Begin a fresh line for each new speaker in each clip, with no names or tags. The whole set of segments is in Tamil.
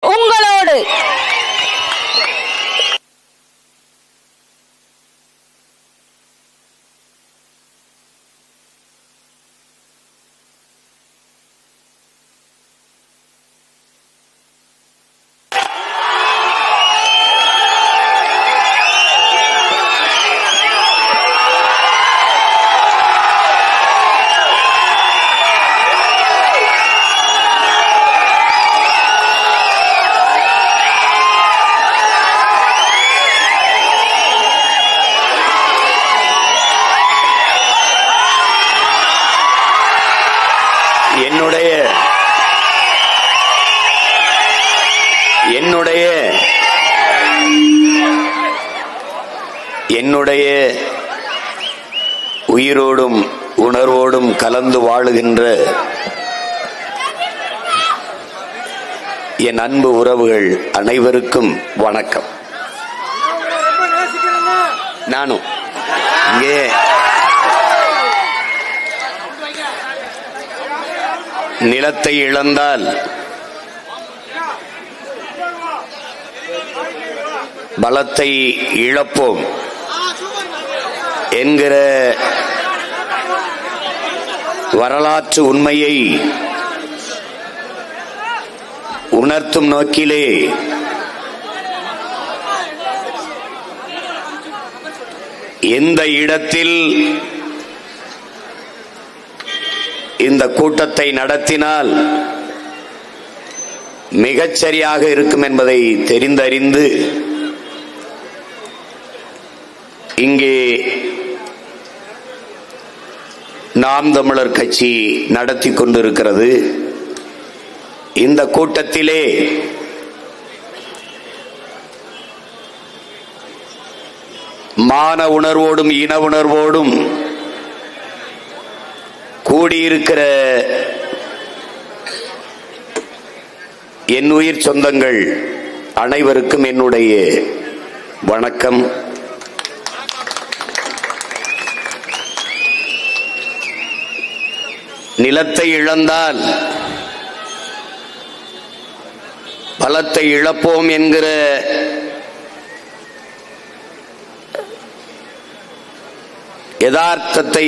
உங்களோடு
என்னுடைய உயிரோடும் உணர்வோடும் கலந்து வாழுகின்ற என் அன்பு உறவுகள் அனைவருக்கும் வணக்கம். நானும் இங்கே நிலத்தை இழந்தால் பலத்தை இழப்போம் என்கிற வரலாற்று உண்மையை உணர்த்தும் நோக்கிலே எந்த இடத்தில் இந்த கூட்டத்தை நடத்தினால் மிகச்சரியாக இருக்கும் என்பதை தெரிந்தறிந்து இங்கே நாம் தமிழர் கட்சி நடத்தி கொண்டிருக்கிறது. இந்த கூட்டத்திலே மான உணர்வோடும் இன உணர்வோடும் கூடியிருக்கிற என் உயிர் சொந்தங்கள் அனைவருக்கும் என்னுடைய வணக்கம். நிலத்தை இழந்தால் பலத்தை இழப்போம் என்கிற யதார்த்தத்தை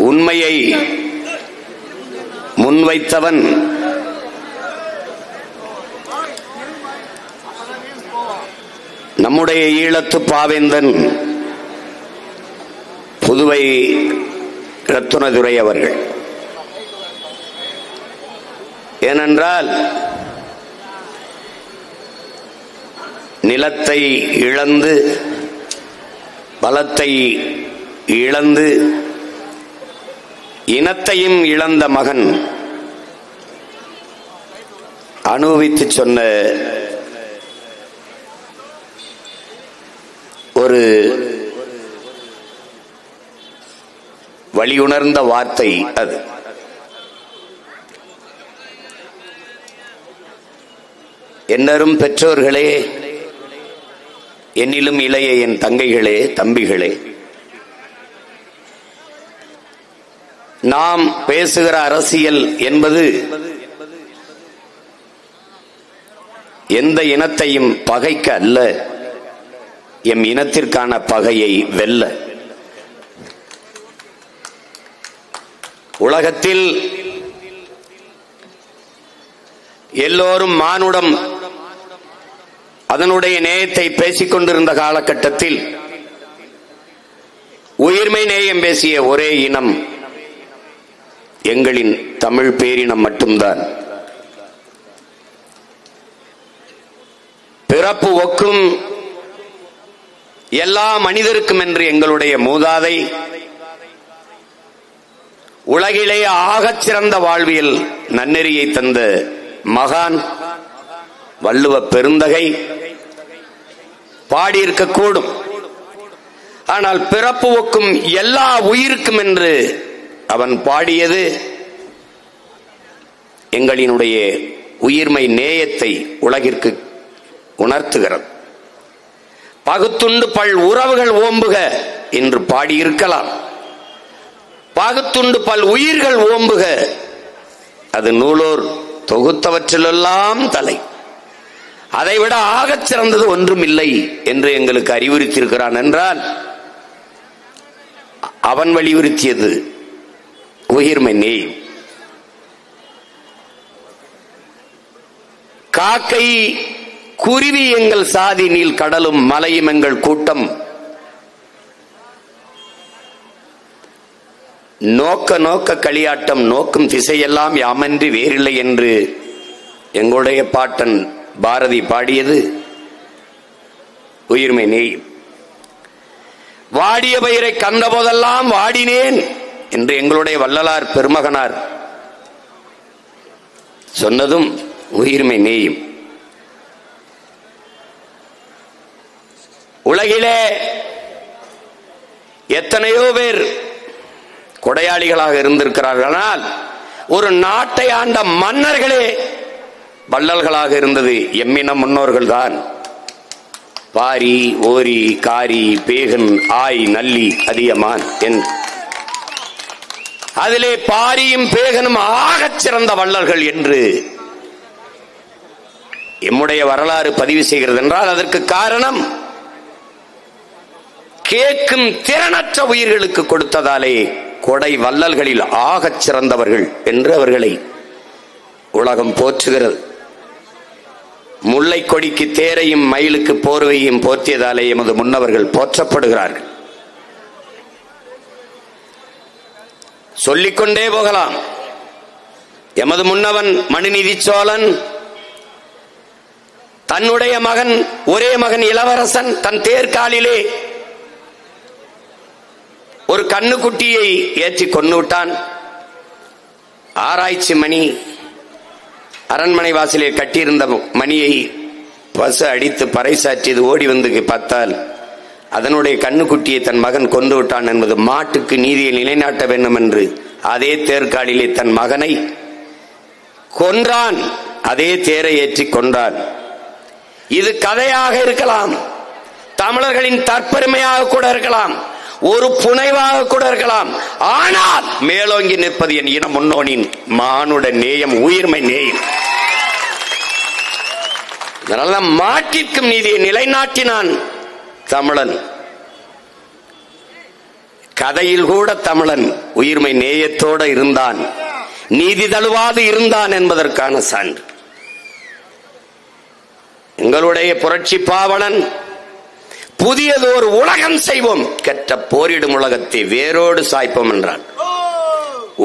உண்மையை முன்வைத்தவன் நம்முடைய ஈழத்து பாவேந்தன் புதுவை ரத்துனதுரை அவர்கள். ஏனென்றால் நிலத்தை இழந்து பலத்தை இழந்து இனத்தையும் இழந்த மகன் அனுபவித்து சொன்ன ஒரு வழியுணர்ந்த வார்த்தை அது. என்னரும் பெற்றோர்களே, என்னிலும் இளைய என் தங்கைகளே, தம்பிகளே, நாம் பேசுகிற அரசியல் என்பது எந்த இனத்தையும் பகைக்க அல்ல, எம் இனத்திற்கான பகையை வெல்ல. உலகத்தில் எல்லோரும் மானுடம் அதனுடைய நேயத்தை பேசிக் கொண்டிருந்த காலகட்டத்தில் உயிர்மை நேயம் பேசிய ஒரே இனம் எங்களின் தமிழ் பேரினம் மட்டும்தான். பிறப்பு ஒக்கும் எல்லா மனிதருக்கும் என்று எங்களுடைய மூதாதை உலகிலே ஆகச் சிறந்த வாழ்வியல் நன்னெறியை தந்த மகான் வள்ளுவ பெருந்தகை பாடியிருக்கக்கூடும். ஆனால் பிறப்பு ஒக்கும் எல்லா உயிருக்கும் என்று அவன் பாடியது எங்களினுடைய உயிர்மை நேயத்தை உலகிற்கு உணர்த்துகிறது. பகுத்துண்டு பல் உறவுகள் ஓம்புக என்று பாடியிருக்கலாம். பகுத்துண்டு பல் உயிர்கள் ஓம்புக அது நூலோர் தொகுத்தவற்றிலெல்லாம் தலை, அதைவிட ஆகச் சிறந்தது ஒன்றும் இல்லை என்று எங்களுக்கு அறிவுறுத்தியிருக்கிறான் என்றால் அவன் வலியுறுத்தியது உயிர்மை நேயம். காக்கை குருவி எங்கள் சாதி, நீல் கடலும் மலையும் எங்கள் கூட்டம், நோக்க நோக்க களியாட்டம், நோக்கும் திசையெல்லாம் யாமன்றி வேறில்லை என்று எங்களுடைய பாட்டன் பாரதி பாடியது உயிர்மை நேயம். வாடிய பயிரை கண்ட போதெல்லாம் வாடினேன் என்று எங்களுடைய வள்ளலார் பெருமகனார் சொன்னதும் உயிர்மை நேயம். உலகிலே எத்தனையோ பேர் கொடையாளிகளாக இருந்திருக்கிறார்கள். ஆனால் ஒரு நாட்டை ஆண்ட மன்னர்களே வள்ளல்களாக இருந்தது எம்மின முன்னோர்கள் தான். பாரி, ஓரி, காரி, பேகன், ஆய், நல்லி, அதியமான் என்று அதிலே பாரியும் பேகனும் ஆகச் சிறந்த வள்ளல்கள் என்று எம்முடைய வரலாறு பதிவு செய்கிறது என்றால் அதற்கு காரணம் கேட்கும் திறனற்ற உயிர்களுக்கு கொடுத்ததாலே கொடை வள்ளல்களில் ஆகச் சிறந்தவர்கள் என்று அவர்களை உலகம் போற்றுகிறது. முல்லை கொடிக்கு தேரையும் மயிலுக்கு போர்வையும் போற்றியதாலே எமது முன்னவர்கள் போற்றப்படுகிறார்கள். சொல்லிக்கொண்டே போகலாம். எமது முன்னவன் மனுநீதி சோழன் தன்னுடைய மகன், ஒரே மகன் இளவரசன், தன் தேர்காலிலே ஒரு கண்ணுக்குட்டியை ஏற்றி கொண்டு விட்டான். ஆராய்ச்சி மணி அரண்மனை வாசலில் கட்டியிருந்த மணியை பசு அடித்து பறைசாற்றியது. ஓடி வந்து பார்த்தால் அதனுடைய கண்ணுக்குட்டியை தன் மகன் கொண்டு விட்டான் என்பது. மாட்டுக்கு நீதியை நிலைநாட்ட வேண்டும் என்று அதே தேர்காலிலே தன் மகனை கொன்றான். அதே தேரை ஏற்றி கொன்றான். இது கதையாக இருக்கலாம், தமிழர்களின் தற்பெருமையாக கூட இருக்கலாம், ஒரு புனைவாக கூட இருக்கலாம். ஆனால் மேலோங்கி நிற்பது என் இன முன்னோனின் மானுட நேயம், உயிர்மை நேயம். அதனால மாட்டிற்கும் நீதியை நிலைநாட்டினான் தமிழன். கதையில் கூட தமிழன் உயிர்மை நேயத்தோடு இருந்தான், நீதி தழுவாது இருந்தான் என்பதற்கான சான்று. எங்களுடைய புரட்சி பாவலன் புதியதோர் உலகம் செய்வோம், கற்ற போரிடும் உலகத்தை வேரோடு சாய்ப்போம் என்றான்.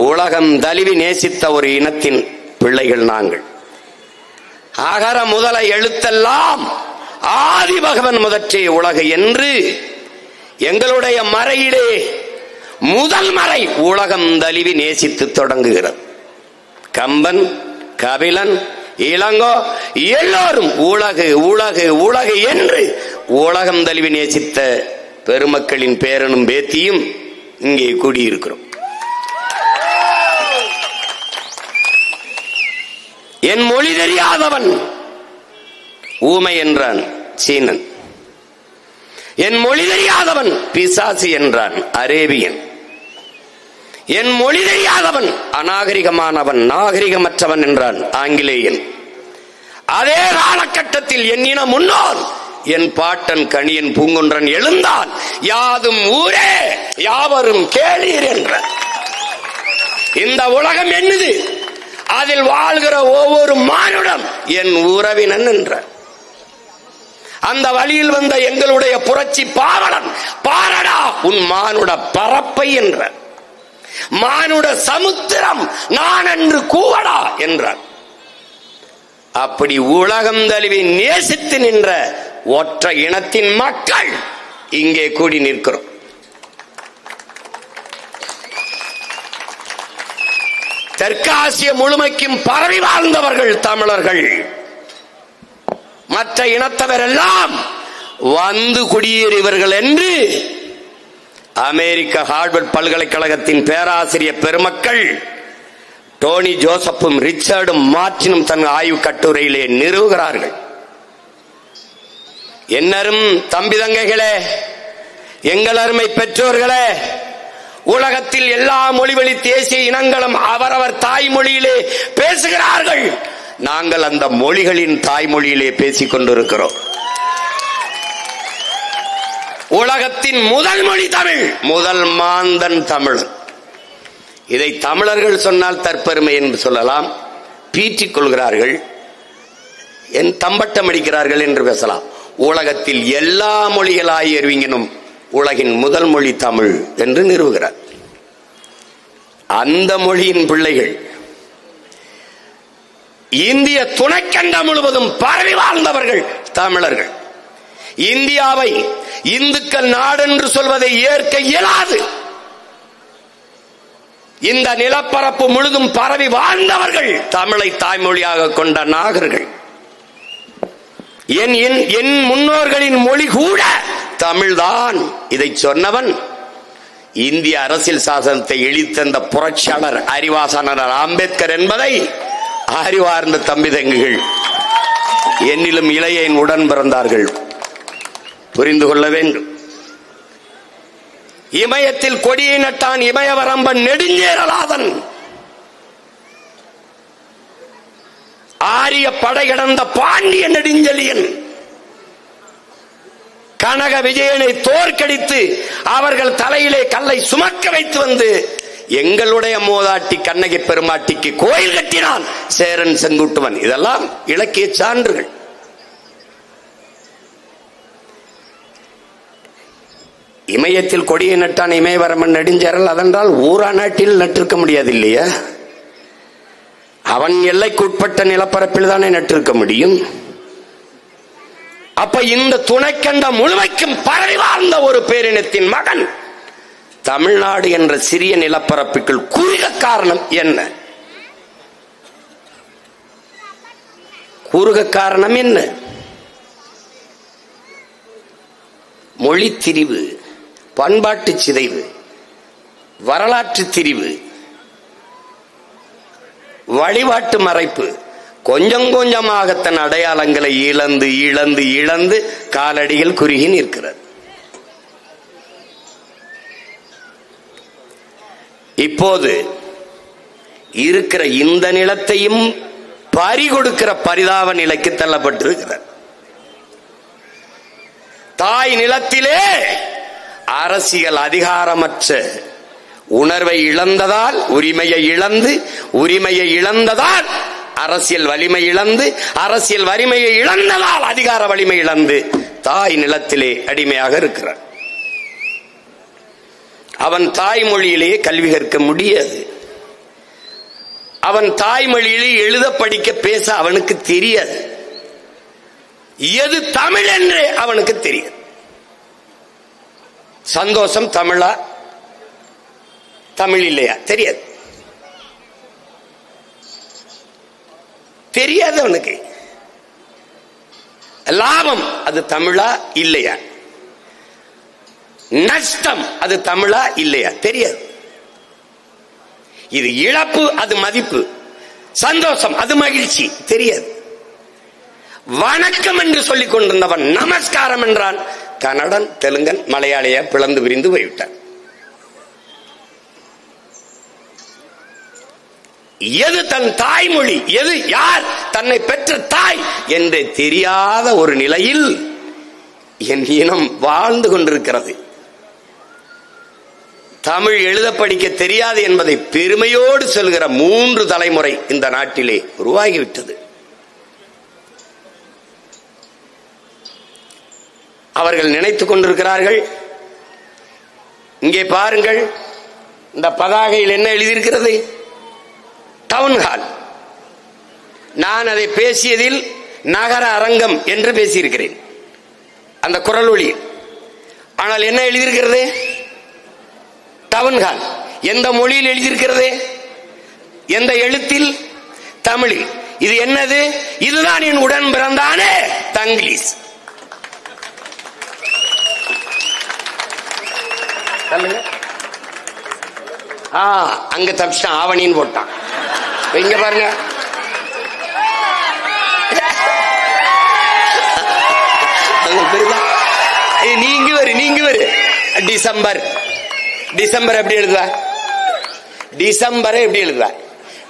உலகம் தழுவி நேசித்த ஒரு இனத்தின் பிள்ளைகள் நாங்கள். அகர முதல எழுத்தெல்லாம் ஆதி பகவன் முதற்றே உலகு என்று எங்களுடைய மறையிலே முதல் மறை உலகம் தழுவி நேசித்து தொடங்குகிறது. கம்பன், கபிலன், இளங்கோ எல்லோரும் உலகு உலகு உலகு என்று உலகம் தழுவி நேசித்த பெருமக்களின் பேரனும் பேத்தியும் இங்கே கூடியிருக்கிறோம். என் மொழி தெரியாதவன் ஊமை என்றான் சீனன். என் மொழி தெரியாதவன் பிசாசு என்றான் அரேபியன். என் மொழி தெரியாதவன் அநாகரிகமானவன், நாகரிகமற்றவன் என்றான் ஆங்கிலேயன். அதே காலகட்டத்தில் என் இன முன்னோர், என் பாட்டன் கணியன் பூங்குன்றன் எழுந்தான். யாதும் ஊரே யாவரும் கேளீர் என்ற. இந்த உலகம் என்னது, அதில் வாழ்கிற ஒவ்வொரு மானுடம் என் உறவினன் என்ற. அந்த வழியில் வந்த எங்களுடைய புரட்சி பாவலன், பாரடா உன் மானுட பரப்பை என்ற. மானுட சமுத்திரம் நான் என்று கூவடா என்றார். அப்படி உலகம் தழுவி நேசித்து நின்ற ஒற்றை இனத்தின் மக்கள் இங்கே கூடி நிற்கிறோம். தெற்காசிய முழுமைக்கும் பரவி வாழ்ந்தவர்கள் தமிழர்கள். மற்ற இனத்தவர் எல்லாம் வந்து குடியேறியவர்கள் என்று அமெரிக்க ஹார்வர்ட் பல்கலைக்கழகத்தின் பேராசிரியர் பெருமக்கள் டோனி ஜோசப்பும் ரிச்சர்டும் மார்டினும் தன் ஆய்வு கட்டுரையிலே நிறுவுகிறார்கள். என்னரும் தம்பி தங்கைகளே, எங்கள் அருமை பெற்றோர்களே, உலகத்தில் எல்லா மொழிவழி தேசிய இனங்களும் அவரவர் தாய்மொழியிலே பேசுகிறார்கள். நாங்கள் அந்த மொழிகளின் தாய்மொழியிலே பேசிக் கொண்டிருக்கிறோம். உலகத்தின் முதல் மொழி தமிழ், முதல் மாந்தன் தமிழ். இதை தமிழர்கள் சொன்னால் தற்பெருமை என்று சொல்லலாம், பீற்றிக் கொள்கிறார்கள், என் தம்பட்டம் அடிக்கிறார்கள் என்று பேசலாம். உலகத்தில் எல்லா மொழிகளாய் அறிவிங்கனும் உலகின் முதல் மொழி தமிழ் என்று நிறுவுகிறார். அந்த மொழியின் பிள்ளைகள் இந்திய துணைக்கண்டம் முழுவதும் பரவி வாழ்ந்தவர்கள் தமிழர்கள். இந்தியாவை இந்துக்கள் நாடு என்று சொல்வதை ஏற்க இயலாது. இந்த நிலப்பரப்பு முழுதும் பரவி வாழ்ந்தவர்கள் தமிழை தாய்மொழியாக கொண்ட நாகர்கள். என் முன்னோர்களின் மொழி கூட தமிழ்தான். இதை சொன்னவன் இந்திய அரசியல் சாசனத்தை எழுத்தந்த புரட்சியாளர் அறிவாசனர் அம்பேத்கர் என்பதை அறிவார்ந்த தம்பி தங்குகள், என்னிலும் இளையன் உடன் பிறந்தார்கள், புரிந்து கொள்ள வேண்டும். இமயத்தில் கொடியை நட்டான் இமயவரம்பன் நெடுஞ்சேரலாதன். ஆரிய படை கடந்த பாண்டிய நெடுஞ்செழியன் கனக விஜயனை தோற்கடித்து அவர்கள் தலையிலே கல்லை சுமக்க வைத்து வந்து எங்களுடைய மூதாட்டி கண்ணகி பெருமாட்டிக்கு கோயில் கட்டினான் சேரன் செங்குட்டுவன். இதெல்லாம் இலக்கிய சான்றுகள். இமயத்தில் கொடியை நட்டான் இமயவரம்பன் நெடுஞ்சேரல். அதென்றால் ஊரா நாட்டில் நட்டிருக்க முடியாது இல்லையா? அவன் எல்லைக்குட்பட்ட நிலப்பரப்பில் தானே நட்டிருக்க முடியும். அப்ப இந்த துணைக்கண்டம் முழுமைக்கும் பரவி வாழ்ந்த ஒரு பேரினத்தின் மகன் தமிழ்நாடு என்ற சிறிய நிலப்பரப்புக்குள் குறுக காரணம் என்ன? குறுக காரணம் என்ன? மொழி திரிவு, பண்பாட்டு சிதைவு, வரலாற்று திரிவு, வழிபாட்டு மறைப்பு. கொஞ்சம் கொஞ்சமாக தன் அடையாளங்களை இழந்து இழந்து இழந்து காலடியில் குறுகி நிற்கிறது. இப்போது இருக்கிற இந்த நிலத்தையும் பறி கொடுக்கிற பரிதாப நிலைக்கு தள்ளப்பட்டிருக்கிறார். தாய் நிலத்திலே அரசியல் அதிகாரமற்ற உணர்வை இழந்ததால், உரிமையை இழந்ததால் அரசியல் வலிமை இழந்து, அரசியல் வலிமையை இழந்ததால் அதிகார வலிமை இழந்து தாய் நிலத்திலே அடிமையாக இருக்கிறார். அவன் தாய்மொழியிலேயே கல்வி கற்க முடியாது. அவன் தாய்மொழியிலே எழுத படிக்க பேச அவனுக்கு தெரியாது. எது தமிழ் என்று அவனுக்கு தெரியாது. சந்தோஷம் தமிழா தமிழ் இல்லையா தெரியாது. தெரியாது அவனுக்கு. லாபம் அது தமிழா இல்லையா, நஷ்டம் அது தமிழா இல்லையா தெரியாது. இது இழப்பு அது மதிப்பு, சந்தோஷம் அது மகிழ்ச்சி தெரியாது. வணக்கம் என்று சொல்லிக் கொண்டிருந்தவன் நமஸ்காரம் என்றான். கன்னடன், தெலுங்கன், மலையாளியா பிளந்து விரிந்து போய்விட்டான். எது தன் தாய்மொழி, எது யார் தன்னை பெற்ற தாய் என்று தெரியாத ஒரு நிலையில் என் இனம் வாழ்ந்து கொண்டிருக்கிறது. தமிழ் எழுத படிக்க தெரியாது என்பதை பெருமையோடு சொல்கிற 3 தலைமுறை இந்த நாட்டிலே உருவாகிவிட்டது. அவர்கள் நினைத்துக் கொண்டிருக்கிறார்கள். இங்கே பாருங்கள், இந்த பதாகையில் என்ன எழுதியிருக்கிறது? Town hall. நான் அதை பேசியதில் நகர அரங்கம் என்று பேசியிருக்கிறேன் அந்த குரல் ஒளி. ஆனால் என்ன எழுதியிருக்கிறது? Town hall. எந்த மொழியில் எழுதியிருக்கிறது? எந்த எழுத்தில்? தமிழில். இது என்னது? இதுதான் என் உடன் பிறந்தானே தங்கிலீஷ். அங்க தப்பிச்சான், ஆவணின்னு போட்டான். இங்க பாருங்க, நீங்க வரு டிசம்பர். டிசம்பர் எப்படி எழுதுவா? டிசம்பரை எப்படி எழுதுவா?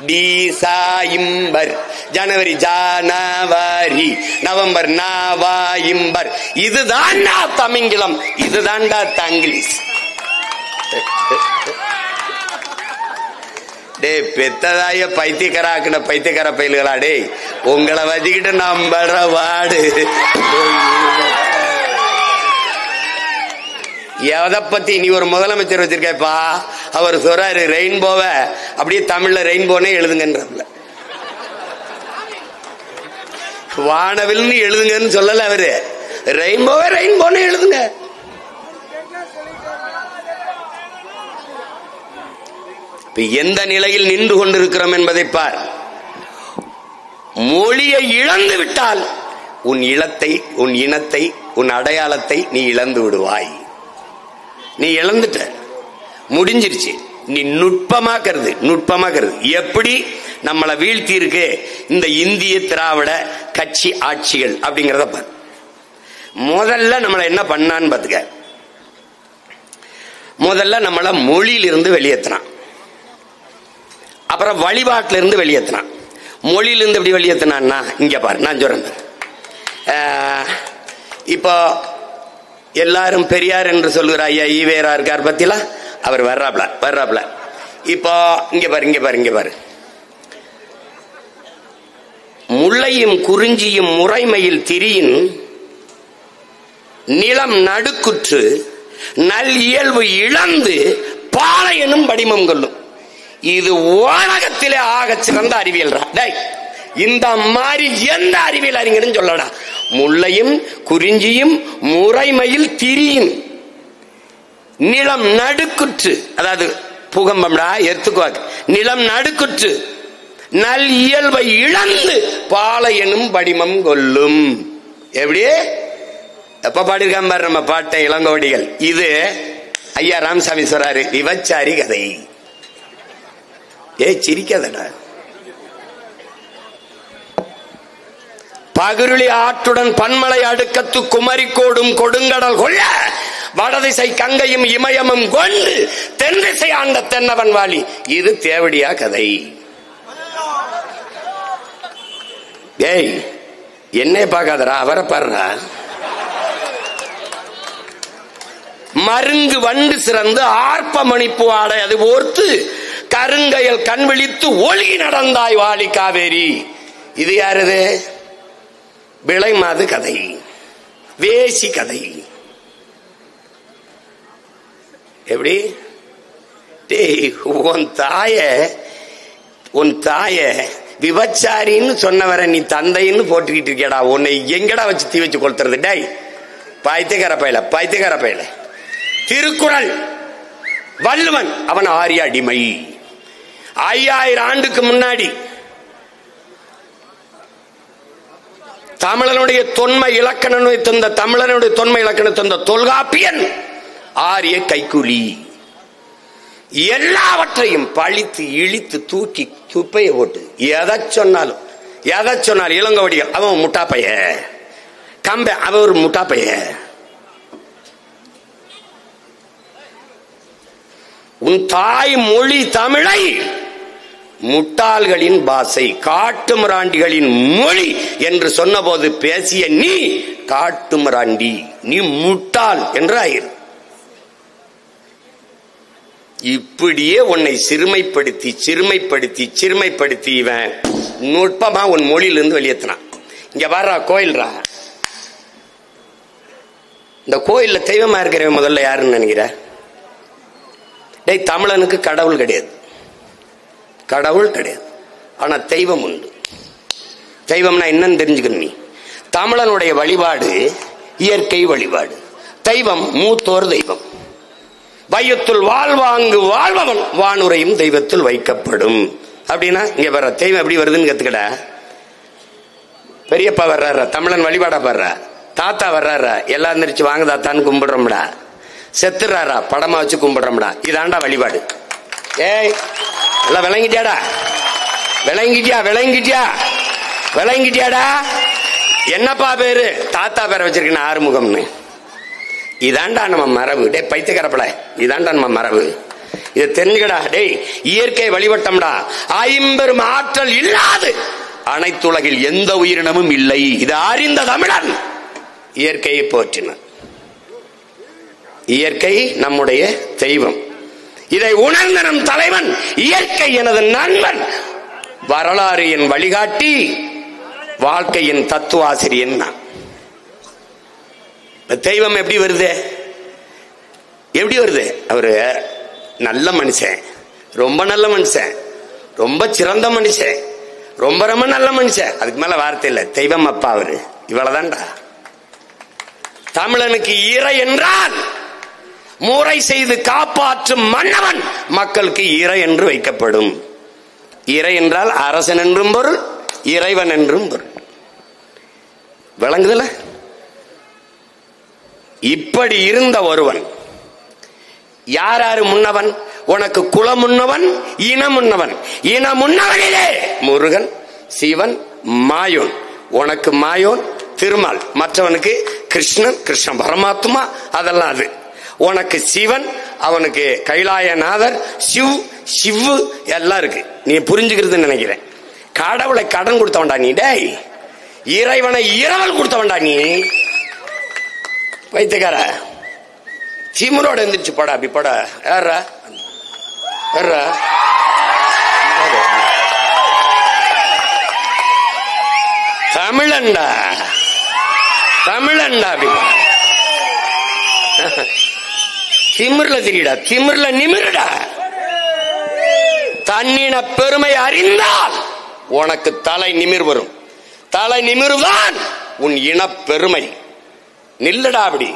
டிசம்பர், ஜனவரி ஜனவரி, நவம்பர் நவம்பர். இதுதான்டா தமிங்கிலம், இதுதான்டா தங்கிலீஷ். டே பெத்ததாய பைத்தியக்காராக்குன பைத்தியக்கார பயில்களா, டே உங்களை வச்சுக்கிட்டு நம்பற வாடு. எதை பத்தி நீ ஒரு முதலமைச்சர் வச்சிருக்கப்பா, அவர் சொல்றாரு ரெயின்போவை அப்படியே தமிழ்ல ரெயின்போனே எழுதுங்கன்றதுல, வானவில்னு எழுதுங்கன்னு சொல்லல அவரு, ரெயின்போவை ரெயின்போனே எழுதுங்க. எந்த நிலையில் நின்று கொண்டிருக்கிறோம் என்பதை பார். மொழியை இழந்து விட்டால் உன் இனத்தை, உன் இனத்தை, உன் அடையாளத்தை நீ இழந்து விடுவாய். நீ இழந்துட்ட, முடிஞ்சிருச்சு. நீ நுட்பமாக்கிறது, நுட்பமாக்கிறது. எப்படி நம்மளை வீழ்த்தி இருக்கு இந்த இந்திய திராவிட கட்சி ஆட்சிகள் அப்படிங்கறத பாரு. முதல்ல நம்மளை என்ன பண்ணான்னு பாத்துக்க. முதல்ல நம்மள மொழியிலிருந்து வெளியேற்றினான், அப்புறம் வழிபாட்டில இருந்து வெளியேற்றினான். மொழியிலிருந்து எப்படி வெளியேற்றினான்னா இங்க பாரு, நான் சொல்றேன். இப்போ எல்லாரும் பெரியார் என்று சொல்லுகிற ஐயா ஈவேரா இருக்கார் பத்தில, அவர் வர்றாப்ல. இப்போ இங்க பாரு, இங்க பாரு, இங்க பாரு. முல்லையும் குறிஞ்சியும் முறைமையில் திரியின் நிலம் நடுக்குற்று நல் இயல்பு இழந்து பாளையனும் படிமம் கொள்ளும். இது உலகத்திலே ஆக சிறந்த அறிவியல். இந்த மாதிரி எந்த அறிவியல் அறிஞரும் சொல்லடா. முல்லையும் குறிஞ்சியும் முறைமையில் திரியின் நிலம் நடுக்குற்று, அதாவது பூகம்பம்டா எடுத்துக்குவாங்க. நிலம் நடுக்குற்று நல் இயல்பை இழந்து பாளையனும் படிமம் கொல்லும். எப்படி எப்ப பாடிருக்காம பாரு நம்ம பாட்டை இளங்கோடிகள். இது ஐயா ராமசாமி சொல்றாரு, விபச்சாரி கதை. சிரிக்காதடா. பகிருளி ஆற்றுடன் பன்மலை அடுக்கத்து குமரிக்கோடும் கொடுங்கடல் கொள்ள வடதிசை கங்கையும் இமயமும் கொண்டு தென் திசை ஆண்ட தென்னவன் வாலி. இது தேவடியா கதை. ஏய் என்னை பார்க்காதடா, அவரை பாருடா. மருங்கு வண்டு சிறந்து ஆர்ப்ப மணிப்பு ஆடை அது ஓர்த்து கருங்கையல் கண் விழித்து ஒழுகி நடந்தாய் வாலி காவேரி. இது யாரது? விளை மாது கதை, வேசி கதை. எப்படி உன் தாய விபச்சாரின்னு சொன்னவரை நீ தந்தைன்னு போட்டுக்கிட்டு இருக்கேடா. உன்னை எங்கடா வச்சு தீ வச்சு கொளுத்துறது? டேய் பைத்தியக்கார பயல. திருக்குறள் வள்ளுவன் அவன் ஆரிய அடிமை. 5000 ஆண்டுக்கு முன்னாடி தமிழனுடைய தொன்மை இலக்கணத்தை தந்த தொல்காப்பியன் ஆரிய கைக்கூலி. எல்லாவற்றையும் பழித்து இழித்து தூக்கி குப்பையை போட்டு எதை சொன்னாலும் இளங்கோடிகள் அவன் முட்டாப்பைய, கம்ப அவன் ஒரு முட்டாப்பைய. உன் தாய் மொழி தமிழை முட்டாள்களின் பாசை, காட்டு மிராண்டிகளின் மொழி என்று சொன்னபோது பேசிய நீ காட்டு மிராண்டி, நீ முட்டாள் என்று ஆயிரு. இப்படியே உன்னை சிறுமைப்படுத்தி இவன் நுட்பமா உன் மொழியிலிருந்து வெளியேற்றினான். இங்க வர்றா கோயில்ரா. இந்த கோயில்ல தெய்வமா இருக்கிறவன் முதல்ல யாருன்னு நினைக்கிற? டேய் தமிழனுக்கு கடவுள் கிடையாது, ஆனா தெய்வம் உண்டு. தெய்வம்னா என்னன்னு தெரிஞ்சுக்கணும். நீ தமிழனுடைய வழிபாடு இயற்கை வழிபாடு, தெய்வம் மூத்தோர் தெய்வம். வையத்துள் வாழ்வாங்கு வாழ்பவன் வானுரையும் தெய்வத்தில் வைக்கப்படும். அப்படின்னா இங்க வர்ற தெய்வம் எப்படி வருதுன்னு கத்துக்கடா. பெரியப்பா வர்றாரா, தமிழன் வழிபாடா பாடுற, தாத்தா வர்றாரா, எல்லாம் எந்திரிச்சு வாங்க தாத்தான்னு கும்பிடுறோம்டா. செத்துறாரா, படமா வச்சு கும்பிடுறோம்டா. இதாண்டா வழிபாடு. ஏய் எல்லாம் விளங்கிட்டியாடா? என்னப்பா பேரு? தாத்தா பேரை வச்சிருக்கேன் ஆறுமுகம்னு. இதாண்டா நம்ம மரபு. டே பைத்தியக்காரப்பட, இதாண்டா நம்ம மரபு. இதை தெரிஞ்சுக்கடா. டேய், இயற்கை வழிபட்டம்டா. ஐம்பெரும் ஆற்றல் இல்லாது அனைத்துலகில் எந்த உயிரினமும் இல்லை. இது அறிந்த தமிழன் இயற்கையை போற்றினான். இயற்கை நம்முடைய தெய்வம். இதை உணர்ந்த நம் தலைவன் இயற்கை எனது நண்பன், வரலாறு என் வழிகாட்டி, வாழ்க்கையின் தத்துவ ஆசிரியன். தெய்வம் எப்படி வருது? எப்படி வருது? அவரு நல்ல மனுஷன், ரொம்ப நல்ல மனுஷன், ரொம்ப சிறந்த மனுஷன், ரொம்ப ரொம்ப நல்ல மனுஷன். அதுக்கு மேல வார்த்தை இல்ல. தெய்வம் அப்பா அவரு. இவ்வளவுதான்டா. தமிழனுக்கு இறை என்றால் முறை செய்து காப்பாற்றும் மன்னவன் மக்களுக்கு இறை என்று வைக்கப்படும். இறை என்றால் அரசன் என்றும் பொருள், இறைவன் என்றும் பொருள். விளங்குதுல? இப்படி இருந்த ஒருவன் யாராரு முன்னவன்? உனக்கு குலம் முன்னவன், இனம் முன்னவன். இனம் முன்னவனிலே முருகன், சிவன், மாயோன். உனக்கு மாயோன் திருமால், மற்றவனுக்கு கிருஷ்ணன், கிருஷ்ண பரமாத்மா, அதெல்லாம் அது. உனக்கு சிவன், அவனுக்கு கைலாயநாதர், சிவ் எல்லாம் இருக்கு. நீ புரிஞ்சுக்கிறது நினைக்கிறேன். கடவுளை கடன் கொடுத்தவன்டா நீ. டேய், இறைவனை இரவல் கொடுத்தவன்டா நீ. வைத்தியக்கார சிம்மரோட எந்திரிச்சு போடா. அப்படி போடா. யாரா தமிழண்டா, தமிழண்டா. அப்படி திமிர்ல திரிடா, திமிர்ல நிமிருடா. தன்னின பெருமை அறிந்தால் உனக்கு தலை நிமிர் வரும். தலை நிமிர்தான் உன் இன பெருமை. நில்லடா அப்படி.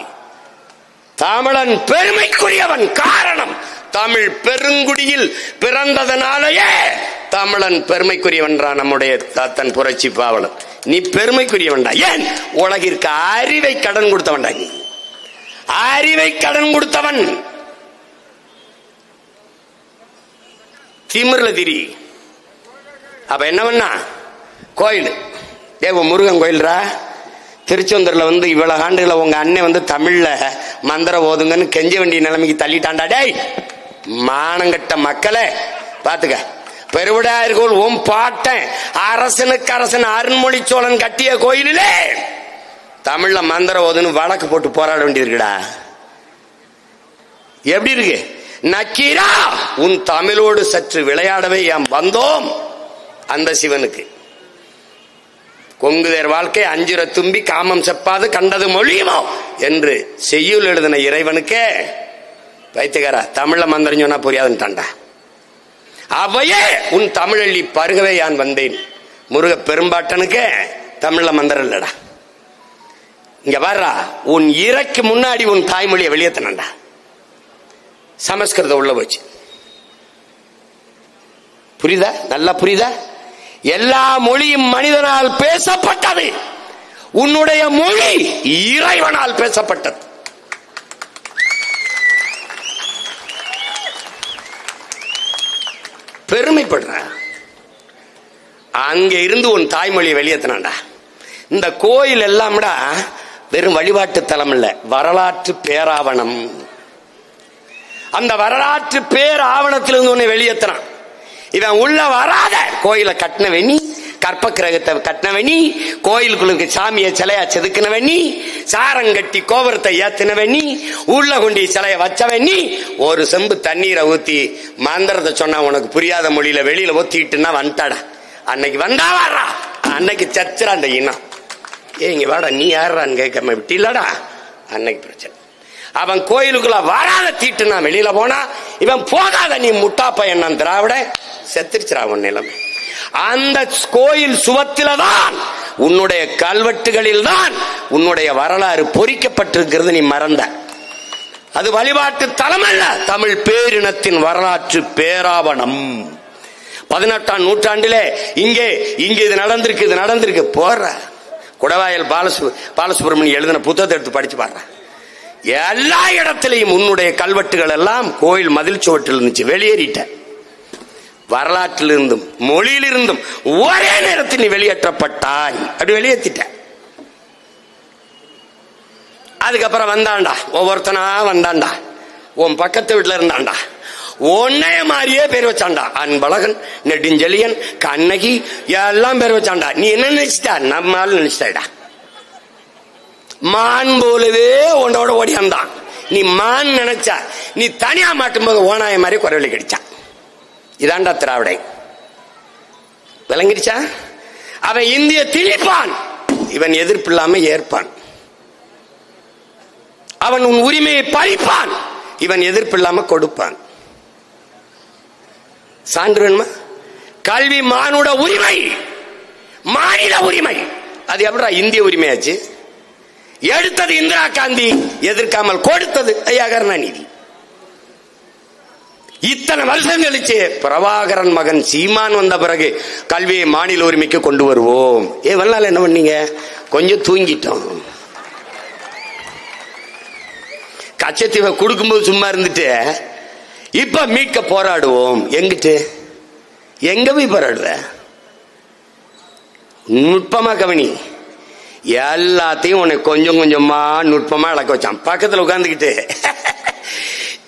தமிழன் பெருமைக்குரியவன். காரணம், தமிழ் பெருங்குடியில் பிறந்ததனாலேயே தமிழன் பெருமைக்குரியவன்றான் நம்முடைய தாத்தன் புரட்சி பாவலன். நீ பெருமைக்குரியவன்டா. ஏன்? உலகிற்கு அறிவை கடன் கொடுத்தவன்டா நீ. அறிவை கடன் கொடுத்தவன். திமிர்ல திரி. அப்ப என்ன பண்ணா? கோயில் தேவ முருகன் கோயில்ரா. திருச்செந்தூர்ல இவ்வளவு ஆண்டுகளை உங்க அண்ணன் தமிழ்ல மந்திரம் ஓதுங்கன்னு கெஞ்ச வேண்டிய நிலைமைக்கு தள்ளிட்டாண்டா. டேய், மானங்கட்ட மக்களே பாத்துக்க. பெருவிடாயர் கோயில் உன் பாட்டன் அரசனுக்கு அரசன் அருண்மொழி சோழன் கட்டிய கோயிலிலே தமிழ்ல மந்திரம் ஓதுன்னு வழக்கு போட்டு போராட வேண்டியிருக்குடா. எப்படி இருக்கு? நக்கீரா, உன் தமிழோடு சற்று விளையாடவே ஏன் வந்தோம் அந்த சிவனுக்கு. கொங்குதேர் வாழ்க்கை அஞ்சுர தும்பி காமம் செப்பாது கண்டது மொழியுமோ என்று செய்யுள் எழுதின இறைவனுக்கே வைத்தியகாரா தமிழ்ல மந்திரம் சொன்னா புரியாதுன்ட்டான்டா. அவையே உன் தமிழள்ளி பருகவே யான் வந்தேன். முருக பெரும்பாட்டனுக்கு தமிழ்ல மந்திரம் இல்லடா. இங்க வர்றா, உன் இறைக்கு முன்னாடி உன் தாய்மொழியை வெளியேத்தனண்டா. சமஸ்கிருதம் உள்ள போச்சு. புரியுதா? நல்லா புரியுதா? எல்லா மொழியும் மனிதனால் பேசப்பட்டது. உன்னுடைய மொழி இறைவனால் பேசப்பட்டது. பெருமைப்படுற. அங்க இருந்து உன் தாய்மொழியை வெளியேற்றினாண்டா. இந்த கோயில் எல்லாம்டா வெறும் வழிபாட்டு தலம் இல்ல, வரலாற்று பேராவணம். அந்த வரலாற்று பேராவணத்திலிருந்து உன்னை வெளியேற்றினான். இவன் உள்ள வராத கோயிலை கட்டினவனி, கற்ப கிரகத்தை கட்டினவனி, கோயிலுக்குள்ள சாமியை சிலையா செதுக்கினவனி, சாரங்கட்டி கோபுரத்தை ஏத்தினவனி, உள்ள கொண்டி சிலையை வச்சவனி, ஒரு செம்பு தண்ணீரை ஊத்தி மந்திரத்தை சொன்னா உனக்கு புரியாத மொழியில வெளியில ஊத்திட்டுன்னா வந்துட்டாடா. அன்னைக்கு வந்தா வாரா, அன்னைக்கு சர்ச்சரா அந்த இனம். இங்க வாடா, நீ யாரான்னு கேட்காம விட்டில்லடா, அன்னைக்கு பிரச்சனை. அவன் கோயிலுக்குள்ள வராத தீட்டுனா வெளியில போனா, இவன் போகாத நீ முட்டா பையன் திராவிட செத்துருச்சுரா உன் நிலைமை. அந்த கோயில் சுவத்தில்தான், உன்னுடைய கல்வெட்டுகளில் தான் உன்னுடைய வரலாறு பொறிக்கப்பட்டிருக்கிறது. நீ மறந்த. அது வழிபாட்டு தலம் அல்ல, தமிழ் பேரினத்தின் வரலாற்று பேராவணம். 18ஆம் நூற்றாண்டிலே இங்கே இது நடந்திருக்கு, இது நடந்திருக்கு. போற குடவாயல் பாலசுப்ரமணியம் எழுதின புத்தகத்தை எடுத்து படிச்சு பாடுற. எல்லா இடத்திலையும் உன்னுடைய கல்வெட்டுகள் எல்லாம் கோயில் மதில் சுவற்றில் இருந்துச்சு. வெளியேறிட்ட. வரலாற்றிலிருந்தும் மொழியிலிருந்தும் ஒரே நேரத்தில் நீ வெளியேற்றப்பட்டாய். அப்படி வெளியேற்றிட்ட. அதுக்கப்புறம் வந்தாண்டா, ஒவ்வொருத்தனா வந்தாண்டா. உன் பக்கத்து வீட்டுல இருந்தாண்டா. ஒன்னைய மாதிரியே பேர் வச்சாண்டா. அன்பழகன், நெடுஞ்செழியன், கண்ணகி எல்லாம் பேர் வச்சாண்டா. நீ என்ன நினைச்சிட்டா? நம்மால் நினைச்சிட்டா. மான் போலவே உன்னோட ஓடியாந்தான். நீ மான் நினைச்சா நீ தனியா மாட்டும் போது ஓனாய மாதிரி குறைவழி கிடைச்சான். இதாண்டா திராவிடை. விளங்கிடுச்சா? அவன் இந்திய திணிப்பான், இவன் எதிர்ப்பு இல்லாம ஏற்பான். அவன் உன் உரிமையை பறிப்பான், இவன் எதிர்ப்பு இல்லாம கொடுப்பான். சான்று வேணுமா? கல்வி மானுட உரிமை, மாநில உரிமை. அது எப்படா இந்திய உரிமையாச்சு? எடுத்தது இந்திரா காந்தி, எதிர்க்காமல் கொடுத்தது ஐயா கருணாநிதி. இத்தனை வருஷம் கழிச்சு பிரபாகரன் மகன் சீமான் வந்த பிறகு கல்வியை மாநில உரிமைக்கு கொண்டு வருவோம். இவனால என்ன பண்ணீங்க? கொஞ்சம் தூங்கிட்டோம். கச்சத்தீவை கொடுக்கும்போது சும்மா இருந்துட்டு இப்ப மீட்க போராடுவோம். எங்கிட்டு? எங்க போய் போராடுவ? நுட்பமா கவனி. எல்லாத்தையும் உன்னை கொஞ்சம் கொஞ்சமா நுட்பமா இழக்க வச்சான். பக்கத்துல உட்கார்ந்துக்கிட்டு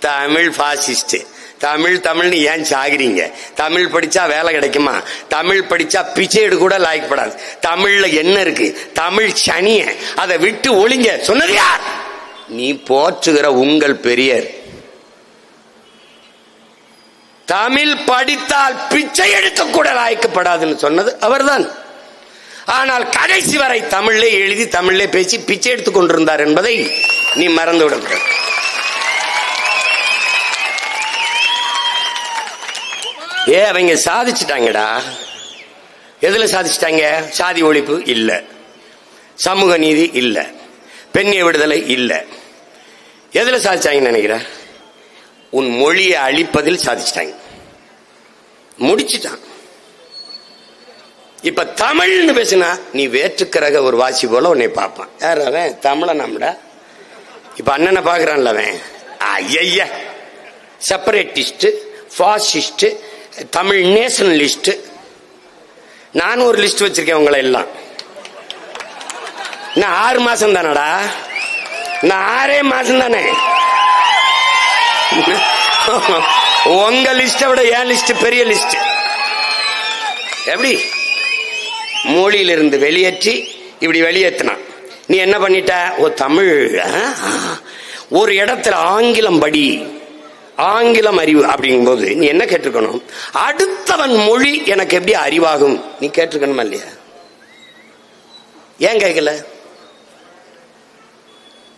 தமிழ் பாசிஸ்ட், தமிழ் தமிழ்னு ஏன் சாகுறீங்க? தமிழ் படிச்சா வேலை கிடைக்குமா? தமிழ் படிச்சா பிச்சை எடு கூட லாய்க்கப்படாது. தமிழ்ல என்ன இருக்கு? தமிழ் சனிய, அதை விட்டு ஒளிங்க சொன்னது யார்? நீ போற்றுகிற உங்கள் பெரியர். தமிழ் படித்தால் பிச்சை எடுக்க கூட லாய்க்கப்படாதுன்னு சொன்னது அவர்தான். ஆனால் கடைசி வரை தமிழ்லே எழுதி தமிழ்லே பேசி பிச்சை எடுத்துக் கொண்டிருந்தார் என்பதை நீ மறந்து விடக்கூடாது. அவங்க சாதிச்சுட்டாங்கடா. எதுல சாதிச்சுட்டாங்க? சாதி ஒழிப்பு இல்ல, சமூக நீதி இல்ல, பெண்ணிய விடுதலை இல்ல. எதுல சாதிச்சாங்கன்னு நினைக்கிற? உன் மொழியை அழிப்பதில் சாதிச்சிட்டாங்க. முடிச்சுட்டான். இப்ப தமிழ்னு பேசினா நீ வேற்றுக்கிறக ஒரு வாசி போல உன்னை பார்ப்பான். யார் அவன்? தமிழன் நம்மடா. இப்ப அண்ணனை பாக்குறான்ல அவன். ஐய செப்பரேட்டிஸ்ட், பாசிஸ்ட், தமிழ் நேஷனலிஸ்ட். நான் ஒரு லிஸ்ட் வச்சிருக்கேன் உங்களை எல்லாம். நான் 6 மாசம் தானடா. நான் 6 மாசம் தானே. உங்க லிஸ்ட விட என் லிஸ்ட் பெரிய லிஸ்ட். எப்படி மொழியிலிருந்து வெளியேற்றி இப்படி வெளியேற்றினான். நீ என்ன பண்ணிட்ட? ஓ தமிழ், ஒரு இடத்துல ஆங்கிலம் படி, ஆங்கிலம் அறிவு அப்படிங்கும் போது நீ என்ன கேட்டிருக்கணும்? அடுத்தவன் மொழி எனக்கு எப்படி அறிவாகும் நீ கேட்டிருக்கணுமா இல்லையா? ஏன் கேட்கல?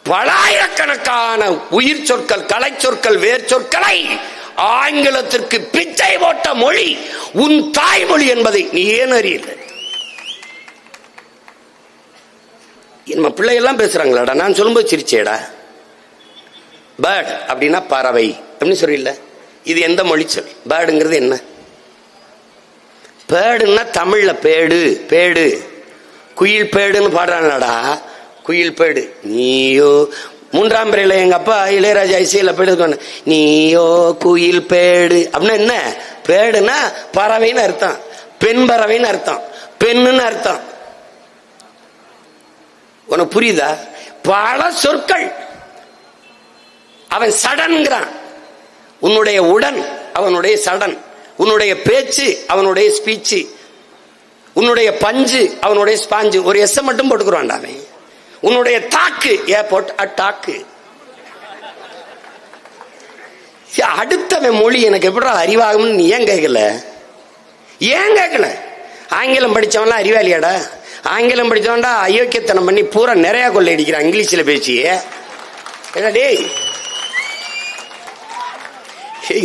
பலாயிரக்கணக்கான உயிர் சொற்கள், கலை சொற்கள், வேர் சொற்களை ஆங்கிலத்திற்கு பிச்சை போட்ட மொழி உன் தாய்மொழி என்பதை நீ ஏன் அறியல? நம்ம பிள்ளைகள்லாம் பேசுறாங்களாடா. நான் சொல்லும்போது சிரிச்சேடா. பேர்ட் அப்படின்னா பறவை அப்படின்னு சொல்லல. இது எந்த மொழி சொல்? பேர்டுங்கிறது என்ன? பேர்டுன்னா தமிழ்ல பேடு, பேடு, குயில் பேடுன்னு பாடுறாங்கடா. குயில் பேடு. நீயோ 3ஆம் பிறையில எங்க அப்பா இளையராஜா இசையில பேடு, நீயோ குயில் பேடு அப்படின்னா என்ன? பேடுனா பறவைன்னு அர்த்தம், பெண் பறவைன்னு அர்த்தம், பெண்ணுன்னு அர்த்தம். உனக்கு புரியுதா? பல சொற்கள். அவன் சடன்கிறான். உன்னுடைய உடன் அவனுடைய சடன், உன்னுடைய பேச்சு அவனுடைய ஸ்பீச்சு, உன்னுடைய பஞ்சு அவனுடைய ஸ்பாஞ்சு. ஒரு எஸ் மட்டும் போட்டுக்கிறான்டா அவன். உன்னுடைய தாக்கு ஏர்போர்ட் அட்டாக்கு. அடுத்தவன் மொழி எனக்கு எப்படி அறிவாகும்னு நீ ஏன் கேட்கல? ஏன் கேட்கல? ஆங்கிலம் படிச்சவன்லாம் அறிவாளியாடா? ஆங்கிலம் படிச்சவன்டா அயோக்கியத்தனம் பண்ணி பூரா நிறைய கொள்ளை அடிக்கிறான் இங்கிலீஷ்ல பேசி. டேய்,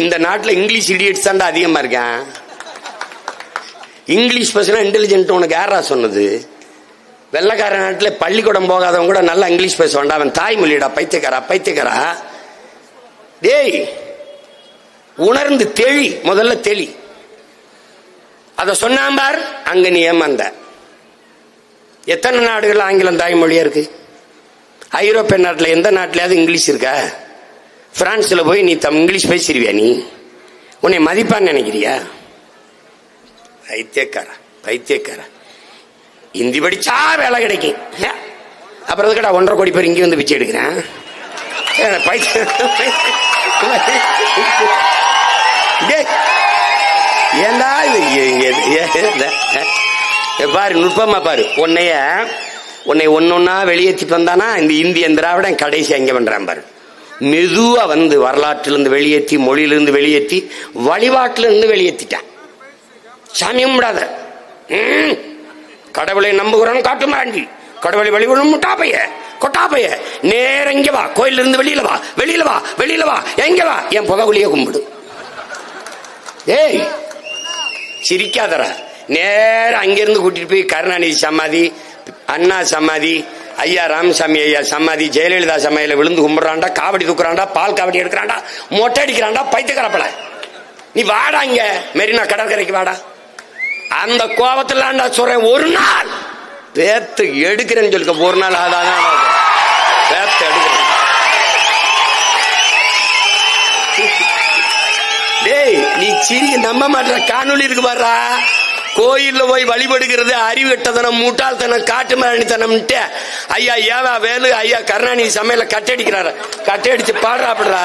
இந்த நாட்டில் இங்கிலீஷ் இடியட்ஸ் தான்டா அதிகமா இருக்கான். இங்கிலீஷ் பேசினா இன்டெலிஜென்ட் உனக்கு யாரா சொன்னது? வெள்ளக்கார நாட்டில் பள்ளிக்கூடம் போகாதவன் கூட நல்லா இங்கிலீஷ் பேசுவான்டா. அவன் தாய்மொழிடா. பைத்தியக்காரா, பைத்தியக்காரா. டேய், உணர்ந்து தெளி, முதல்ல தெளி. அத சொன்னான் பார், அங்க நீ ஏமாந்த. எத்தனை நாடுகள் ஆங்கிலம் தாய்மொழியா இருக்கு? ஐரோப்பிய நாட்டில் எந்த நாட்டிலேயாவது இங்கிலீஷ் இருக்கா? பிரான்ஸ்ல போய் நீ இங்கிலீஷ் பேசிடுவியா? நீ உன்னை மதிப்பான்னு நினைக்கிறியா? பைத்தியக்கார, பைத்தியக்கார. ஹிந்தி படிச்சா வேலை கிடைக்கும். அப்புறம் அதுக்கடா 1.5 கோடி பேர் இங்கே வந்து பிச்சை எடுக்கிறேன். ஏண்டா பாரு, நுட்பமா பாரு. உன்னை ஒன்னொன்னா வெளியேற்றிட்டு வந்தானா இந்த இந்தியன் திராவிடன் கடைசி அங்க பண்றான் பாரு. மெதுவா வந்து வரலாற்றிலிருந்து வெளியேற்றி, மொழியிலிருந்து வெளியேற்றி, வழிபாட்டிலிருந்து வெளியேற்றிட்டான். சாமியும் விடாத, கடவுளை நம்புகிறோம் காட்டு மாண்டி, கடவுளை வழிபடும் முட்டாப்பைய கொட்டாப்பைய, நேர இங்க வா, கோயில இருந்து வெளியில வா, வெளியில வா, வெளியில வா, எங்க வா, என் புகவுலிய கும்பிடு. ஏய் சிரிக்காதர, நேர அங்கிருந்து கூட்டிட்டு போய் கருணாநிதி சமாதி, அண்ணா சமாதி, ஐயா ராமசாமி ஐயா சமாதி, ஜெயலலிதா சமாதியில விழுந்து கும்பிடுறாண்டா, காவடி தூக்குறாண்டா, பால் காவடி எடுக்கிறாண்டா, மொட்டை அடிக்கிறாண்டா, பைத்தியக்காரப்பல. நீ வாடா இங்க மெரினா கடற்கரைக்கு வாடா. அந்த கோபத்துல சொல்றேன், ஒரு நாள் பேத்து எடுக்கிறேன்னு சொல்லிக்க, ஒரு நாள் அதான் பேத்து எடுக்கிறேன். டேய் நீ சிரி நம்ப மாட்ட, காணொலி இருக்கு பாரு. கோயில்ல போய் வழிபடுகிறது அறிவு கட்டத்தனம், முட்டாள்தனம், காட்டு மரணித்தனம். ஐயா ஏவா வேலு ஐயா கருணாநிதி சமையல கட்டடிக்கிறாரு, கட்டடிச்சு பாடுறாப்படா.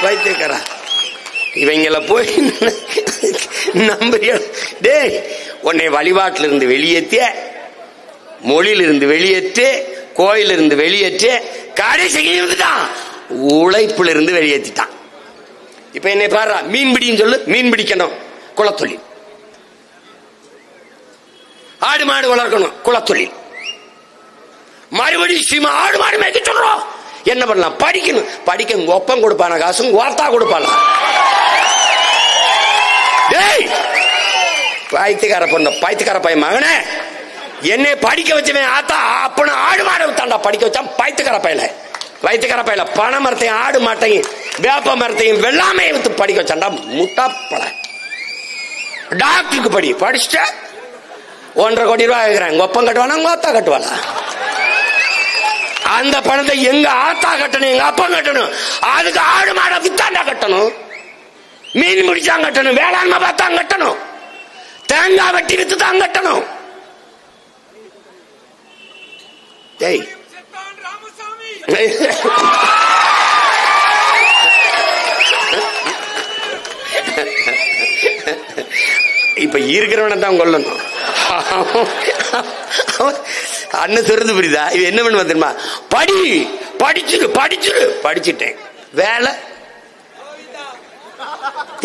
வைத்தியக்காரா இவங்கள போய் நம்புறிய? டேய் உன்னை வழிபாட்டிலிருந்து வெளியேற்ற, மொழியிலிருந்து வெளியேற்று, கோயிலிருந்து வெளியேற்று, கடைசி இருந்துட்டான் உழைப்புல இருந்து வெளியேற்றிட்டான். இப்ப என்னை பாரு, மீன்பிடின்னு சொல்லு, மீன் பிடிக்கணும் குலத்தொழில், ஆடு மாடு வளர்க்கணும் குலத்தொழில், மறுபடியும் ஆடு மாடு மேய்க்க சொல்றோம். என்ன பண்ணலாம்? படிக்கணும். படிக்க ஒப்பம் கொடுப்பான காசும் ஓர்த்தா கொடுப்பான. பைத்தியக்கார பொண்ணு, பைத்தியக்கார பையன் மகனே, என்னை படிக்க வச்சவன் ஆத்தா அப்பன ஆடு மாடை விட்டான்டா படிக்க வச்சான். பைத்தியக்கார பையல, பைத்தியக்கார பையல பனை மரத்தையும் ஆடு மாட்டையும் வேப்ப மரத்தையும் வெள்ளாமையை வித்து படிக்க வச்சான்டா. முட்டாப்பட டாக்டருக்கு படி, படிச்சுட்ட 1.5 கோடி ரூபாய் கேட்கிறேன். ஒப்பம் கட்டுவானா உங்க ஆத்தா கட்டுவாளா? அந்த பணத்தை எங்க ஆத்தா கட்டணும், எங்க அப்பா கட்டணும். அதுக்கு ஆடு மாடை வித்தாண்டா கட்டணும், மீன் முடிச்சாங்க கட்டணும், வேளாண்மை பார்த்தாங்க கட்டணும், தேங்காய் வெட்டி வித்து தான் கட்டணும். இப்ப இருக்கிறவன தான் கொல்லணும். அண்ணன் சொல்றது புரியுதா? இது என்ன பண்ண தெரியுமா? படி, படிச்சுடு படிச்சுடு. படிச்சுட்டேன், வேலை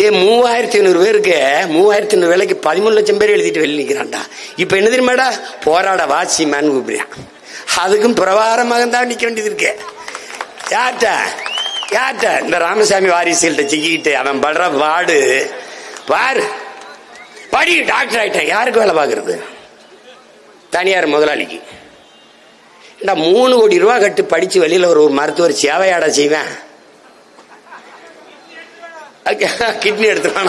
3500 பேருக்கு 3500 வேலைக்கு 13 லட்சம் பேர் எழுதிட்டு வெளியே நிக்கிறான்டா. இப்ப என்ன தெரியுமாடா? போராட வாசிமான்னு கூப்பிடுறான். அதுக்கும் பிரபாரமாக தான் நிக்க வேண்டியது இருக்கு. யார்ட்ட யார்ட்ட? இந்த ராமசாமி வாரிசுகள்கிட்ட சிக்கிட்டு அவன் படுற பாடு பாரு. படி, டாக்டர் ஆயிட்டேன். யாருக்கு வேலை பார்க்கறது? தனியார் முதலாளிக்கு. 3 கோடி ரூபாய் கட்டு படிச்சு வெளியில ஒரு மருத்துவர் சேவையாட செய்வேன். கிட்னி எடுத்துவான.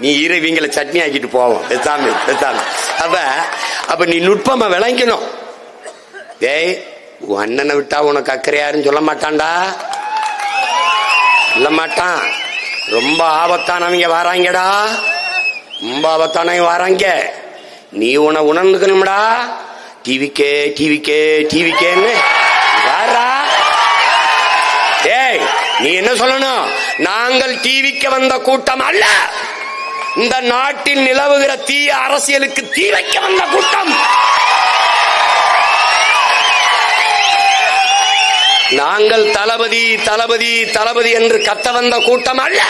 நீ இவங்களை சட்னி ஆக்கிட்டு போவோம் பெத்தாமி பெத்தாமி. அப்ப நீ நுட்பமா விளங்கணும். டேய் அண்ணனை விட்டா உனக்கு அக்கறையாருன்னு சொல்ல மாட்டான்டா, சொல்ல மாட்டான். ரொம்ப ஆபத்தானவங்க வராங்கடா, ரொம்ப ஆபத்தானவங்க வராங்க. நீ உணர்ந்துக்கணும்டா. டிவிக்கே டிவிக்கே டிவிக்கேன்னு வாரா. டேய் நீ என்ன சொல்லணும்? நாங்கள் டிவிக்கு வந்த கூட்டம் அல்ல, இந்த நாட்டில் நிலவுகிற தீய அரசியலுக்கு தீ வைக்க வந்த கூட்டம். நாங்கள் தளபதி தளபதி தளபதி என்று கத்த வந்த கூட்டம் அல்ல,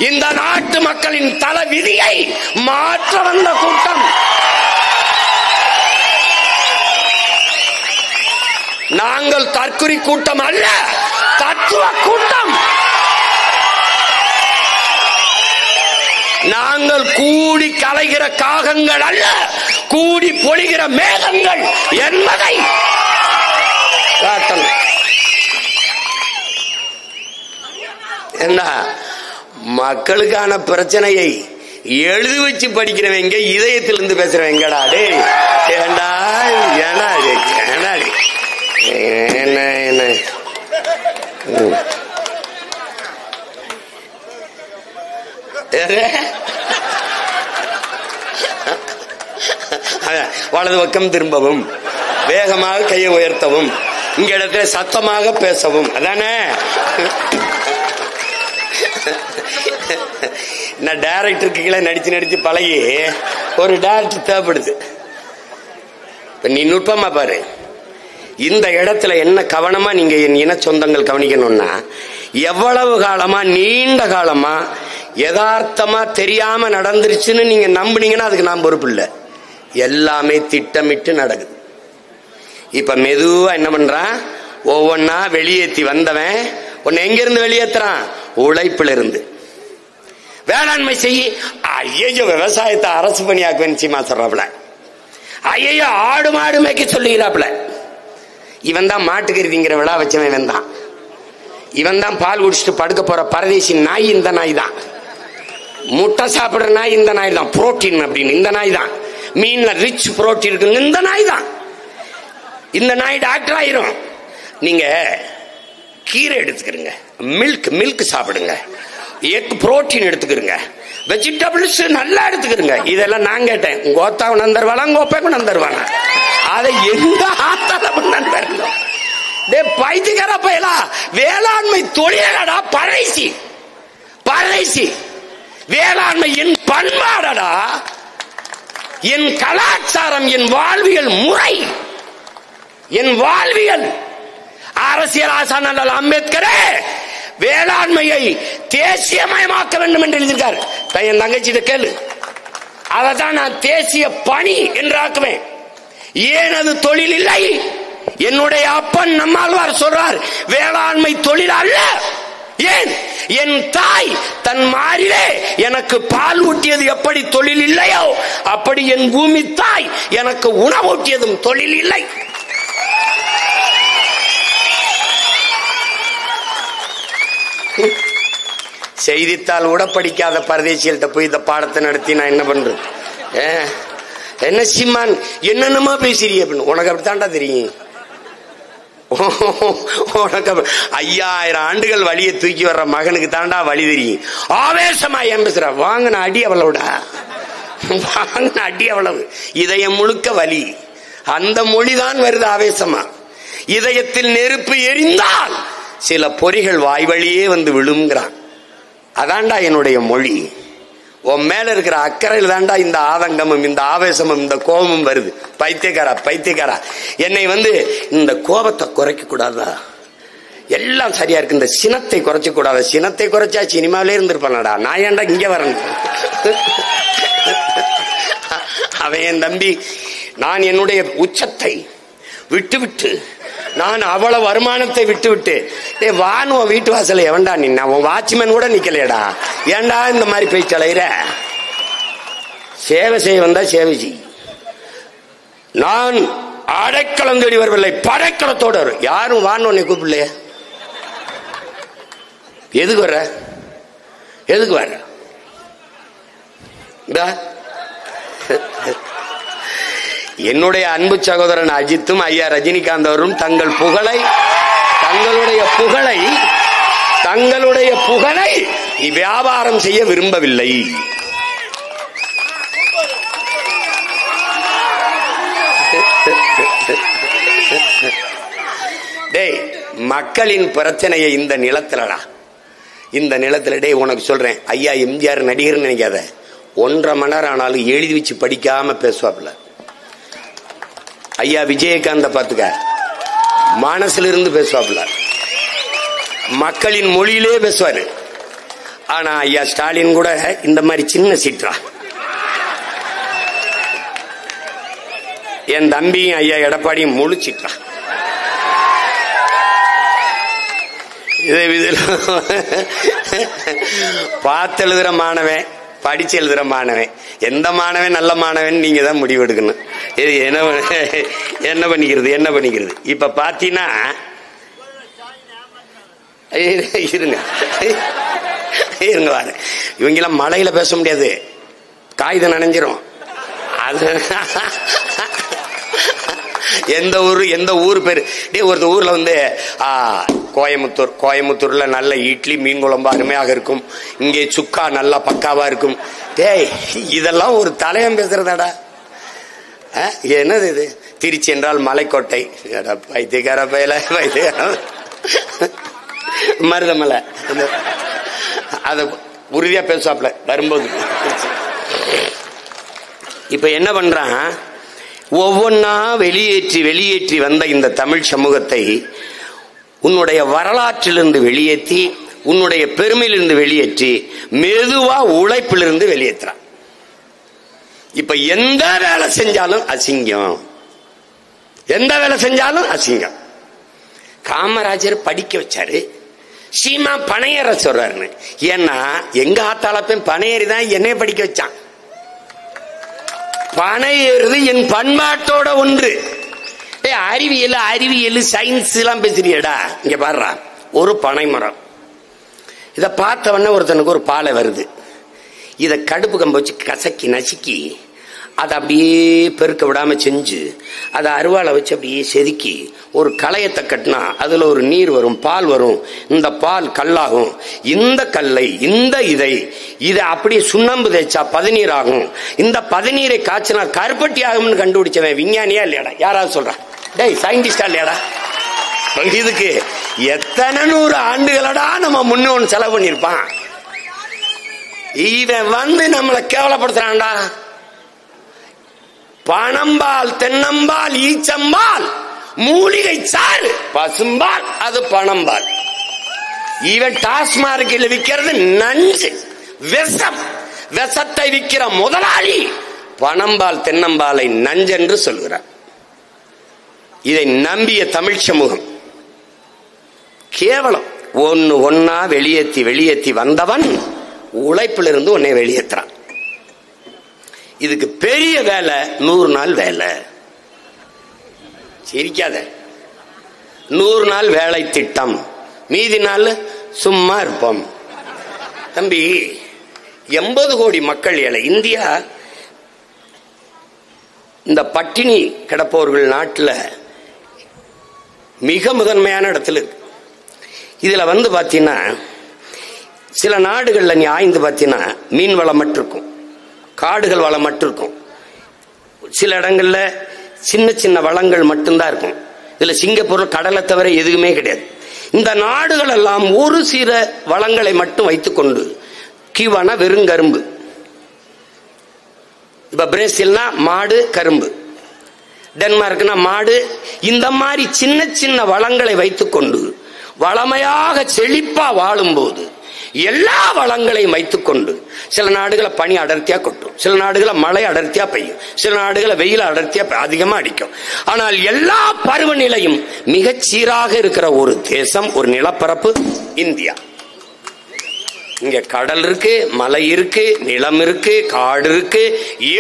இந்த நாட்டு மக்களின் தல விதியை மாற்ற வந்த கூட்டம். நாங்கள் தற்குறி கூட்டம் அல்ல, தத்துவ கூட்டம். நாங்கள் கூடி கலைகிற காகங்கள் அல்ல, கூடி பொழிகிற மேகங்கள் என்பதை காட்டணும். என்ன மக்களுக்கான பிரச்சனையை எழுதி வச்சு படிக்கிறவங்க இதயத்திலிருந்து பேசுறவங்கடா. டே ஏண்டா ஏனா என்ன என்ன வலது பக்கம் திரும்பவும், வேகமாக கையை உயர்த்தவும், இங்க இடத்துல சத்தமாக பேசவும். அதானே நான் டைரக்டருக்கு கீழே நடிச்சு பழகி ஒரு டைரக்டர் தேவைப்படுது. நீ நுட்பமா பாரு. இந்த இடத்துல என்ன கவனமா நீங்க என் இன சொந்தங்கள் கவனிக்கணும்னா, எவ்வளவு காலமா நீண்ட காலமா யதார்த்தமா தெரியாம நடந்துருச்சுன்னு நீங்க நம்புனீங்கன்னா அதுக்கு நான் பொறுப்பு இல்லை. எல்லாமே திட்டமிட்டு நடக்குது. இப்ப மெதுவா என்ன பண்றான், ஒவ்வொன்னா வெளியேற்றி வந்தவன் உன்னை எங்க இருந்து வெளியேற்றுறான், உழைப்புல இருந்து. வேளாண்மை செய்ய ஐயோ விவசாயத்தை அரசு பணியாக்குவேன் நிச்சயமா சொல்றாப்புல. ஐயோ ஆடு மாடு மேய்க்க சொல்லுகிறாப்புல. இவன் தான் மாட்டுக்கருதிங்கிற விழா வச்சவன். இவன் தான் இவன் தான் பால் குடிச்சிட்டு படுக்க போற பரதேசி நாய் இந்த நாய் தான். முட்டை சாப்பிடுற நாய் இந்த நாய் தான். புரோட்டீன் அப்படின்னு இந்த நாய் தான். மீன்ல ரிச் புரோட்டீன் இருக்கு இந்த நாய் தான். இந்த நாய் டாக்டர் ஆயிரும். நீங்க கீரை எடுத்துக்கிறீங்க, மில்க் சாப்பிடுங்க, எக் புரோட்டீன் எடுத்துக்கிறீங்க, வெஜிடபிள்ஸ் நல்லா எடுத்துக்கிறீங்க. இதெல்லாம் நான் கேட்டேன். உங்க ஓத்தா நந்தருவாளா உங்க ஒப்பை நந்தருவாங்க. அதை எந்த ஆத்தாலும் பைத்தியக்கார பயலா. வேளாண்மை தொழிலடா பறைசி பறைசி. வேளாண்மை என் பண்பாடடா, என் கலாச்சாரம், என் வாழ்வியல் முறை, என் வாழ்வியல். அரசியல் ஆசான் அம்பேத்கரே வேளாண்மையை தேசியமயமாக்க வேண்டும் என்று எழுதியிருக்கார். என் தங்கச்சிட்ட கேளு. அதான் நான் தேசிய பணி என்று ஆக்குவேன். ஏன் அது தொழில் இல்லை? என்னுடைய அப்பன் நம்மாழ்வார் சொல்றார், வேளாண்மை தொழில் அல்ல. ஏன்? என் தாய் தன் மாறிலே எனக்கு பால் ஊட்டியது எப்படி தொழில் இல்லையோ, அப்படி என் பூமி தாய் எனக்கு உணவூட்டியதும் தொழில் இல்லை. செய்தித்தாள் கூட படிக்காத பரதேசிகள்கிட்ட போய் இந்த பாடத்தை நடத்தி நான் என்ன பண்றது? என்ன சிம்மான் என்னென்னமா பேசுறீங்க அப்படின்னு. உனக்கு அப்படித்தான்டா தெரியும். உனக்கு 5000 ஆண்டுகள் வழியை தூக்கி வர்ற மகனுக்கு தாண்டா வழி தெரியும். ஆவேசமா ஏன் பேசுற? வாங்கின அடி அவ்வளவுடா, வாங்கின அடி அவ்வளவு. இதயம் முழுக்க வலி. அந்த மொழிதான் வருது ஆவேசமா. இதயத்தில் நெருப்பு எரிந்தால் சில பொறிகள் வாய் வழியே வந்து விழுங்கிறான். அதான்டா என்னுடைய மொழி. உன் மேல இருக்கிற அக்கறையில் தாண்டா இந்த ஆதங்கமும் இந்த ஆவேசமும் இந்த கோபமும் வருது. பைத்தியக்காரா என்னை இந்த கோபத்தை குறைக்க கூடாதா? எல்லாம் சரியா இருக்கு. இந்த சினத்தை குறைச்ச கூடாது. சினத்தை குறைச்சா சினிமாவிலே இருந்திருப்பானடா. நான் ஏன்டா இங்க வரேன்? அவன் என் தம்பி. நான் என்னுடைய உச்சத்தை விட்டு நான் அவ்வளவு வருமானத்தை விட்டு வானுவ வீட்டு வாசல எவன்டா நின்னா? உன் வாட்ச்மேன் கூட நிக்கலையடா. ஏண்டா இந்த மாதிரி போய் தலையிற? சேவை செய்ய வந்தா சேவை செய். நான் அடைக்கலம் தேடி வரவில்லை, படைக்கலத்தோடு வரும். யாரும் வான்னு உன்னை கூப்பிடலையே. எதுக்கு வர்ற? எதுக்கு வர்ற? என்னுடைய அன்பு சகோதரன் அஜித்தும் ஐயா ரஜினிகாந்த் அவரும் தங்களுடைய புகழை வியாபாரம் செய்ய விரும்பவில்லை. டேய், மக்களின் பிரச்சனையை இந்த நிலத்துல டேய் உனக்கு சொல்றேன். ஐயா எம்ஜிஆர் நடிகர் நினைக்காத. 1.5 மணி நேரம் ஆனாலும் எழுதி வச்சு படிக்காம பேசுவாப்ல. ஐயா விஜயகாந்த பாத்துக்க, மனசுல இருந்து பேசுவாப்ல, மக்களின் மொழியிலே பேசுவாரு. ஆனா ஐயா ஸ்டாலின் கூட இந்த மாதிரி சின்ன சீற்றா. என் தம்பியும் ஐயா எடப்பாடியும் முழு சீற்றா. பார்த்து எழுதுற மாணவன், படிச்சு எழுதுற மாணவன், எந்த மாணவன் நல்ல மாணவன் நீங்க தான் முடிவு எடுக்கணும். இது என்ன பண்ணிக்கிறது? இப்ப பாத்தீங்கன்னா இருங்க வாரு. இவங்கெல்லாம் மழையில பேச முடியாது, காகிதம் நனைஞ்சிரும். அது எந்த ஊர் பேரு? ஒரு ஊர்ல கோயமுத்தூர்ல நல்ல இட்லி மீன் குழம்பு அருமையாக இருக்கும். இங்கே சுக்கா நல்லா பக்காவா இருக்கும். டேய், இதெல்லாம் ஒரு தலையம் பேசுறதாடா. என்னது இது? திருச்சி என்றால் மலைக்கோட்டை. வைத்தியக்கார பயில மருதமலை அத உறுதியா பேசுவாப்ல வரும்போது. இப்ப என்ன பண்றான், ஒவ்வொன்னா வெளியேற்றி வெளியேற்றி வந்த இந்த தமிழ் சமூகத்தை உன்னுடைய வரலாற்றிலிருந்து வெளியேற்றி, உன்னுடைய பெருமையிலிருந்து வெளியேற்றி, மெதுவா உழைப்பிலிருந்து வெளியேற்றான். இப்ப எந்த வேலை செஞ்சாலும் அசிங்கம், எந்த வேலை செஞ்சாலும் அசிங்கம். காமராஜர் படிக்க வச்சாரு, சீமா பனையேற சொல்றாரு. ஏன்னா எங்க ஆத்தாளப்பன் பனையேறிதான் என்னைய படிக்க வச்சான். பனையேறுது என் பண்பாட்டோட ஒன்று. அறிவியல் அறிவியல் சயின்ஸ் எல்லாம் பேசுறியடா, இங்க பாடுறா ஒரு பனை மரம். இத பார்த்தவன ஒருத்தனுக்கு ஒரு பாலை வருது. இத கடுப்பு கம்ப வச்சு கசக்கி நசுக்கி அதை அப்படியே பெருக்க விடாம செஞ்சு அதை அருவாளை வச்சு அப்படியே செதுக்கி ஒரு களையத்தை கட்டினா அதுல ஒரு நீர் வரும், பால் வரும். இந்த பால் கல்லாகும். இந்த கல்லை இந்த இதை அப்படியே சுண்ணாம்பு தேய்ச்சா பதநீர் ஆகும். இந்த பதநீரை காய்ச்சினா கருப்பட்டி ஆகும்னு கண்டுபிடிச்சவன் விஞ்ஞானியா இல்லையாடா? யாராவது சொல்றான்? டேய் சயின்டிஸ்டா இல்லையாடா? இதுக்கு எத்தனை 100 ஆண்டுகளடா நம்ம முன்னோன்னு செலவு பண்ணிருப்பான். இவன் நம்மளை கேவலப்படுத்துறான்டா. பனம்பால் தென்னம்பால் ஈச்சம்பால் மூலிகை சாறு பசும்பால் அது பனம்பால். இவன் டாஸ்மார்க்கில் விற்கிறது நஞ்சு விஷம். விஷத்தை விற்கிற முதலாளி பனம்பால் தென்னம்பாலை நஞ்சென்று சொல்கிறார். இதை நம்பிய தமிழ் சமூகம் கேவலம். ஒன்னா வெளியேற்றி வெளியேற்றி வந்தவன் உழைப்பிலிருந்து உன்னை வெளியேற்றான். இதுக்கு பெரிய வேலை 100 நாள் வேலை. சிரிக்காத. 100 நாள் வேலை திட்டம், மீதி நாள் சும்மா இருப்போம். தம்பி 80 கோடி மக்கள் ஏழை இந்தியா. இந்த பட்டினி கிடப்பவர்கள் நாட்டில் மிக முதன்மையான இடத்துல இருக்கு. இதுல பாத்தீங்கன்னா சில நாடுகள்ல நீ ஆய்ந்து பாத்தீங்கன்னா மீன் வளம் மட்டும் இருக்கும், காடுகள் வளம் மட்டும் இருக்கும். சில இடங்கள்ல சின்ன சின்ன வளங்கள் மட்டும்தான் இருக்கும். இதுல சிங்கப்பூர்ல கடலை தவிர எதுவுமே கிடையாது. இந்த நாடுகள் எல்லாம் ஒரு சில வளங்களை மட்டும் வைத்துக் கொண்டு, கியூபானா வெறும் கரும்பு, இப்ப பிரேசில்னா மாடு கரும்பு, டென்மார்க்னா மாடு, இந்த மாதிரி சின்ன சின்ன வளங்களை வைத்துக் கொண்டு வளமையாக செழிப்பா வாழும் போது எல்லா வளங்களையும் வைத்துக் கொண்டு சில நாடுகளை பனி அடர்த்தியா கொட்டும், சில நாடுகளை மழை அடர்த்தியா பெய்யும், சில நாடுகளை வெயில் அடர்த்தியா அதிகமா அடிக்கும். ஆனால் எல்லா பருவநிலையும் மிகச் சீராக இருக்கிற ஒரு தேசம், ஒரு நிலப்பரப்பு இந்தியா. இங்க கடல் இருக்கு, மலை இருக்கு, நிலம் இருக்கு, காடு இருக்கு,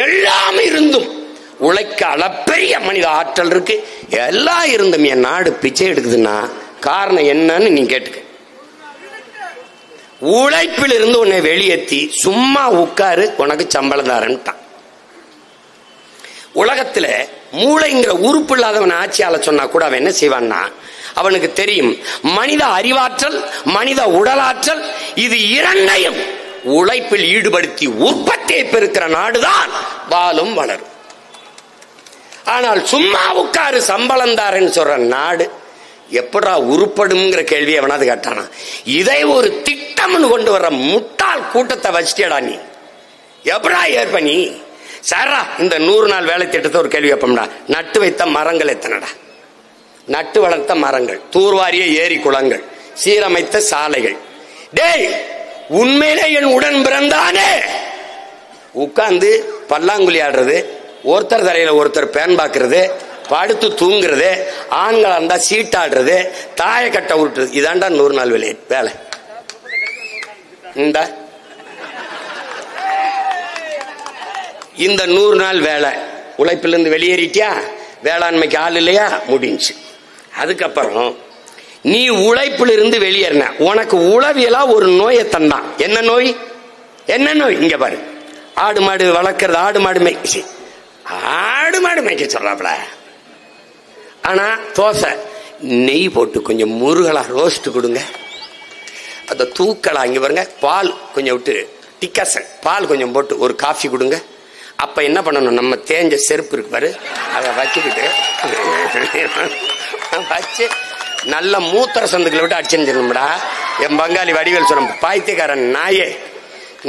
எல்லாம் இருந்தும் உழைக்க அளப்பெரிய மனித ஆற்றல் இருக்கு. எல்லாம் இருந்தும் என் நாடு பிச்சை எடுக்குதுன்னா காரணம் என்னன்னு நீ கேட்டுக்க. உழைப்பில் இருந்து உன்னை வெளியேற்றி சும்மா உட்காரு உனக்கு சம்பளம் தாரன்ட்டான். உலகத்துல மூளைங்கிற உறுப்பு இல்லாதவன் ஆட்சியாளர் சொன்னா கூட அவன் என்ன செய்வான்னா, அவனுக்கு தெரியும் மனித அறிவாற்றல் மனித உடலாற்றல் இது இரண்டையும் உழைப்பில் ஈடுபடுத்தி உற்பத்தியை பெருக்கிற நாடுதான் வாழும் வளரும். ஆனால் சும்மா உட்காரு சம்பளம் தாரன்னு சொல்ற நாடு எப்படா உருப்படுங்கிற கேள்வி எவனாவது கேட்டானா? இதை ஒரு திட்டம்னு கொண்டு வர்ற முட்டாள் கூட்டத்தை வச்சிட்டேடா நீ. எப்படா ஏற்பனி சாரா இந்த 100 நாள் வேலை திட்டத்தை ஒரு கேள்வி வைப்போம்டா. நட்டு வைத்த மரங்கள் எத்தனைடா? நட்டு வளர்த்த மரங்கள், தூர்வாரிய ஏரி குளங்கள், சீரமைத்த சாலைகள். டேய் உண்மையிலே என் உடன் பிறந்தானே உட்கார்ந்து பல்லாங்குழி ஆடுறது, ஒருத்தர் தலையில ஒருத்தர் பேன் பாக்குறது, படுத்து தூங்குறது, ஆண்கள் இருந்தா சீட்டாடுறது, தாய கட்ட விட்டுறது, இதாண்டா 100 நாள் வேலை. இந்த 100 நாள் வேலை உழைப்பிலிருந்து வெளியேறிட்டியா, வேளாண்மைக்கு ஆள் இல்லையா, முடிஞ்சு. அதுக்கப்புறம் நீ உழைப்பிலிருந்து வெளியேறின, உனக்கு உளவியலா ஒரு நோயை தந்தான். என்ன நோய்? என்ன நோய்? இங்க பாரு, ஆடு மாடு வளர்க்கறது, ஆடு மாடு மேய்க்க சொல்றாப்ல. ஆனா தோசை நெய் போட்டு கொஞ்சம் முருகலா ரோஸ்ட் கொடுங்க, அந்த தூக்கலா இங்க பாருங்க, பால் கொஞ்சம் விட்டு டிக்காசன் பால் கொஞ்சம் போட்டு ஒரு காஃபி கொடுங்க, அப்ப என்ன பண்ணணும், நம்ம தேஞ்ச செருப்பு இருக்கு பாரு, அதை வச்சுக்கிட்டு வச்சு நல்ல மூத்திர சந்துக்களை விட்டு அடிச்சிருந்துடா. என் பங்காளி வடிவேல் சொல்ற பாய்த்தியக்காரன் நாயே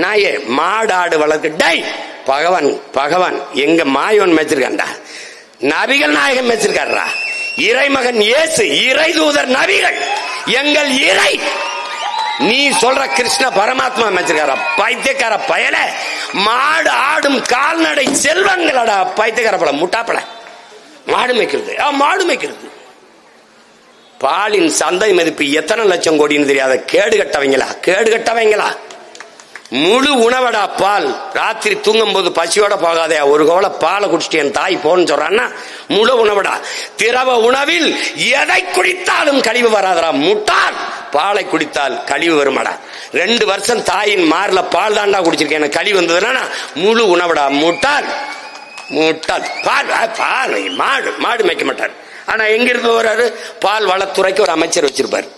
நாயே மாடு ஆடு வளர்க்கு டை பகவான் பகவான் எங்க மாயோன் மேய்ச்சிருக்கான்டா, நபிகள் நாயகம் மேய்ச்சிருக்காரா, இறைமகன் இயேசு இறை தூதர் நபிகள் எங்கள் இறை. நீ சொல்ற கிருஷ்ண பரமாத்மா மேய்ச்சிருக்காரா பைத்தியக்கார பயல. மாடு ஆடும் கால்நடை செல்வங்களடா பைத்தியக்கார பல முட்டாப்பட. மாடு மேய்க்கிறது மாடு மேய்க்கிறது. பாலின் சந்தை மதிப்பு எத்தனை லட்சம் கோடின்னு தெரியாத கேடு கட்டவங்களா. முழு உணவடா பால். ராத்திரி தூங்கும் போது பசியோட போகாதே, ஒரு கோலை பாலை குடிச்சிட்டு என் தாய் போன்னு சொல்றான்னா முழு உணவடா. திரவ உணவில் எதை குடித்தாலும் கழிவு வராதரா முட்டாள். பாலை குடித்தால் கழிவு வருமாடா. 2 வருஷம் தாயின் மார்ல பால் தாண்டா குடிச்சிருக்கேன், எனக்கு கழிவு வந்ததுன்னா முழு உணவடா முட்டாள் முட்டாள். பால் பால் மாடு மாடு மேய்க்க மாட்டார். ஆனா எங்கிருந்து வர்றாரு, பால் வளத்துறைக்கு ஒரு அமைச்சர் வச்சிருப்பார்.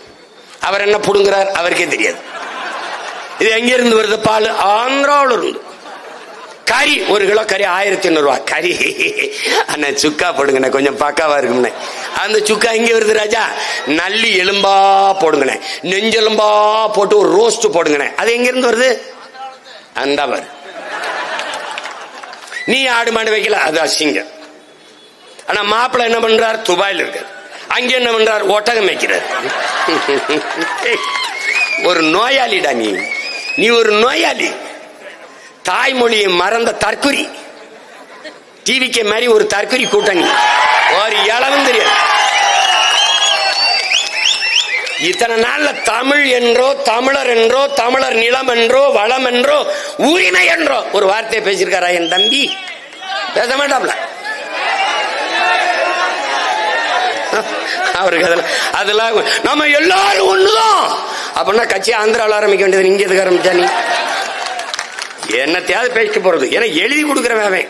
அவர் என்ன புடுங்குறார் அவருக்கே தெரியாது. இது எங்க இருந்து வருது பால், ஆந்திராவில் இருந்து. கறி 1 கிலோ கறி 1500 ரூபாய். கறி அண்ணா சுக்கா போடுங்கண்ணே, கொஞ்சம் பக்காவா இருக்கும்ண்ணே. அந்த சுக்கா எங்க வருது ராஜா, நல்லி எலும்பா போடுங்கண்ணே, நெஞ்செலும்பா போட்டு ஒரு ரோஸ்ட் போடுங்கண்ணே. அது எங்க இருந்து வருது, அந்த பாரு. நீ ஆடு மாடு வைக்கல, அது அசிங்கம். ஆனா மாப்பிள்ள என்ன பண்றார், துபாயில் இருக்கார். அங்க என்ன பண்றார், ஒட்டகம் வைக்கிறார். ஒரு நோயாளிடா நீ ஒரு நோயாளி. தாய்மொழியை மறந்த தற்குறி. டிவிக்கு மாதிரி ஒரு தற்குறி கூட்டணி, ஒரு இளவும் தெரியாது. இத்தனை நாள்ல தமிழ் என்றோ தமிழர் என்றோ தமிழர் நிலம் என்றோ வளம் என்றோ உரிமை என்றோ ஒரு வார்த்தையை பேசியிருக்காரா என் தம்பி? பேச மாட்டாப்ல. அவருக்கு அதெல்லாம் நம்ம எல்லாரும் ஒண்ணுதான் அப்படின்னா கட்சி ஆந்திராவில் ஆரம்பிக்க வேண்டியது. இங்க எதுக்கு ஆரம்பிச்சா நீ என்னத்தையாவது பேசிட்டு போறது? ஏன்னா எழுதி கொடுக்கிறவன்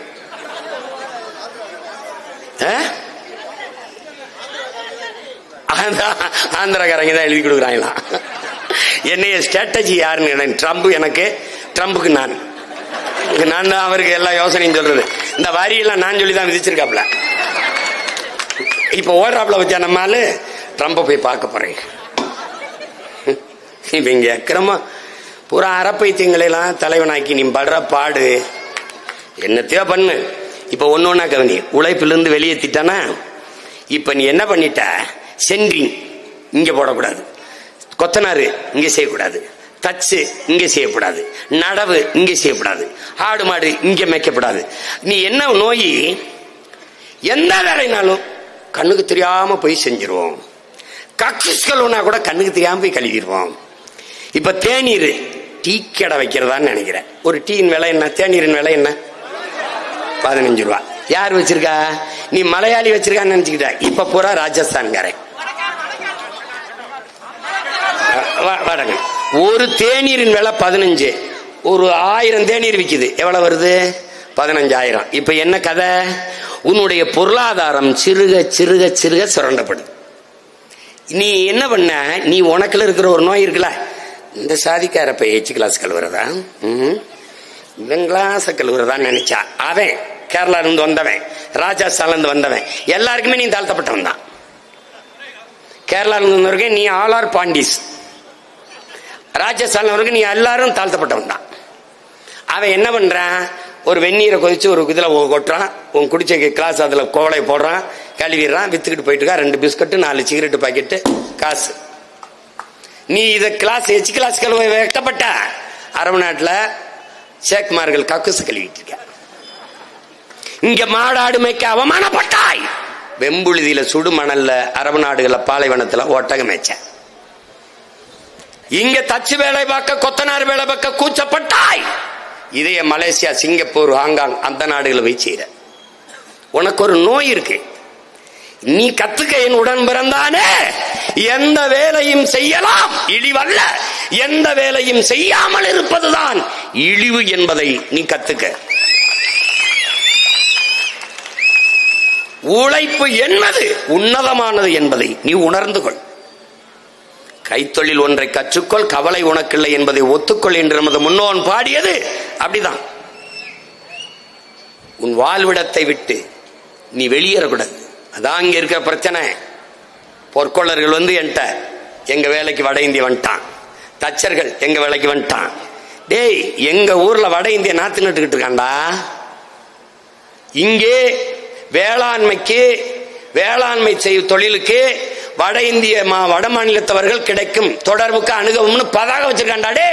ஆந்திராக்காரங்க தான் எழுதி கொடுக்குறாங்களாம். என்னைய ஸ்ட்ராட்டஜி யாருன்னு ட்ரம்ப், எனக்கு ட்ரம்புக்கு நான் தான் அவருக்கு எல்லா யோசனையும் சொல்றது. இந்த வரியெல்லாம் நான் சொல்லி தான் விதிச்சிருக்காப்ல. இப்ப ஓடுறாப்ல வச்சா நம்மால ட்ரம்ப போய் பார்க்க போறேன். இப்ப இங்க அக்கிரமா பூரா அறப்பைத்தியங்களெல்லாம் தலைவனாக்கி நீ படுற பாடு என்னத்தையோ பண்ணு. இப்ப ஒன்னொன்னா கவனி, உழைப்பிலிருந்து வெளியேற்றிட்டானா இப்ப நீ என்ன பண்ணிட்ட, சென்ட்ரிங் இங்க போடக்கூடாது, கொத்தனாரு இங்க செய்யக்கூடாது, தச்சு இங்க செய்யக்கூடாது, நடவு இங்க செய்யக்கூடாது, ஆடு மாடு இங்க மேய்க்கப்படாது. நீ என்ன நோய், எந்த வேலைனாலும் கண்ணுக்கு தெரியாம போய் செஞ்சிருவோம். கக்கூஸ்கள் ஒன்னா கூட கண்ணுக்கு தெரியாம போய் கழுவிடுவோம். இப்ப தேநீர் டீ கடை வைக்கிறதான்னு நினைக்கிறேன். ஒரு டீயின் விலை என்ன, தேநீரின் விலை என்ன, 15 ரூபா. யார் வச்சிருக்கா, நீ மலையாளி வச்சிருக்கான்னு நினைச்சுக்கிட்ட. இப்ப பூரா ராஜஸ்தான்காரன். ஒரு தேநீரின் விலை 15. ஒரு 1000 தேநீர் விக்குது, எவ்வளவு வருது, 15,000. இப்ப என்ன கதை, உன்னுடைய பொருளாதாரம் சிறுக சிறுக சிறுக சுரண்டப்படுது. நீ என்ன பண்ண, நீ உனக்குள்ள இருக்கிற ஒரு நோய் இருக்குல்ல, இந்த சாதிக்கார போய் எச்சு கிளாஸ் கழுவுறதா, இவன் கிளாஸ் கழுவுறதான்னு நினைச்சா, அவன் கேரளால இருந்து வந்தவன், ராஜஸ்தான்ல இருந்து வந்தவன், எல்லாருக்குமே நீ தாழ்த்தப்பட்டவன் தான். கேரளால இருந்து வந்தவர்கள் நீ ஆல் ஆர் பாண்டிஸ், ராஜஸ்தான்ல வரைக்கும் நீ எல்லாரும் தாழ்த்தப்பட்டவன் தான். அவன் என்ன பண்றான், ஒரு வெந்நீரை கொதிச்சு ஒரு இதுல கொட்டுறான், உன் குடிச்ச கிளாஸ் அதுல கோவலை போடுறான், கழுவிடுறான், வித்துக்கிட்டு போயிட்டு இருக்கா. 2 பிஸ்கட்டு 4 சிகரெட்டு பாக்கெட்டு காசு. நீ இத கிளாஸ் எச்சு கிளாஸ் கழுவ வெட்டப்பட்ட. அரபு நாட்டுல சேக்மார்கள் கக்குசு கழுவிட்டு இருக்க. இங்க மாடாடு மேய்க்க அவமானப்பட்டாய். வெம்புழுதியில சுடு மணல்ல அரபு நாடுகள பாலைவனத்துல ஒட்டகம் மேய்ச்ச. இங்க தச்சு வேலை பார்க்க கொத்தனார் வேலை பார்க்க கூச்சப்பட்டாய். இதே மலேசியா சிங்கப்பூர் ஹாங்காங் அந்த நாடுகளை போய் செய்யற. உனக்கு ஒரு நோய் இருக்கு, நீ கத்துக்க. என் உடன் பிறந்தானே, எந்த வேலையும் செய்யலாம், இழிவல்ல. எந்த வேலையும் செய்யாமல் இருப்பதுதான் இழிவு என்பதை நீ கத்துக்க. உழைப்பு என்பது உன்னதமானது என்பதை நீ உணர்ந்து கொள். கைத்தொழில் ஒன்றை கற்றுக்கொள், கவலை உனக்கில்லை என்பதை ஒத்துக்கொள் என்று நமது முன்னோன் பாடியது அப்படிதான். உன் வாழ்விடத்தை விட்டு நீ வெளியேறக்கூடாது. அதான் இங்க இருக்கிற பிரச்சனை. பொற்கொள்ளர்கள் என்கிட்ட எங்க வேலைக்கு வட இந்திய வந்துட்டான், தச்சர்கள் எங்க வேலைக்கு வந்துட்டான். டேய், எங்க ஊர்ல வட இந்திய நாத்து நட்டுக்கிட்டு இருக்காண்டா. இங்கே வேளாண்மைக்கு, வேளாண்மை செய்யும் தொழிலுக்கு வட இந்திய வட மாநிலத்தவர்கள் கிடைக்கும் தொடர்புக்கு அணுகவும்னு பதாக வச்சிருக்காண்டா. டே,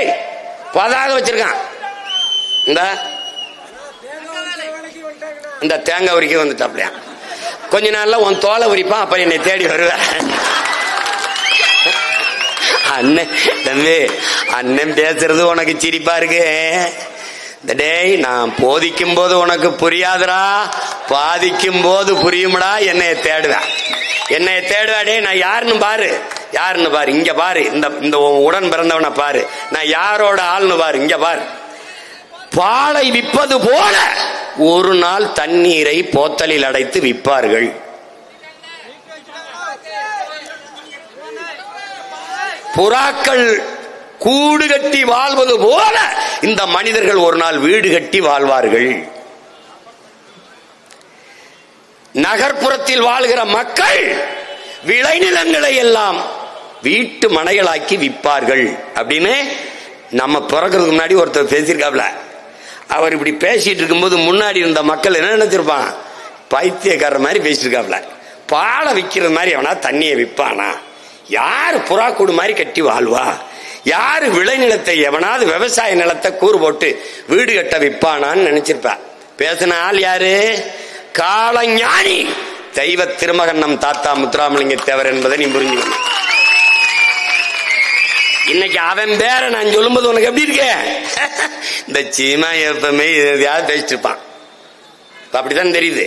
பதாக வச்சிருக்கான். இந்த தேங்காய் உரிக்க வந்துட்டாப்லையா, கொஞ்ச நாள்ல உன் தோலை உரிப்பான், அப்ப என்னை தேடி வருவேன். அண்ணன் தம்பி, அண்ணன் பேசுறது உனக்கு சிரிப்பா இருக்கு. டேய், நான் போதிக்கும் போது உனக்கு புரியாதுடா, பாதிக்கும் போது புரியும்டா. என்னைய தேடுவேன், என்னைய தேடுவா. டே, நான் யாருன்னு பாரு, யாருன்னு பாரு, இங்க பாரு, இந்த உடன் பிறந்தவனை பாரு, நான் யாரோட ஆள்னு பாரு, இங்க பாரு. பாலை விற்பது போல ஒரு நாள் தண்ணீரை போத்தலில் அடைத்து விற்பார்கள். புறாக்கள் கூடு கட்டி வாழ்வது போல இந்த மனிதர்கள் ஒரு நாள் வீடு கட்டி வாழ்வார்கள். நகர்ப்புறத்தில் வாழ்கிற மக்கள் விளைநிலங்களை எல்லாம் வீட்டு மனைகளாக்கி விற்பார்கள் அப்படின்னு நம்ம பிறக்கிறதுக்கு முன்னாடி ஒருத்தர் பேசியிருக்காப்ல. அவர் இப்படி பேசிட்டு இருக்கும்போது முன்னாடி இருந்த மக்கள் என்ன நினைச்சிருப்பான், பைத்தியக்காரர் மாதிரி பேசிருக்காப்ல. பாலை விற்கிறது மாதிரி அவனா தண்ணியை விற்பானா? யாரு புறாக்கூடு மாதிரி கட்டி வாழ்வா? யாரு விளைநிலத்தை, எவனாவது விவசாய நிலத்தை கூறு போட்டு வீடு கட்ட விற்பானான்னு நினைச்சிருப்பா. பேசின ஆள் யாரு? காலஞானி தெய்வ திருமகன் நம் தாத்தா முத்துராமலிங்க தேவர் என்பதை நீ புரிஞ்சுக்கணும். இன்னைக்கு அவன் பேர நான் சொல்லும்போது உனக்கு எப்படி இருக்க? இந்த சீமா எப்பவுமே எதையாவது பேசிட்டு இருப்பான், அப்படித்தான் தெரியுது.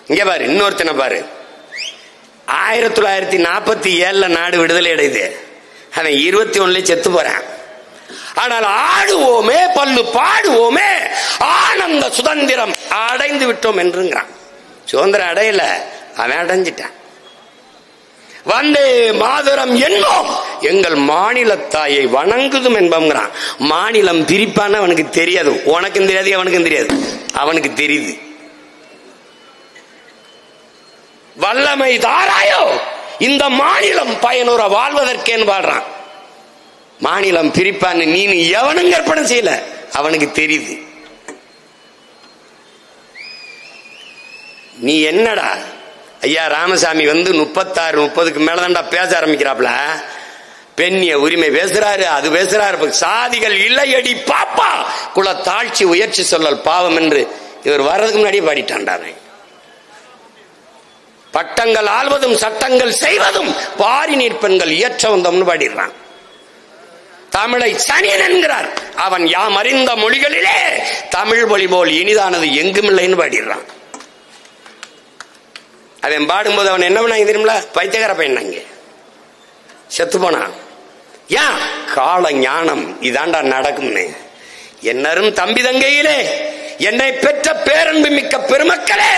இங்க பாரு, இன்னொருத்தனை பாரு. 1947 நாடு விடுதலை அடையுது, அவன் 21 செத்து போறான். ஆனால் ஆடுவோமே, பல்லு பாடுவோமே, ஆனந்த சுதந்திரம் அடைந்து விட்டோம் என்றுங்கிறான். சுதந்திரம் அடையல, அவன் அடைஞ்சிட்டான். வந்தே மாதரம் என்னோம், எங்கள் மாநில தாயை வணங்குதும் என்பங்கிறான். மாநிலம் பிரிப்பான அவனுக்கு தெரியாது, உனக்கும் தெரியாது, அவனுக்கும் தெரியாது, அவனுக்கு தெரியுது. வல்லமை தாராயோ இந்த மாநிலம் பயனுற வாழ்வதற்கேன்னு பாடுறான். மாநிலம் பிரிப்பான்னு நீ எவனும் கற்பனை செய்யல, அவனுக்கு தெரியுது. நீ என்னடா ஐயா ராமசாமி 36-30க்கு மேலதான்டா பேச ஆரம்பிக்கிறாப்ல. பெண்ணிய உரிமை பேசுறாரு, அது பேசுறாரு. சாதிகள் இல்லையடி பாப்பா, குல தாழ்ச்சி உயர்ச்சி சொல்லல் பாவம் என்று இவர் வர்றதுக்கு முன்னாடியே பாடிட்டான்டானே. பட்டங்கள் ஆள்வதும் சட்டங்கள் செய்வதும் பாரி நீர்ப்பெண்கள் இயற்ற வந்தோம்னு பாடிடுறான். தமிழை சனியன் என்கிறார் அவன். யாம் அறிந்த மொழிகளிலே தமிழ் மொழி போல் இனிதானது எங்குமில்லைன்னு பாடிடுறான். அவன் பாடும்போது அவன் என்ன பண்ணாங்க தெரியுமில? பைத்தியக்கார பையன் அங்கே செத்து போனான். ஏன்? கால ஞானம் இதாண்டா நடக்கும்னு. என்னரும் தம்பி தங்கையிலே என்னை பெற்ற பேரன்பு மிக்க பெருமக்களே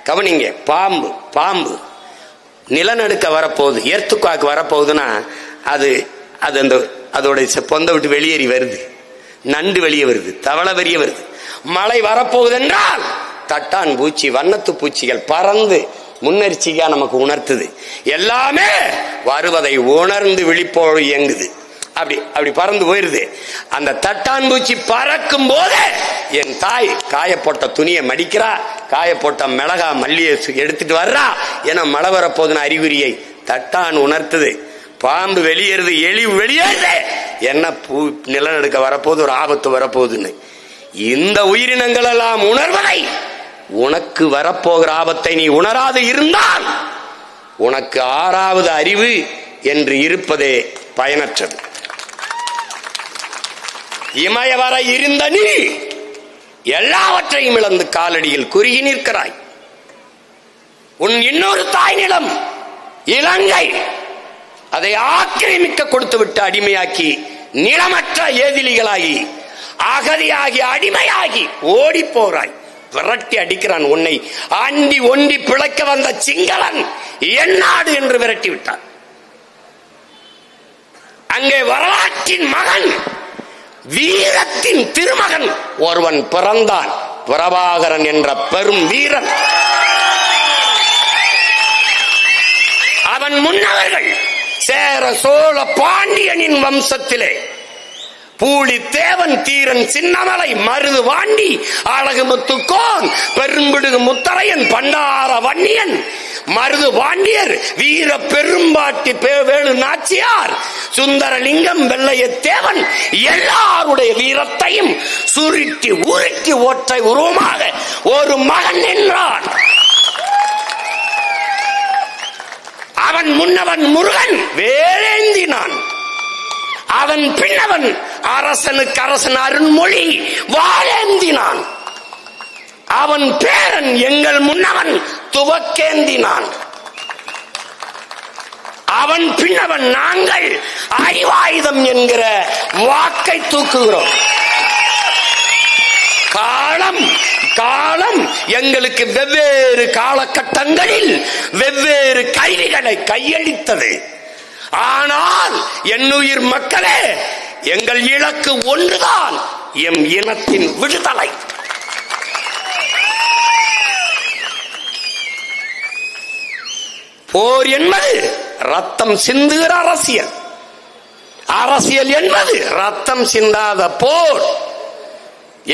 கவனிங்க. பாம்பு பாம்பு நிலநடுக்க வரப்போகுது, எர்த்துக்காக்கு வரப்போகுதுன்னா அது அது அந்த அதோட பொந்த விட்டு வெளியேறி வருது, நண்டு வெளியே வருது, தவளை வெளியே வருது. மழை வரப்போகுது என்றால் தட்டான் பூச்சி, வண்ணத்து பூச்சிகள் பறந்து முன்னெச்சரிக்கையா நமக்கு உணர்த்துது. எல்லாமே வருவதை உணர்ந்து விழிப்போடு இயங்குது. அப்படி அப்படி பறந்து போயிருது. அந்த தட்டான் பூச்சி பறக்கும் போதே என் தாய் காயப்போட்ட துணியை மடிக்கிறா, காயப்போட்ட மிளகா மல்லியை எடுத்துட்டு வர்றா. ஏன்னா மழை வரப்போகுதுன்னு அறிகுறியை தட்டான் உணர்த்துது. பாம்பு வெளியேறுது, எலி வெளியேறுது, என்ன நிலநடுக்க வரப்போகுது, ஒரு ஆபத்து வரப்போகுதுன்னு. இந்த உயிரினங்கள் எல்லாம் உணர்வதை, உனக்கு வரப்போகிற ஆபத்தை நீ உணராது இருந்தால் உனக்கு 6வது அறிவு என்று இருப்பதே பயனற்றது. இமய வர இருந்த நீ எல்லாவற்றையும் இழந்து காலடியில் குறுகி நிற்கிறாய். உன் இன்னொரு தாய் நிலம் இலங்கை, அதை ஆக்கிரமிக்க கொடுத்து விட்டு அடிமையாக்கி நிலமற்ற ஏதிலிகளாகி அகதியாகி அடிமையாகி ஓடி போகிறாய். விரட்டி அடிக்கிறான் உன்னை. அண்டி ஒண்டி பிழைக்க வந்த சிங்களன் என் நாடு என்று விரட்டி விட்டான். அங்கே வரலாற்றின் மகன், வீரத்தின் திருமகன் ஒருவன் பிறந்தான். பிரபாகரன் என்ற பெரும் வீரன். அவன் முன்னவர்கள் சேர சோழ பாண்டியனின் வம்சத்திலே பூலித்தேவன், தீரன், சின்னமலை, மருது வாண்டி, அழகுமுத்துக்கோன், பெரும்பிடுகு முத்தரையன், பண்டார வன்னியன், மருது பாண்டியர், வீர பெரும்பாட்டி வேலு நாச்சியார், சுந்தரலிங்கம், வெள்ளையத்தேவன் எல்லாருடைய வீரத்தையும் சுருட்டி உருட்டி ஒற்றை உருவமாக ஒரு மகன் நின்றான். அவன் முன்னவன் முருகன் வேலேந்தினான். அவன் பின்னவன் அரசனுக்கு அரசன் அருண்மொழி வாழேந்தினான். அவன் பேரன் எங்கள் முன்னவன் துவக்கேந்தினான். அவன் பின்னவன் நாங்கள் அறிவாயுதம் என்கிற வாக்கை தூக்குகிறோம். காலம் காலம் எங்களுக்கு வெவ்வேறு காலகட்டங்களில் வெவ்வேறு கருவிகளை கையளித்தது. ஆனால் என்னுயிர் மக்களே, எங்கள் இலக்கு ஒன்றுதான், எம் இனத்தின் விடுதலை. போர் என்பது ரத்தம் சிந்துகிற அரசியல். அரசியல் என்பது ரத்தம் சிந்தாத போர்.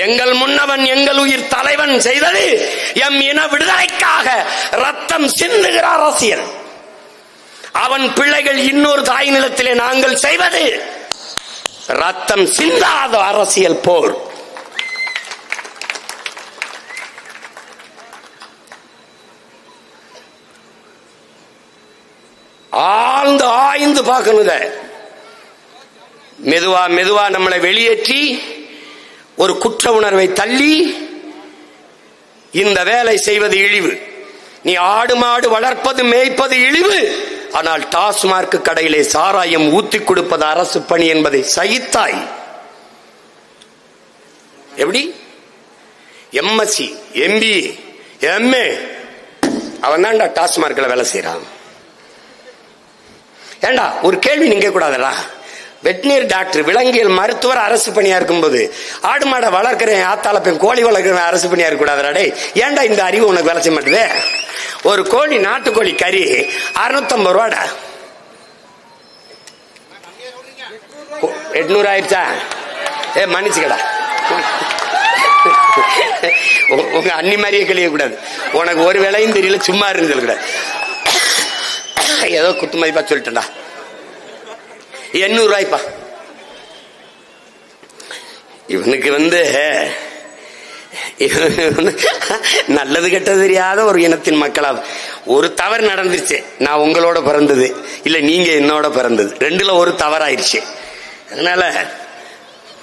எங்கள் முன்னவன் எங்கள் உயிர் தலைவன் செய்தது எம் இன விடுதலைக்காக ரத்தம் சிந்துகிற அரசியல். அவன் பிள்ளைகள் இன்னொரு தாய் நிலத்திலே நாங்கள் செய்வது ரத்தம் சிந்தாத அரசியல் போர். ஆழ்ந்து ஆய்ந்து பார்க்கணுங்க. மெதுவா மெதுவா நம்மளை வெளியேற்றி ஒரு குற்ற உணர்வை தள்ளி இந்த வேலை செய்வது இழிவு. நீ ஆடு மாடு வளர்ப்பது மேய்ப்பது இழிவு, ஆனால் டாஸ்மார்க் கடையிலே சாராயம் ஊத்தி கொடுப்பது அரசு பணி என்பதை சகித்தாய். எப்படி? எம்எஸ்சி, எம்பிஏ, எம்ஏ அவன் தான்டா டாஸ்மார்க்ல வேலை செய்யறான். ஏண்டா ஒரு கேள்வி நீங்க கூடாதா? வெட்டினரி டாக்டர், விலங்கியல் மருத்துவர் அரசு பணியா இருக்கும்போது ஆடு மாடை வளர்க்கிறேன், ஆத்தால போய் கோழி வளர்க்கிறேன் அரசு பணியா இருக்க கூடாதா? ஏண்டா இந்த அறிவு உனக்கு வேலை செய்ய மாட்டேது? ஒரு கோழி, நாட்டுக்கோழி கறி 650 ரூபாடா. 800 ஆயிடுச்சா? மன்னிச்சுக்கடா, உங்க அன்னி மாதிரியே கழிய கூடாது. உனக்கு ஒரு வேலையும் தெரியல, சும்மா இருந்து கூடாது. ஏதோ குத்து மதிப்பா சொல்லிட்டா. 800 ரூபாய்ப்பா. இவனுக்கு நல்லது கெட்டது தெரியாத ஒரு இனத்தின் மக்களா ஒரு தவறு நடந்துருச்சு. நான் உங்களோட பிறந்தது இல்ல, நீங்க என்னோட பிறந்தது, ரெண்டுல ஒரு தவறாயிருச்சு. அதனால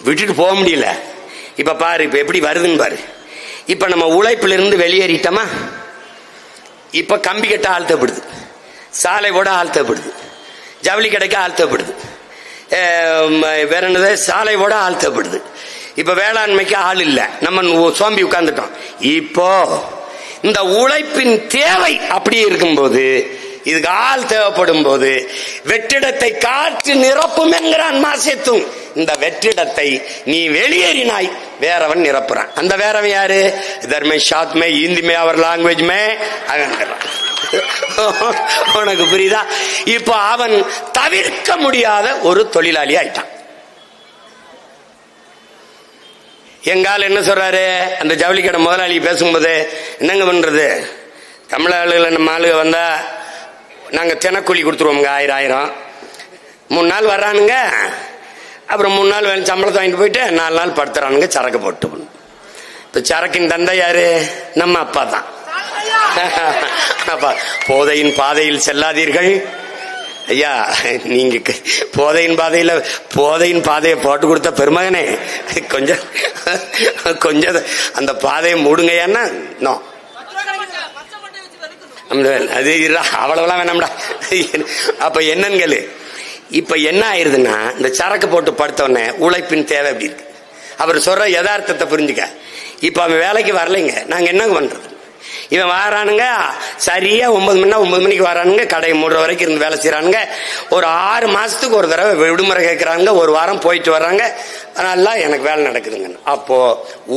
விட்டுட்டு போக முடியல. இப்ப பாரு, இப்ப எப்படி வருதுன்னு பாரு. இப்ப நம்ம உழைப்புல இருந்து வெளியேறிட்டோமா? இப்ப கம்பி கட்ட ஆழ்த்தப்படுது, சாலை ஓட ஆழ்த்தப்படுது, ஜவுளி கடைக்கு ஆழ்த்தப்படுது, வேற என்னது சாலை ஓட ஆழ்த்தப்படுது. இப்ப வேளாண்மைக்கு ஆள் இல்ல, நம்ம சோம்பி உட்கார்ந்துட்டோம். இப்போ இந்த உழைப்பின் தேவை அப்படியே இருக்கும்போது, இதுக்கு ஆள் தேவைப்படும் போது வெற்றிடத்தை காற்று நிரப்பும் என்கிறான் மாசேத்தும். இந்த வெற்றிடத்தை நீ வெளியேறினாய், வேறவன் நிரப்புறான். அந்த வேறவன் யாரு? இதர்மே ஷாத்மே இந்திமே அவர் லாங்குவேஜ் மே அகங்கிறான். உனக்கு புரியுதா? இப்ப அவன் தவிர்க்க முடியாத ஒரு தொழிலாளி ஆயிட்டான். எங்கால என்ன சொல்றாரு அந்த ஜவுளி கடை முதலாளி பேசும்போது, என்னங்க பண்றது, தமிழ் ஆளுகளை நம்ம ஆளுக வந்தா நாங்க தினக்கூலி கொடுத்துருவோங்க 1000 3 நாள் வர்றானுங்க, அப்புறம் 3 நாள் வேலை சம்பளத்தை வாங்கிட்டு போயிட்டு 4 நாள் படுத்துறானுங்க சரக்கு போட்டு. இப்ப சரக்கின் தந்தை யாரு? நம்ம அப்பா தான். போதையின் பாதையில் செல்லாதீர்கள் ஐயா. நீங்க போதையின் பாதையை போட்டு கொடுத்த பெருமகனே, கொஞ்சம் அந்த பாதையை மூடுங்கய்யான்னா அது அவ்வளவுலாம் வேணாம்டா. அப்ப என்னன்னு இப்ப என்ன ஆயிருதுன்னா, இந்த சரக்கு போட்டு படுத்தோடனே உழைப்பின் தேவை எப்படி இருக்கு. அவர் சொல்ற யதார்த்தத்தை புரிஞ்சுக்க. இப்ப அவன் வேலைக்கு வரலைங்க, நாங்க என்ன பண்றது? இவன் வாரானுங்க சரியா 9 மணிக்கு வரானுங்க, கடையை மூடுற வரைக்கும் இருந்து வேலை செய்யறானுங்க. ஒரு 6 மாசத்துக்கு ஒரு தடவை விடுமுறை கேட்கறாங்க, ஒரு வாரம் போயிட்டு வர்றாங்க, நல்லா எனக்கு வேலை நடக்குதுங்க. அப்போ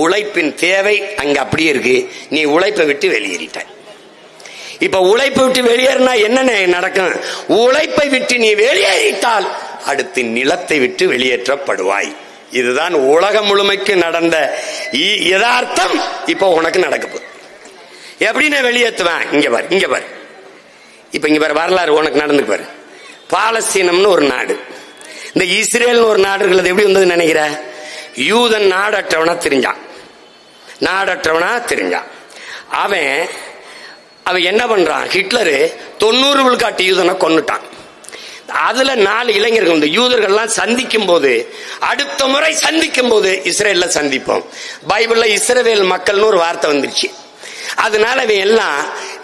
உழைப்பின் தேவை அங்க அப்படியே இருக்கு. நீ உழைப்பை விட்டு வெளியேறிட்ட. இப்ப உழைப்பை விட்டு வெளியேறினா என்ன நடக்கும்? உழைப்பை விட்டு நீ வெளியேறிட்டால் அடுத்து நிலத்தை விட்டு வெளியேற்றப்படுவாய். இதுதான் உலகம் முழுமைக்கு நடந்த யதார்த்தம். இப்போ உனக்கு நடக்க போகுது. எப்படி நான் வெளியேற்றுவேன்? இங்க பாரு. இப்ப இங்க பாரு, வரலாறு உனக்கு நடந்து பாரு. பாலஸ்தீனம்னு ஒரு நாடு, இந்த இஸ்ரேல் ஒரு நாடு இருக்கிறது. எப்படி வந்தது நினைக்கிற? யூதன் நாடற்றவனா தெரிஞ்சான். அவன் என்ன பண்றான்? ஹிட்லரு 90 விழுக்காட்டு யூதனை கொன்னுட்டான். அதுல 4 இளைஞர்கள், இந்த யூதர்கள்லாம் சந்திக்கும் போது, அடுத்த முறை சந்திக்கும் போது இஸ்ரேல்ல சந்திப்போம். பைபிள்ல இஸ்ரவேல் மக்கள்னு ஒரு வார்த்தை வந்துருச்சு. அதனால இவன் எல்லாம்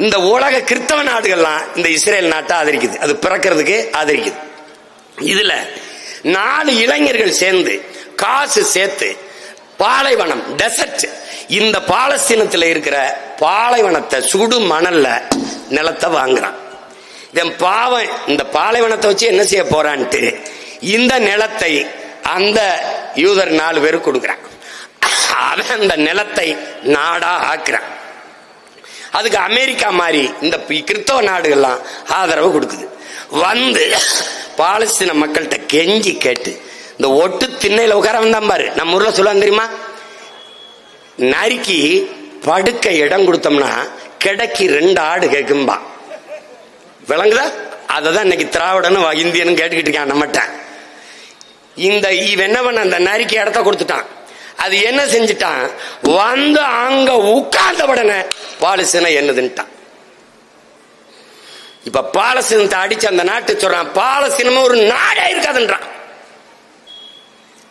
இந்த உலக கிறிஸ்தவ நாடுகள்லாம் இந்த இஸ்ரேல் நாட்டை ஆதரிக்குது, அது பிறக்கிறதுக்கு ஆதரிக்குது. இதுல 4 இளைஞர்கள் சேர்ந்து காசு சேர்த்து பாலைவனம், டெசர்ட், இந்த பாலஸ்தீனத்தில் இருக்கிற பாலைவனத்தை, சுடு மணல்ல நிலத்தை வாங்குறான். இதன் பாவம் இந்த பாலைவனத்தை வச்சு என்ன செய்ய போறான்ட்டு இந்த நிலத்தை அந்த யூதர் 4 பேருக்கு கொடுக்குறான். அவன் அந்த நிலத்தை நாடா ஆக்குறான். அதுக்கு அமெரிக்கா மாதிரி இந்த கிறிஸ்தவ நாடுகள்லாம் ஆதரவு கொடுக்குது. வந்து பாலஸ்தீன மக்கள்கிட்ட கெஞ்சி கேட்டு, இந்த ஒட்டு திண்ணையில உட்கார வந்தான் பாரு, நம்ம ஊர்ல சொல்லுவாங்க தெரியுமா, நரிக்கு படுக்க இடம் கொடுத்தோம்னா கிடைக்கு 2 ஆடு கேட்கும்பா. விளங்குதா? அததான் இன்னைக்கு திராவிடனும் இந்தியனும் கேட்டுக்கிட்டு இருக்கான் நம்மகிட்ட. இந்த என்ன பண்ண, அந்த நரிக்கு இடத்த கொடுத்துட்டான். அது என்ன செஞ்சுட்டான்? வந்து அங்க உட்கார்ந்த உடனே பாலஸ்தீன என்னதுன்ட்டான். இப்ப பாலஸ்தீனத்தை அடிச்சு அந்த நாட்டு சொல்றான், பாலஸ்தீனமும் ஒரு நாடே இருக்காதுன்றான்.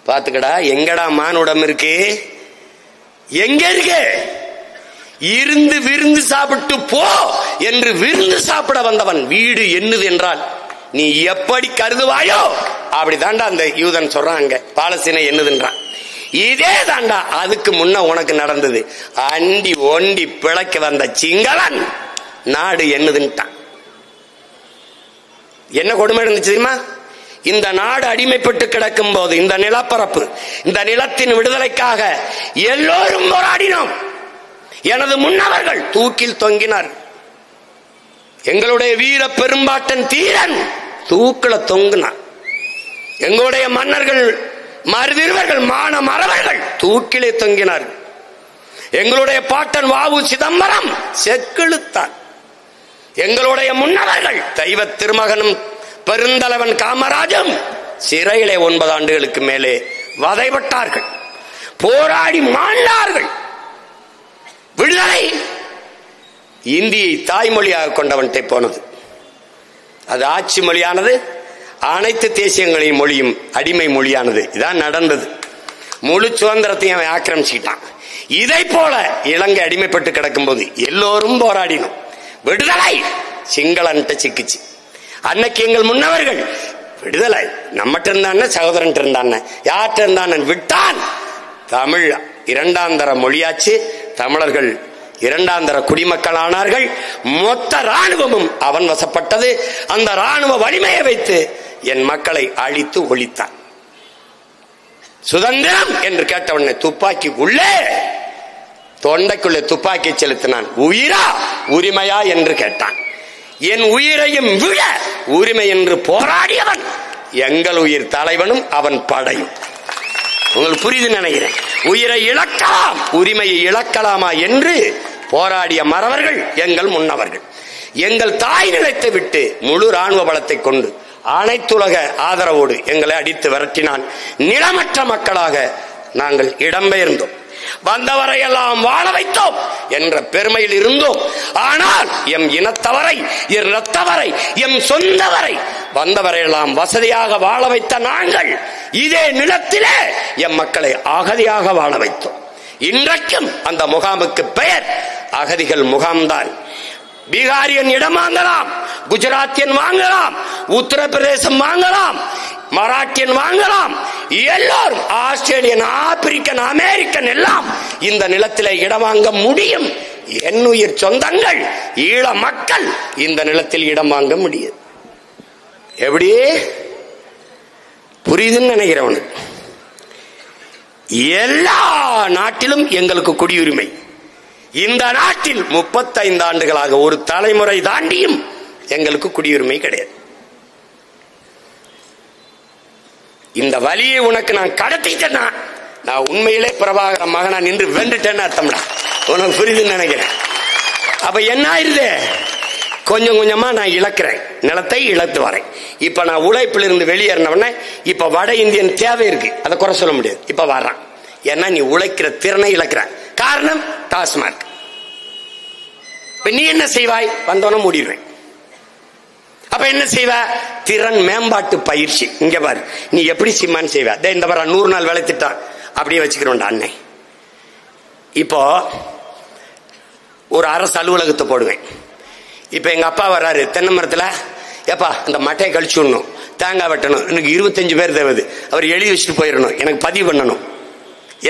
பாத்துக்கடா, எங்கடா மானுடம் இருக்கு? எங்க இருக்கு? இருந்து விருந்து சாப்பிட்டு போ என்று விருந்து சாப்பிட வந்தவன் வீடு என்னது என்றால் நீ எப்படி கருதுவாயோ அப்படிதாண்டா அந்த யூதன் சொல்றாங்க. பாலஸ்தீனம் என்னதுன்றான். இதே தாண்டா அதுக்கு முன்ன உனக்கு நடந்தது. அண்டி ஒண்டி பிழைக்க வந்த சிங்களன் நாடு என்னதுன்ட்டான். என்ன கொடுமை இருந்துச்சு தெரியுமா? இந்த நாடு அடிமைப்பட்டு கிடக்கும் போது, இந்த நிலப்பரப்பு, இந்த நிலத்தின் விடுதலைக்காக எல்லோரும் போராடினோம். எனது முன்னவர்கள் தூக்கில் தொங்கினார். எங்களுடைய வீர பெரும்பாட்டன் தீரன் தூக்கில தொங்கினார். எங்களுடைய மன்னர்கள், மருதிருவர்கள், மான மறவர்கள் தூக்கிலே தொங்கினார். எங்களுடைய பாட்டன் வாவு சிதம்பரம் செக்கிழுத்தார். எங்களுடைய முன்னவர்கள் தெய்வ திருமகனும் பெருந்தலைவன் காமராஜும் சிறையிலே 9 ஆண்டுகளுக்கு மேலே வதைப்பட்டார்கள். போராடி மாண்டார்கள். விடுதலை இந்தியை தாய்மொழியாக கொண்டவன்ட்டே போனது. அது ஆட்சி மொழியானது. அனைத்து தேசியங்களின் மொழியும் அடிமை மொழியானது. இதான் நடந்தது. முழு சுதந்திரத்தையும் அவன் ஆக்கிரமிச்சுட்டான். இதை போல இலங்கை அடிமைப்பட்டு கிடக்கும் போது எல்லோரும் போராடினோம். விடுதலை சிங்களன்ட்ட சிக்கிச்சு. அன்னைக்கு எங்கள் முன்னவர்கள் விடுதலை நம்மகிட்ட இருந்தான, சகோதரன் இருந்தான, யார்கிட்ட இருந்தான விட்டான். தமிழ் 2ஆம் தர மொழியாச்சு. தமிழர்கள் 2ஆம் தர குடிமக்கள் ஆனார்கள். மொத்த ராணுவமும் அவன் வசப்பட்டது. அந்த ராணுவ வலிமையை வைத்து என் மக்களை அழித்து ஒழித்தான். சுதந்திரம் என்று கேட்டவனை துப்பாக்கிக்குள்ளே, தொண்டைக்குள்ளே துப்பாக்கி செலுத்தினான். உயிரா உரிமையா என்று கேட்டான். என் உயிரையும் விட உரிமை என்று போராடியவன் எங்கள் உயிர் தலைவனும் அவன் படையும். உங்களுக்கு புரியுது நினைக்கிறேன். உயிரை இழக்கலாம், உரிமையை இழக்கலாமா என்று போராடிய மறவர்கள் எங்கள் முன்னவர்கள். எங்கள் தாய் நிலத்தை விட்டு முழு ராணுவ பலத்தை கொண்டு அனைத்துலக ஆதரவோடு எங்களை அடித்து விரட்டினான். நிலமற்ற மக்களாக நாங்கள் இடம்பெயர்ந்தோம். வந்தவரையெல்லாம் வாழ வைத்தோம் என்ற பெருமையில் இருந்தோம். ஆனால் எம் இனத்தவரை, எம் இரத்தவரை, எம் சொந்தவரை, வந்தவரையெல்லாம் வசதியாக வாழ வைத்த நாங்கள் இதே நிலத்திலே எம் மக்களை அகதியாக வாழ வைத்தோம். இன்றைக்கும் அந்த முகாமுக்கு பெயர் அகதிகள் முகாம்தான். பீகாரியன் இடம் வாங்கலாம், குஜராத்தியன் வாங்கலாம், உத்தரப்பிரதேசம் வாங்கலாம், மராட்டியன் வாங்கலாம், எல்லோரும் ஆஸ்திரேலியன், ஆப்பிரிக்கன், அமெரிக்கன் எல்லாம் இந்த நிலத்திலே இடம் வாங்க முடியும் என்னுயிர் சொந்தங்கள் ஈழ மக்கள் இந்த நிலத்தில் இடம் வாங்க முடியாது. எப்படி புரியுதுன்னு நினைக்கிறவனு? எல்லா நாட்டிலும் எங்களுக்கு குடியுரிமை. இந்த நாட்டில் 35 ஆண்டுகளாக ஒரு தலைமுறை தாண்டியும் எங்களுக்கு குடியுரிமை கிடையாது. இந்த வழியை உனக்கு நான் கடத்திட்டேன்னா நான் உண்மையிலே பிரபாகர மகனா நின்று வென்றுட்டேன்னு அர்த்தம்டா. உனக்கு புரியுதுன்னு நினைக்கிறேன். அப்ப என்ன ஆயிருது? கொஞ்சம் கொஞ்சமா நான் இழக்கிறேன், நிலத்தை இழத்து வரேன். இப்ப நான் உழைப்பில் இருந்து வெளியேறினவன இப்ப வட இந்தியன் தேவை இருக்கு, அதை குறை சொல்ல முடியாது. இப்ப வர்றான். ஏன்னா நீ உழைக்கிற திறனை இழக்கிற. காரணம் டாஸ்மார்க். இப்ப நீ என்ன செய்வாய்? வந்தோன்னு மூடிடுவேன். அப்ப என்ன செய்வ? திறன் மேம்பாட்டு பயிற்சி. இங்க பாரு, நீ எப்படி சிம்மான்னு செய்வ? இந்த பாரு 100 நாள் வேலை திட்டம் அப்படியே வச்சுக்கிறோம்டா அன்னை. இப்போ ஒரு அரசு அலுவலகத்தை போடுவேன். இப்ப எங்க அப்பா வர்றாரு தென்னை மரத்துல, ஏப்பா அந்த மட்டையை கழிச்சு விடணும், தேங்காய் வெட்டணும், எனக்கு 25 பேர் தேவை, அவர் எழுதி வச்சுட்டு போயிடணும், எனக்கு பதிவு பண்ணணும்.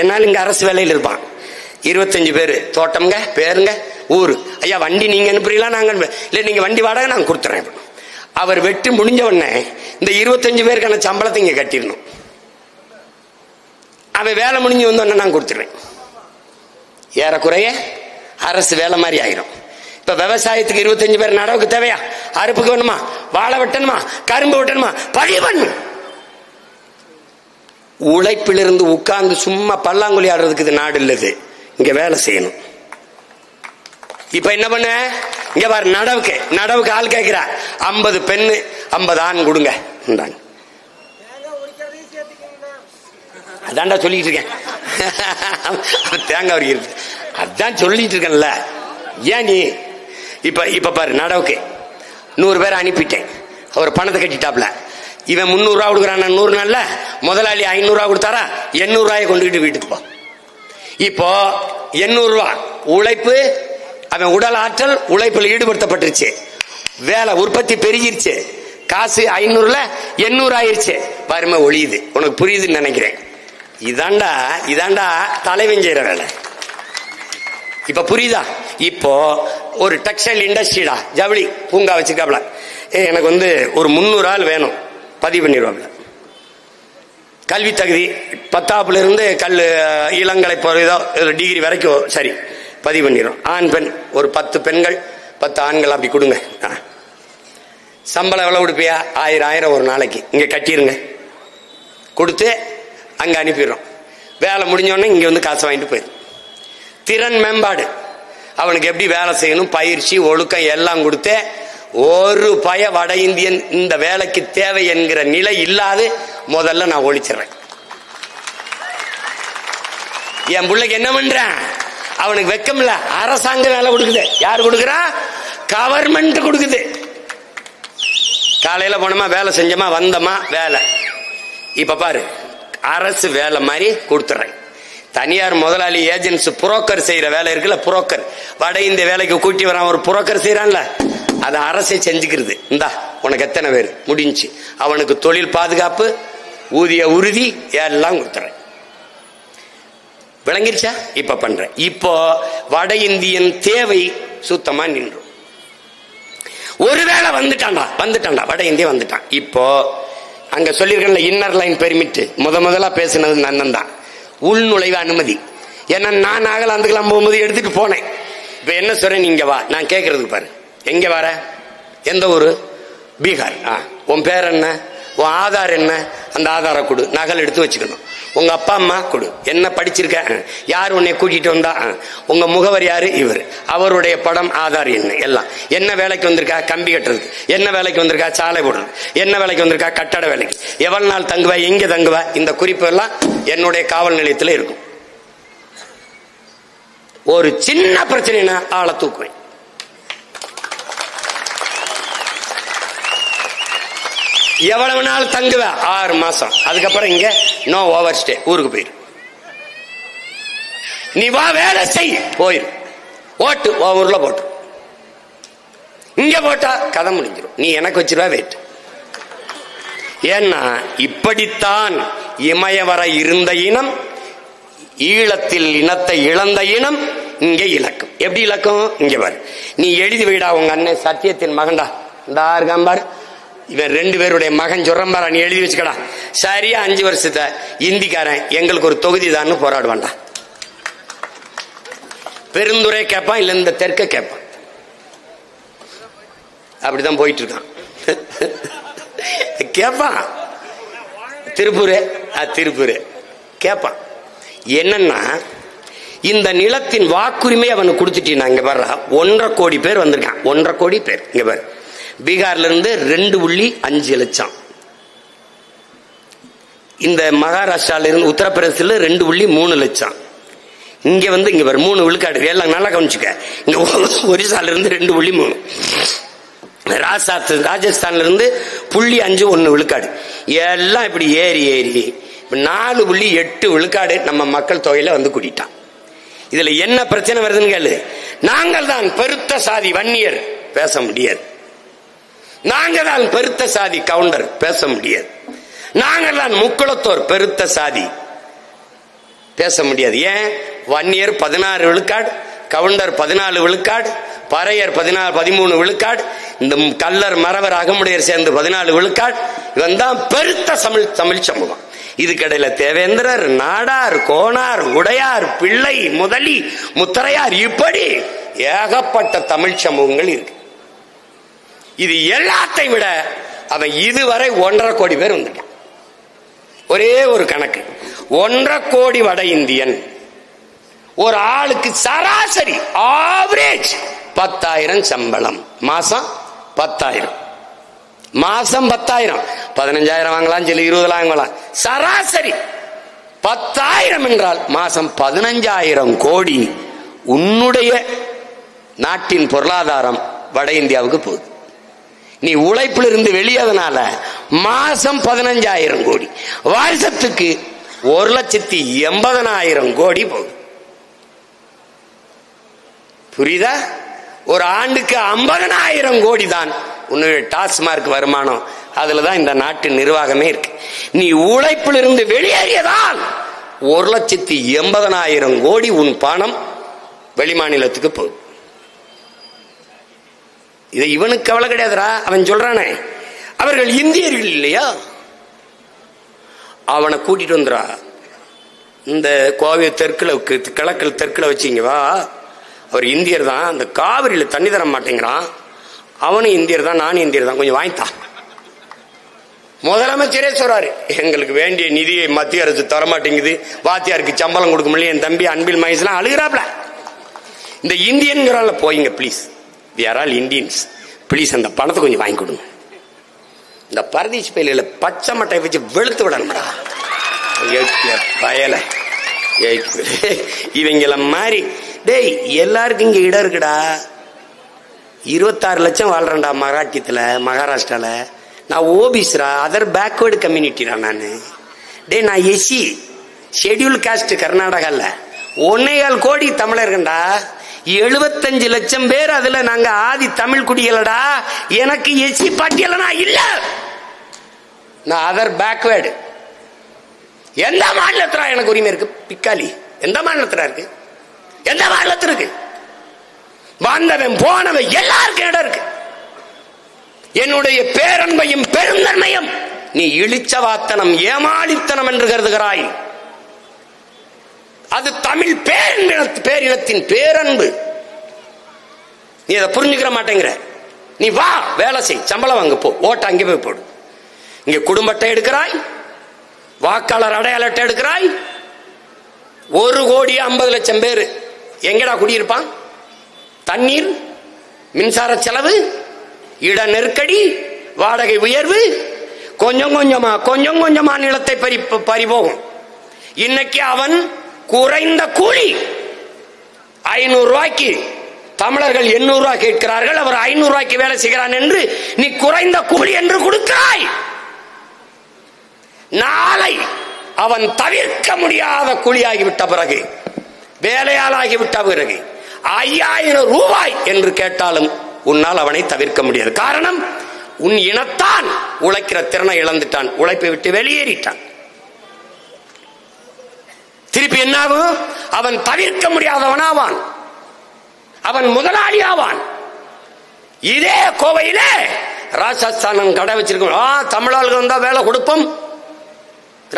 என்னாலும் இங்க அரசு வேலையில் இருப்பான். 25 பேர், தோட்டம்ங்க, பேருங்க, ஊரு. ஐயா வண்டி நீங்க அனுப்புறீங்களா? நாங்க இல்ல, நீங்க வண்டி வாடகை நாங்க கொடுத்துறேன். அவர் வெட்டி முடிஞ்ச உடனே இந்த 25 பேருக்கான சம்பளத்தை இங்க கட்டிடணும். அவன் வேலை முடிஞ்சு வந்தோடனே நான் கொடுத்துருவேன். ஏறக்குறைய அரசு வேலை மாதிரி ஆயிரும். இப்ப விவசாயத்துக்கு 25 பேர் நடவுக்கு தேவையா? அறுப்புக்கு வேணுமா? வாழை வெட்டணுமா? கரும்பு வெட்டணுமா? பதிவு பண்ணணும். உழைப்பிலிருந்து உட்கார்ந்து சும்மா பல்லாங்குழி ஆடுறதுக்கு இது நாடு இல்லது. இங்க வேலை செய்யணும். இப்ப என்ன பண்ண? இங்க பாரு, நடவுக்கு ஆள் கேட்கிற 50 பெண்ணு 50 ஆண் கொடுங்க. அதான்டா சொல்லிட்டு இருக்கேன். தேங்காய் உரிக்கிறது அதான் சொல்லிட்டு இருக்கேன்ல. ஏன் நீ இப்ப பாரு, நடவுக்கு 100 பேரை அனுப்பிட்டேன். அவர் பணத்தை கட்டிட்டாப்ல. இவன் 300 ரூபா கொடுக்குறான். 100 நாள்ல முதலாளி 500 ரூபா கொடுத்தாரா? 800 ரூபாயை கொண்டுகிட்டு வீட்டுக்கு போ. இப்போ 800 ரூபா உழைப்பு, அவன் உடல் ஆற்றல் உழைப்பில் ஈடுபடுத்தப்பட்டுருச்சு. வேலை உற்பத்தி பெருகிருச்சு. காசு 500ல 800 ஆயிருச்சு. வறுமை ஒழியுது. உனக்கு புரியுதுன்னு நினைக்கிறேன். இதாண்டா தலைவன் செய்யற வேலை. இப்ப புரியுதா? இப்போ ஒரு டெக்ஸ்டைல் இண்டஸ்ட்ரிடா, ஜவுளி பூங்கா வச்சிருக்காப்ல. எனக்கு ஒரு 300 ஆள் வேணும், பதிவு பண்ணிடுவாப்ல. கல்வி தகுதி 10ஆப்புல இருந்து இளங்கலை போறதோ டிகிரி வரைக்கும் சரி பதிவு பண்ணிடும். ஆண் பெண் ஒரு 10 பெண்கள் 10 ஆண்கள் அப்படி கொடுங்க. சம்பளம் எவ்வளவு கொடுப்பியா? 1000 ஒரு நாளைக்கு இங்க கட்டிருங்க. கொடுத்து அங்க அனுப்பிடுறோம். வேலை முடிஞ்சோடனே இங்க வந்து காசு வாங்கிட்டு போயிடும். திறன் மேம்பாடு, அவனுக்கு எப்படி வேலை செய்யணும், பயிற்சி, ஒழுக்கம் எல்லாம் கொடுத்து ஒரு பய வட இந்தியன் இந்த வேலைக்கு தேவை என்கிற நிலை இல்லாது முதல்ல நான் ஒழிச்சிடுறேன். என் பிள்ளைக்கு என்ன பண்றேன்? அவனுக்கு வெக்கம் இல்ல, அரசாங்க வேலை கொடுக்குது. யாரு கொடுக்குறா? கவர்மெண்ட் கொடுக்குது. காலையில போனோமா, வேலை செஞ்சோமா, வந்தோமா, வேலை. இப்ப பாரு, அரசு வேலை மாதிரி கொடுத்துறேன். தனியார் முதலாளி ஏஜென்சி புரோக்கர் செய்யற வேலை இருக்குல்ல, புரோக்கர் வட இந்திய வேலைக்கு கூட்டி வரான் ஒரு புரோக்கர் செய்யறான்ல, அதை அரசே செஞ்சுக்கிறது. இந்தா உனக்கு எத்தனை பேர் முடிஞ்சு, அவனுக்கு தொழில் பாதுகாப்பு, ஊதிய உறுதி எல்லாம் கொடுத்துறேன். விளங்கிருச்சா? இப்ப பண்றேன். இப்போ வட இந்தியன் தேவை சுத்தமா நின்றும். ஒருவேளை வந்துட்டான்டா வட இந்திய வந்துட்டான். இப்போ அங்க சொல்லிருக்கல இன்னர் லைன் பெர்மிட், முதலா பேசினது நன்னன் தான். உள்நுழைவு அனுமதி. ஏன்னா நான் நாகாலாந்துக்கெல்லாம் போகும்போது எடுத்துட்டு போனேன். இப்ப என்ன சொல்றேன், நீங்க வா, நான் கேட்கறதுக்கு பாரு. எங்க வர? எந்த ஊரு? பீகார். உன் பேர் என்ன? உன் ஆதார் என்ன? அந்த ஆதார கொடு, நகல் எடுத்து வச்சுக்கணும். உங்க அப்பா அம்மா கொடு, என்ன படிச்சிருக்க, யார் உன்னை கூட்டிட்டு வந்தா, உங்க முகவர் யாரு, இவர், அவருடைய படம், ஆதார் என்ன, எல்லாம். என்ன வேலைக்கு வந்திருக்கா? கம்பி கட்டுறதுக்கு. என்ன வேலைக்கு வந்திருக்கா? சாலை போடுறது. என்ன வேலைக்கு வந்திருக்கா? கட்டட வேலைக்கு. எவ்வளவு நாள் தங்குவ, எங்க தங்குவ, இந்த குறிப்பு எல்லாம் என்னுடைய காவல் நிலையத்தில் இருக்கும். ஒரு சின்ன பிரச்சனைனா ஆளை தூக்குவேன். எவ்வளவு நாள் தங்குவ? 6 மாசம். அதுக்கப்புறம் இங்க நோ ஓவர் ஸ்டே, ஊருக்கு போயிரு. நீ வா, வேலை செய், போயிரு. ஓட்டு ஊர்ல போட்டு, இங்க போட்டா கதை முடிஞ்சிடும். நீ எனக்கு வச்சிருவா வெயிட். ஏன்னா இப்படித்தான் இமயவர இருந்த இனம், ஈழத்தில் இனத்தை இழந்த இனம் இங்கே இலக்கம். எப்படி இலக்கம்? இங்க பாரு, நீ எழுதி வைடா. உங்க அண்ணன் சத்தியத்தின் மகன்டா இந்த இருக்காம்பார், இவன் 2 பேருடைய மகன் சொல்றம்பாரா, நீ எழுதி வச்சுக்கடா. சரியா 5 வருஷத்தை இந்திக்காரன் எங்களுக்கு ஒரு தொகுதி தான் போராடுவான்டா. பெருந்துறை கேட்பான், இல்ல இந்த தெற்க கேட்பான். அப்படிதான் போயிட்டு இருக்கான். கேட்பான் திருப்பூர் கேட்பான். என்னன்னா இந்த நிலத்தின் வாக்குரிமை அவனுக்கு கொடுத்துட்டீங்க. இங்க பாரு, 1.5 கோடி பேர் வந்திருக்கான். 1.5 கோடி பேர். இங்க பாரு, பீகார்ல இருந்து 2.5 லட்சம், இந்த மகாராஷ்டிரால இருந்து உத்தரப்பிரதேசத்துல 2.3 லட்சம், இங்க வந்து இங்க பாரு 3 விழுக்காடு. எல்லாம் நல்லா கவனிச்சுக்க. இங்க ஒரிசால இருந்து 2.3, ராஜஸ்தான்ல இருந்து 0.5 விழுக்காடு. எல்லாம் இப்படி ஏறி 4.8 விழுக்காடு நம்ம மக்கள் தொகையில வந்து கூட்டிட்டான். இதுல என்ன பிரச்சனை வருதுன்னு கேளு. நாங்கள் தான் பெருத்த சாதி வன்னியர் பேச முடியாது, நாங்கள் தான் பெருத்த சாதி கவுண்டர் பேச முடியாது, நாங்கள் தான் முக்குளத்தோர் பெருத்த சாதி பேச முடியாது. ஏன்? வன்னியர் 16 விழுக்காடு, கவுண்டர் 14 விழுக்காடு, பறையர் 13 விழுக்காடு, இந்த கல்லர் மறவர் அகமுடையர் சேர்ந்து 14 விழுக்காடு. இவன் தான் பெருத்த தமிழ் சமூகம். இதுக்கடையில தேவேந்திரர், நாடார், கோனார், உடையார், பிள்ளை, முதலி, முத்தரையார், இப்படி ஏகப்பட்ட தமிழ் சமூகங்கள் இருக்கு. இது எல்லாத்தை விட அவன் இதுவரை 1.5 கோடி பேர் வந்துட்டான். ஒரே ஒரு கணக்கு, 1.5 கோடி வட இந்தியன் ஒரு ஆளுக்கு சராசரி ஆவரேஜ் 10,000 சம்பளம். மாசம் 10,000, மாசம் 10,000, 15,000 வாங்கலாம், சில 20 வாங்கலாம். சராசரி 10,000 என்றால் மாசம் 15,000 கோடி உன்னுடைய நாட்டின் பொருளாதாரம் வட இந்தியாவுக்கு போகுது. நீ உழைப்பில் இருந்து வெளியதனால மாசம் 15,000 கோடி, வருஷத்துக்கு 1,80,000 கோடி போகுது. புரியுதா? ஒரு ஆண்டுக்கு 50,000 கோடி தான் உன்னுடைய டாஸ்மார்க் வருமானம். அதுலதான் இந்த நாட்டு நிர்வாகமே இருக்கு. நீ உழைப்பில் இருந்து வெளியேறியதால் 1,80,000 கோடி உன் பணம் வெளிமாநிலத்துக்கு போகுது. இது இவனுக்கு கவலை கிடையாதுரா. அவன் சொல்றானே அவர்கள் இந்தியர்கள் இல்லையா, அவனை கூட்டிட்டு வந்துடா. இந்த கோவை தெற்குல கிழக்கில் தெற்குல வச்சிங்க வா, அவர் இந்தியர் தான், அந்த காவிரியில தண்ணி தர மாட்டேங்கிறான், அவனும் இந்தியர் தான், நானும் இந்தியர் தான், கொஞ்சம் வாங்கித்தான். முதலமைச்சரே சொல்றாரு, எங்களுக்கு வேண்டிய நிதியை மத்திய அரசு தரமாட்டேங்குது, வாத்தியாருக்கு சம்பளம் கொடுக்க முடியல, என் தம்பி அன்பில் மகேஷ்லாம் அழுகிறாப்ல. இந்த இந்தியன்கிறால போயிங்க please, we are all Indians, please அந்த பணத்தை கொஞ்சம் வாங்கி கொடுங்க. இந்த பரதேசி பயில பச்சை மட்டை வச்சு வெளுத்து விடணும்டா பயல. இவங்கள மாதிரி டேய் எல்லாருக்கும் இங்க இடம் இருக்குடா. 26 லட்சம் வாழ்றேன்டா மராட்டியத்துல, மகாராஷ்டிரால. நான் ஓபிஸ்ரா, அதர் பேக்வர்டு கம்யூனிட்டிடா நானு. டே நான் எஸ்சி, ஷெட்யூல் காஸ்ட் கர்நாடகால. 1.25 கோடி தமிழர்கள்டா, 75 லட்சம் பேர், அதுல நாங்க ஆதி தமிழ் குடிகளடா. எனக்கு எஸ்சி பட்டியலனா இல்ல, நான் அதர் பேக்வேர்டு. எந்த மாநிலத்துல எனக்கு உரிமை இருக்கு? பிக்காலி எந்த மாநிலத்துல இருக்கு? எந்த மாநிலத்தில் இருக்கு? வந்தவன் போனவன் எல்லாருக்கும் இடம் இருக்கு. என்னுடைய பேரன்பையும் பெருந்தன்மையும் நீ இழிச்சவாத்தனம், ஏமாளித்தனம் என்று கருதுகிறாய். அது தமிழ் பேரினத்தின் பேரன்பு. நீ அதை புரிஞ்சுக்கிற மாட்டேங்கிற. நீ வா, வேலை செய், சம்பளம் வாங்க, போ, ஓட்ட அங்கே போய் போடு. இங்க குடும்ப அட்டை எடுக்கிறாய், வாக்காளர் அடையாள அட்டை எடுக்கிறாய். 1,50,00,000 பேர் எங்கடா குடியிருப்பான்? தண்ணீர், மின்சார செலவு, இட நெருக்கடி, வாடகை உயர்வு, கொஞ்சம் கொஞ்சமா நிலத்தை பறிபோகும். இன்னைக்கு அவன் குறைந்த கூலி 500 ரூபாய்க்கு, தமிழர்கள் 800 ரூபாய் கேட்கிறார்கள், அவர் 500 ரூபாய்க்கு வேலை செய்கிறான் என்று நீ குறைந்த கூலி என்று கொடுக்கிறாய். நாளை அவன் தவிர்க்க முடியாத கூலியாகிவிட்ட பிறகு, வேலையாளாகிவிட்ட பிறகு 5,000 ரூபாய் என்று கேட்டாலும் உன்னால் அவனை தவிர்க்க முடியாது. காரணம், உன் இனத்தான் உழைக்கிற திறனை இழந்துட்டான், உழைப்பை விட்டு வெளியேறிட்டான். திருப்பி என்னாகும்? அவன் தவிர்க்க முடியாதவனாவான். அவன் முதலாளி ஆவான். இதே கோவையில ராஜஸ்தான் கடை வச்சிருக்கோம், தமிழாளர்கள் வந்தா வேலை கொடுப்போம்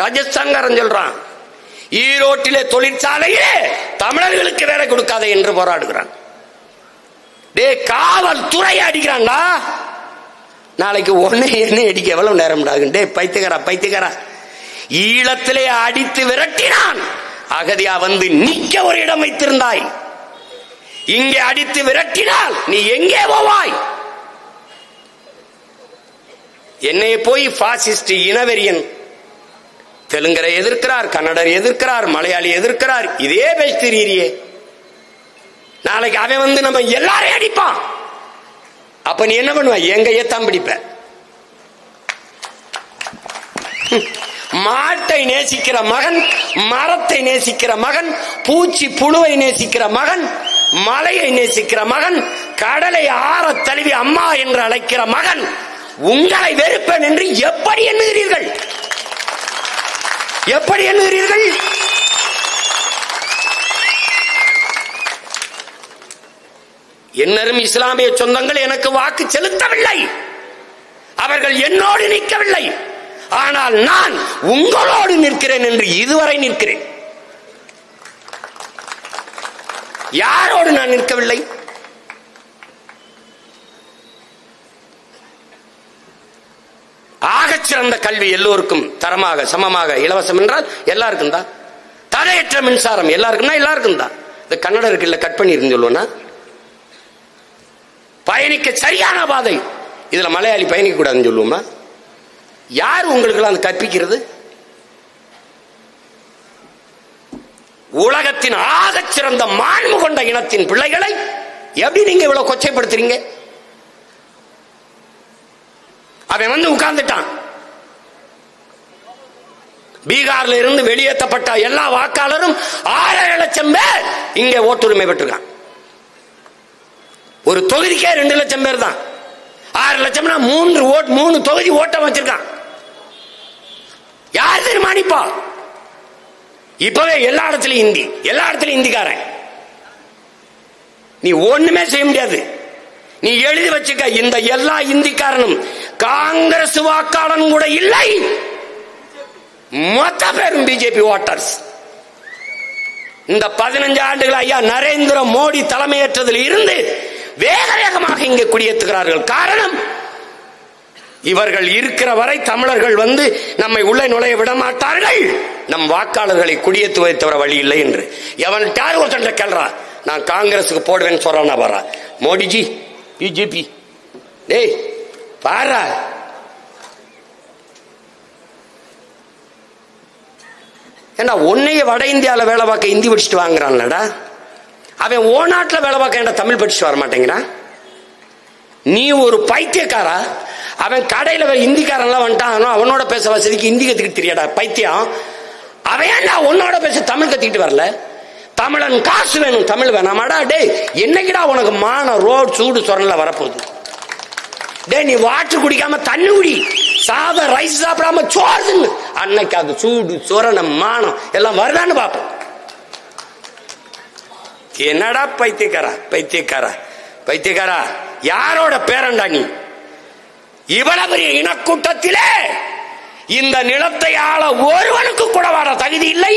ராஜஸ்தான்காரன் சொல்றான். ஈரோட்டிலே தொழிற்சாலையே தமிழர்களுக்கு வேலை கொடுக்காத என்று போராடுகிறான். காவல்துறை அடிக்கிறான்டா, நாளைக்கு ஒன்னே என்ன அடிக்க எவ்வளவு நேரம் ஆகும்? பைத்தியக்காரா ஈழத்திலே அடித்து விரட்டினான். அகதியா வந்து நிக்க ஒரு இடம் வைத்திருந்தாய், இங்கே அடித்து விரட்டினால் நீ எங்கே போவாய்? என்னை போய் பாசிஸ்ட் இனவெறியன் தெலுங்கரை எதிர்க்கிறார், கன்னடர் எதிர்க்கிறார், மலையாளி எதிர்க்கிறார், இதே பேசுறீரியே. நாளைக்கு அவன் வந்து நம்ம எல்லாரையும் அடிப்பான். அப்ப நீ என்ன பண்ணுவ? எங்க ஏத்தான் பிடிப்ப. மாட்டை நேசிக்கிற மகன், மரத்தை நேசிக்கிற மகன், பூச்சி புழுவை நேசிக்கிற மகன், மலையை நேசிக்கிற மகன், கடலை ஆற தழுவி அம்மா என்று அழைக்கிற மகன் உங்களை வெறுப்பேன் என்று எப்படி எண்ணுகிறீர்கள்? எப்படி எண்ணுகிறீர்கள்? என்னரும் இஸ்லாமிய சொந்தங்கள் எனக்கு வாக்கு செலுத்தவில்லை, அவர்கள் என்னோடு நிற்கவில்லை. ஆனால் நான் உங்களோடு நிற்கிறேன் என்று இதுவரை நிற்கிறேன். யாரோடு நான் நிற்கவில்லை? ஆகச்சிறந்த கல்வி எல்லோருக்கும் தரமாக சமமாக இலவசம் என்றால் எல்லாருக்கும் தான். தடையற்ற மின்சாரம் எல்லாருக்கும் எல்லாருக்கும் தான். இந்த கன்னடருக்கு இல்ல கட் பண்ணி இருந்து சொல்லுவோம்னா, பயணிக்க சரியான பாதை இதுல மலையாளி பயணிக்க கூடாதுன்னு சொல்லுவோமா? யார் உங்களுக்கு அந்த கற்பிக்கிறது? உலகத்தின் ஆகச்சிறந்த மாண்பு கொண்ட இனத்தின் பிள்ளைகளை எப்படி நீங்க இவ்வளவு கொச்சைப்படுத்துறீங்க? அவன் வந்து உட்கார்ந்துட்டான். பீகார்ல இருந்து வெளியேற்றப்பட்ட எல்லா வாக்காளரும் 6 லட்சம் பேர் இங்கே ஓட்டுரிமை பெற்றிருக்கான். ஒரு தொகுதிக்கே 2 லட்சம் பேர் தான். 6 லட்சம்னா 3 தொகுதி ஓட்டம் வச்சிருக்கான். யார் தீர்மானிப்பா? இப்பவே எல்லா இடத்துலயும் ஹிந்தி, எல்லா இடத்துலயும் ஹிந்திக்காரன். நீ ஒண்ணுமே செய்ய முடியாது. நீ எழுதி வச்சுக்க, இந்த எல்லா இந்திக்காரனும் காங்கிரஸ் வாக்காளன் கூட இல்லை, மொத்த பேரும் பிஜேபி ஓட்டர்ஸ். இந்த 15 ஆண்டுகள் ஐயா நரேந்திர மோடி தலைமையேற்றதில் இருந்து வேக வேகமாக இங்கே குடியேற்றுகிறார்கள். காரணம், இவர்கள் இருக்கிற வரை தமிழர்கள் வந்து நம்மை உள்ளே நுழைய விட மாட்டார்கள், நம் வாக்காளர்களை குடியேற்றுவதை தவிர வழி இல்லை என்று. எவன் யார் ஒருத்தன் கேள்றா, நான் காங்கிரசுக்கு போடுவேன்னு சொல்றானா பாரா, மோடிஜி பிஜேபி டேய் பாரா. ஏன்னா உன்னைய வட இந்தியாவில் வேலை பார்க்க ஹிந்தி படிச்சுட்டு வாங்குறான்லடா, அவன் ஓ நாட்டில் வேலை பார்க்க ஏன்டா தமிழ் படிச்சுட்டு வர மாட்டேங்கிறான்? நீ ஒரு பைத்தியக்காரா. அவன் கடையில ஹிந்திக்காரன்லாம் வந்துட்டான், அவனோட பேச வசதிக்கு ஹிந்தி கத்துக்கிட்டு தெரியாடா பைத்தியம். அவன் ஏன்டா உன்னோட பேச தமிழ் கத்துக்கிட்டு வரல? தமிழன் காசு வேணும், தமிழ் வேணாமாடா? டே என்னைக்குடா உனக்கு மான ரோட் சூடு சொரல வரப்போகுது? டே நீ வாட்டர் குடிக்காம தண்ணி குடி, சாதம் ரைஸ் சாப்பிடாம சோறுன்னு, அன்னைக்கு அது சூடு சொரணம் மானம் எல்லாம் வருதான்னு பாப்போம். என்னடா பைத்தியக்காரா பைத்தியக்காரா பைத்தியக்காரா, யாரோட பேரண்டா நீ? இவ்வளவு பெரிய இனக்கூட்டத்திலே இந்த நிலத்தை ஆள ஒருவனுக்கு கூட வர தகுதி இல்லை.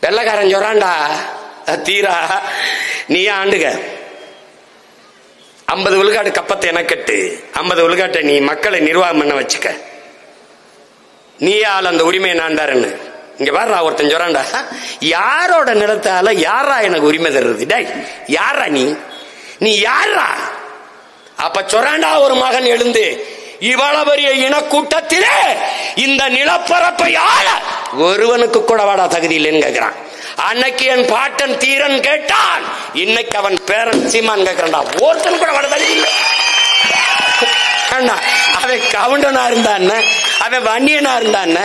வெள்ளக்காரன் சொல்றான்டா, தீரா நீ ஆண்டுக 50 விழுக்காடு கப்பத்தை என கட்டு, 50 விழுக்காட்டை நீ மக்களை நிர்வாகம் பண்ண வச்சுக்க, நீ ஆள் அந்த உரிமையை நான் தரேன்னு. இங்க பாரு ஒருத்தன் சொல்றான்டா, யாரோட நிலத்தால யாரா எனக்கு உரிமை தருது? டேய் யாரா நீ? நீ யாரா? அப்ப சொல்றான்டா ஒரு மகன் எழுந்து, இவ்வளவு பெரிய இனக்கூட்டத்திலே இந்த நிலப்பரப்பை ஆள ஒருவனுக்கு கூட வாடா தகுதி இல்லைன்னு கேட்கிறான். அன்னைக்கு என் பாட்டன் தீரன் கேட்டான், இன்னைக்கு அவன் பேரன் சீமான் கேட்கிறான்டா, ஒருத்தன் கூட வாட தகுதி இல்லை. அவன் கவுண்டனா இருந்தான், அவன் வன்னியனா இருந்தான்,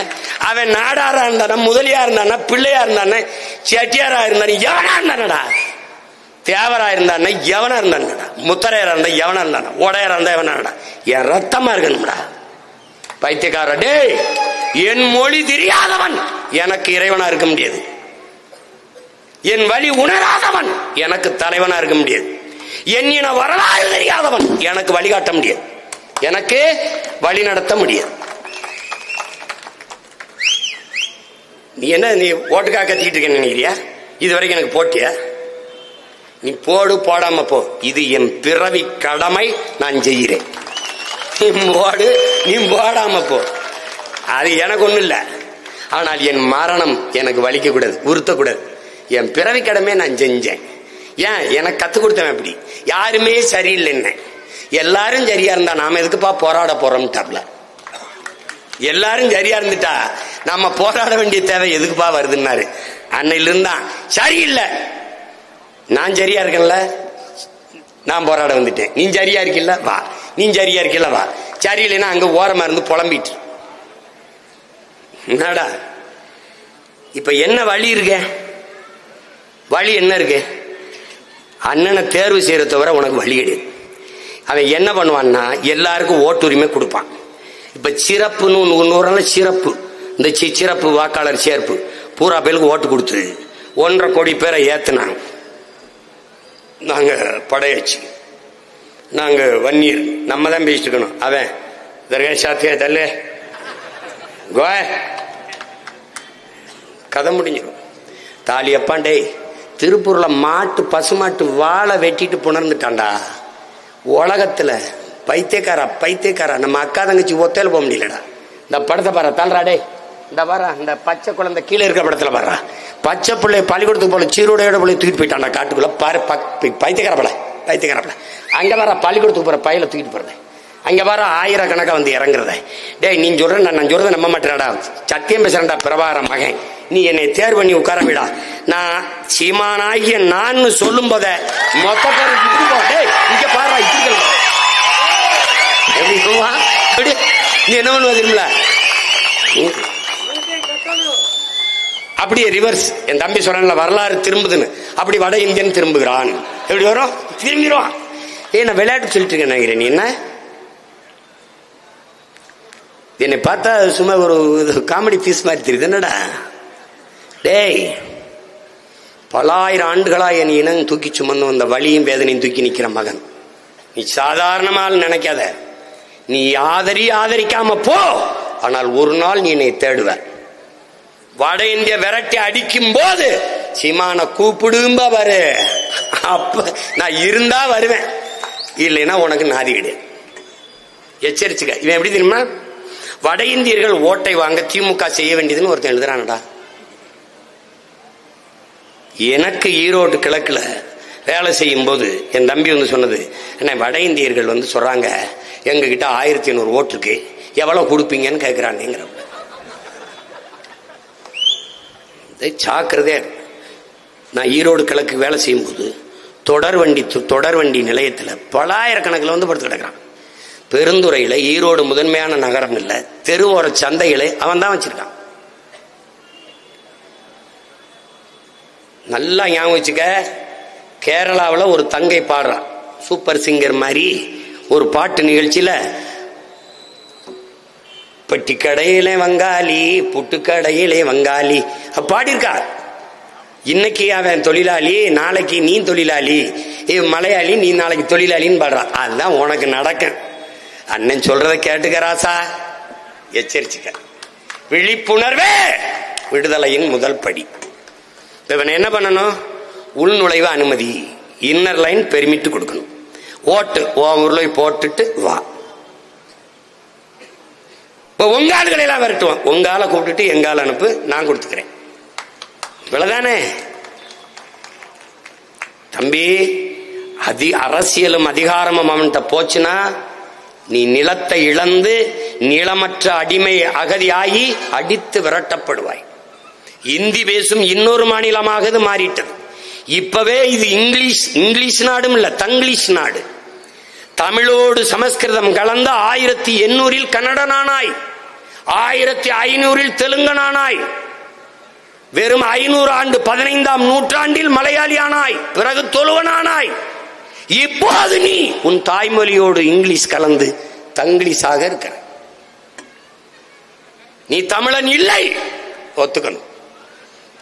அவன் நாடாரா இருந்தான, முதலியா இருந்தான, பிள்ளையா இருந்தான, செட்டியாரா இருந்தான, எவனா இருந்தானடா? தேவரா இருந்தான் எவனா இருந்தான்டா, முத்தரையரா இருந்தா எவனா இருந்தானா, உடையரா இருந்தா எவனாடா? என் ரத்தமா இருக்கணும்டா பைத்தியக்கார. டே என் மொழி தெரியாதவன் எனக்கு இறைவனா இருக்க முடியாது. என் வழி உணராதவன் எனக்கு தலைவனா இருக்க முடியாது. என் இன வரலாறு தெரியாதவன் எனக்கு வழிகாட்ட முடியாது, எனக்கு வழி நடத்த முடியாது. நீ என்ன நீ ஓட்டுக்காக கத்திக்கிட்டு இருக்க நினைக்கிறியா? இது வரைக்கும் எனக்கு போட்டியா? நீ போடு, போடாம போ. இது என் பிறவி கடமை, நான் செய்கிறேன். நீ போடு, நீ போடாம போ, அது எனக்கு ஒண்ணும் இல்லை. ஆனால் என் மரணம் எனக்கு வலிக்க கூடாது, உறுத்தக்கூடாது. என் பிறவி கடமை நான் செஞ்சேன். ஏன் எனக்கு கத்து கொடுத்தவன் அப்படி. யாருமே சரியில்லைன்னு, எல்லாரும் சரியா இருந்தா நாம எதுக்குப்பா போராட போறோம்ட்டாப்ல. எல்லாரும் சரியா இருந்துட்டா நம்ம போராட வேண்டிய தேவை எதுக்குப்பா வருதுன்னாரு. அன்னையில இருந்தான் சரியில்லை, நான் சரியா இருக்கேன்ல, நான் போராட வந்துட்டேன். நீ சரியா இருக்கில்ல வா, நீ சரியா இருக்கில்ல வா. சரியில்லைன்னா அங்க ஓரமா இருந்து புலம்பிட்டு என்னடா. இப்ப என்ன வழி இருக்க? வழி என்ன இருக்கு? அண்ணனை தேர்வு செய்யற தவிர உனக்கு வழி கிடையாது. அவன் என்ன பண்ணுவான்னா எல்லாருக்கும் ஓட்டுரிமை கொடுப்பான். இப்ப சிறப்புன்னு ஒன்று சிறப்பு, இந்த சிறப்பு வாக்காளர் சேர்ப்பு பூரா பேருக்கு ஓட்டு கொடுத்து 1.5 கோடி பேரை ஏத்துனாங்க. நாங்க படையாச்சு, நாங்க வன்னியர், நம்ம தான் பேசிட்டு இருக்கணும். அவன் தர்கேஷாத்தியா தல்லே கோய கதை முடிஞ்சிடும். தாலியப்பாண்டே திருப்பூர்ல மாட்டு பசுமாட்டு வாழை வெட்டிட்டு புணர்ந்துட்டான்டா. உலகத்துல பைத்தியக்காரா நம்ம அக்கா தங்கச்சி ஒத்தையில போக முடியலடா. இந்த படத்தை பாரு, தள்ளுறாடே, இந்த பாரு, இந்த பச்சை குழந்தை கீழே இருக்கிற படத்துல பாரு, பச்சை பிள்ளை பள்ளிக்கூடத்துக்கு போல சீரோடையோட பிள்ளை தூக்கிட்டு போயிட்டான்டா காட்டுக்குள்ள. பாரு பைத்தியக்கார பல அங்க வர பள்ளிக்கூடத்துக்கு போற பையில தூக்கிட்டு போறத, அங்க வர ஆயிரக்கணக்கா வந்து இறங்குறத. டேய் நீ சொல்ற, நான் சொல்றத நம்ப மாட்டேன்டா, சத்தியம் பேசுறேன்டா பிரபாகர மகன், நீ என்னை தேர்வு பண்ணி உட்கார விடா. நான் சீமானாகிய நான் சொல்லும் போத மொத்த பேர் இங்க பாரு, நீ என்ன பண்ணுவ தெரியுமில, அப்படியே ரிவர்ஸ். என் தம்பி சொல்றேன்ல வரலாறு திரும்புதுன்னு, அப்படி வட இந்தியன் திரும்புகிறான். எப்படி வரும்? திரும்பிடுவான். நான் விளையாட்டு சொல்லிட்டு இருக்கேன் நினைக்கிறேன். நீ என்ன என்னை பார்த்தா சும்மா ஒரு காமெடி பீஸ் மாதிரி தெரியுது என்னடா? டேய், பல ஆயிரம் ஆண்டுகளா என் இனம் தூக்கி சுமந்து வந்த வலியும் வேதனையும் தூக்கி நிக்கிற மகன். நீ சாதாரணமாக நினைக்காத. நீ ஆதரிக்காம போ, ஆனால் ஒரு நாள் நீ என்னை தேடுவ. வட இந்திய விரட்டி அடிக்கும் போது சீமான கூப்பிடும்பா பாரு, அப்ப நான் இருந்தா வருவேன், இல்லைன்னா உனக்கு நாதி கிடையாது. எச்சரிச்சுக்க. இவன் எப்படி தெரியுமா? வட இந்தியர்கள் ஓட்டை வாங்க திமுக செய்ய வேண்டியதுன்னு ஒருத்தன் எழுதுறானடா. எனக்கு ஈரோடு கிழக்குல வேலை செய்யும் போது என் தம்பி வந்து சொன்னது என்ன, வட இந்தியர்கள் வந்து சொல்றாங்க எங்க கிட்ட 1500 ஓட்டுக்கு எவ்வளவு கொடுப்பீங்கன்னு கேட்கிறாங்க. சாக்கிறதே. நான் ஈரோடு கிழக்கு வேலை செய்யும் போது தொடர் வண்டி நிலையத்தில் பலாயிரக்கணக்கில் வந்து படுத்து கிடக்கிறான். பெருந்துறையில ஈரோடு முதன்மையான நகரம் இல்ல, தெருவோர சந்தைகளை அவன் தான் வச்சிருக்கான். நல்லா ஞாபகம் வச்சுக்க. கேரளாவில் ஒரு தங்கை பாடுறான், சூப்பர் சிங்கர் மாதிரி ஒரு பாட்டு நிகழ்ச்சியில, பெட்டி கடையிலே வங்காளி புட்டு கடையிலே வங்காளி பாடியிருக்கார். இன்னைக்கு அவன் தொழிலாளி, நாளைக்கு நீ தொழிலாளி, மலையாளி, நீ நாளைக்கு தொழிலாளின்னு பாடுறான். அதுதான் உனக்கு நடக்க. அண்ணன் சொல்றதை கேட்டுக்கராசா, எச்சரிச்சுக்க. விழிப்புணர்வே விடுதலையின் முதல் படி. இவன் என்ன பண்ணணும்? உள்நுழைவு அனுமதி, இன்னர் லைன் பெர்மிட் கொடுக்கணும். ஓட்டு ஊர்ல போட்டுட்டு வா. இப்ப உங்க ஆளுகளை எல்லாம் விரட்டுவான், உங்க ஆளை கூப்பிட்டுட்டு எங்க ஆள் அனுப்பு, நான் கொடுத்துக்கிறேன். இவ்வளவுதானே தம்பி. அரசியலும் அதிகாரமும் அவன்கிட்ட போச்சுன்னா நீ நிலத்தை இழந்து நிலமற்ற அடிமை அகதியாகி அடித்து விரட்டப்படுவாய். இந்தி பேசும் இன்னொரு மாநிலமாக இது மாறிட்டது. இப்பவே இது இங்கிலீஷ் நாடும் இல்ல, தங்கிலீஷ் நாடு. தமிழோடு சமஸ்கிருதம் கலந்த 1800 கன்னடனானாய், 1500 தெலுங்கனானாய், வெறும் 500 ஆண்டு 15ஆம் நூற்றாண்டில் மலையாளியானாய், பிறகு தொழுவனானாய். இப்போது நீ உன் தாய்மொழியோடு இங்கிலீஷ் கலந்து தங்கிலீஷாக இருக்கிற. நீ தமிழன் இல்லை, ஒத்துக்கணும்.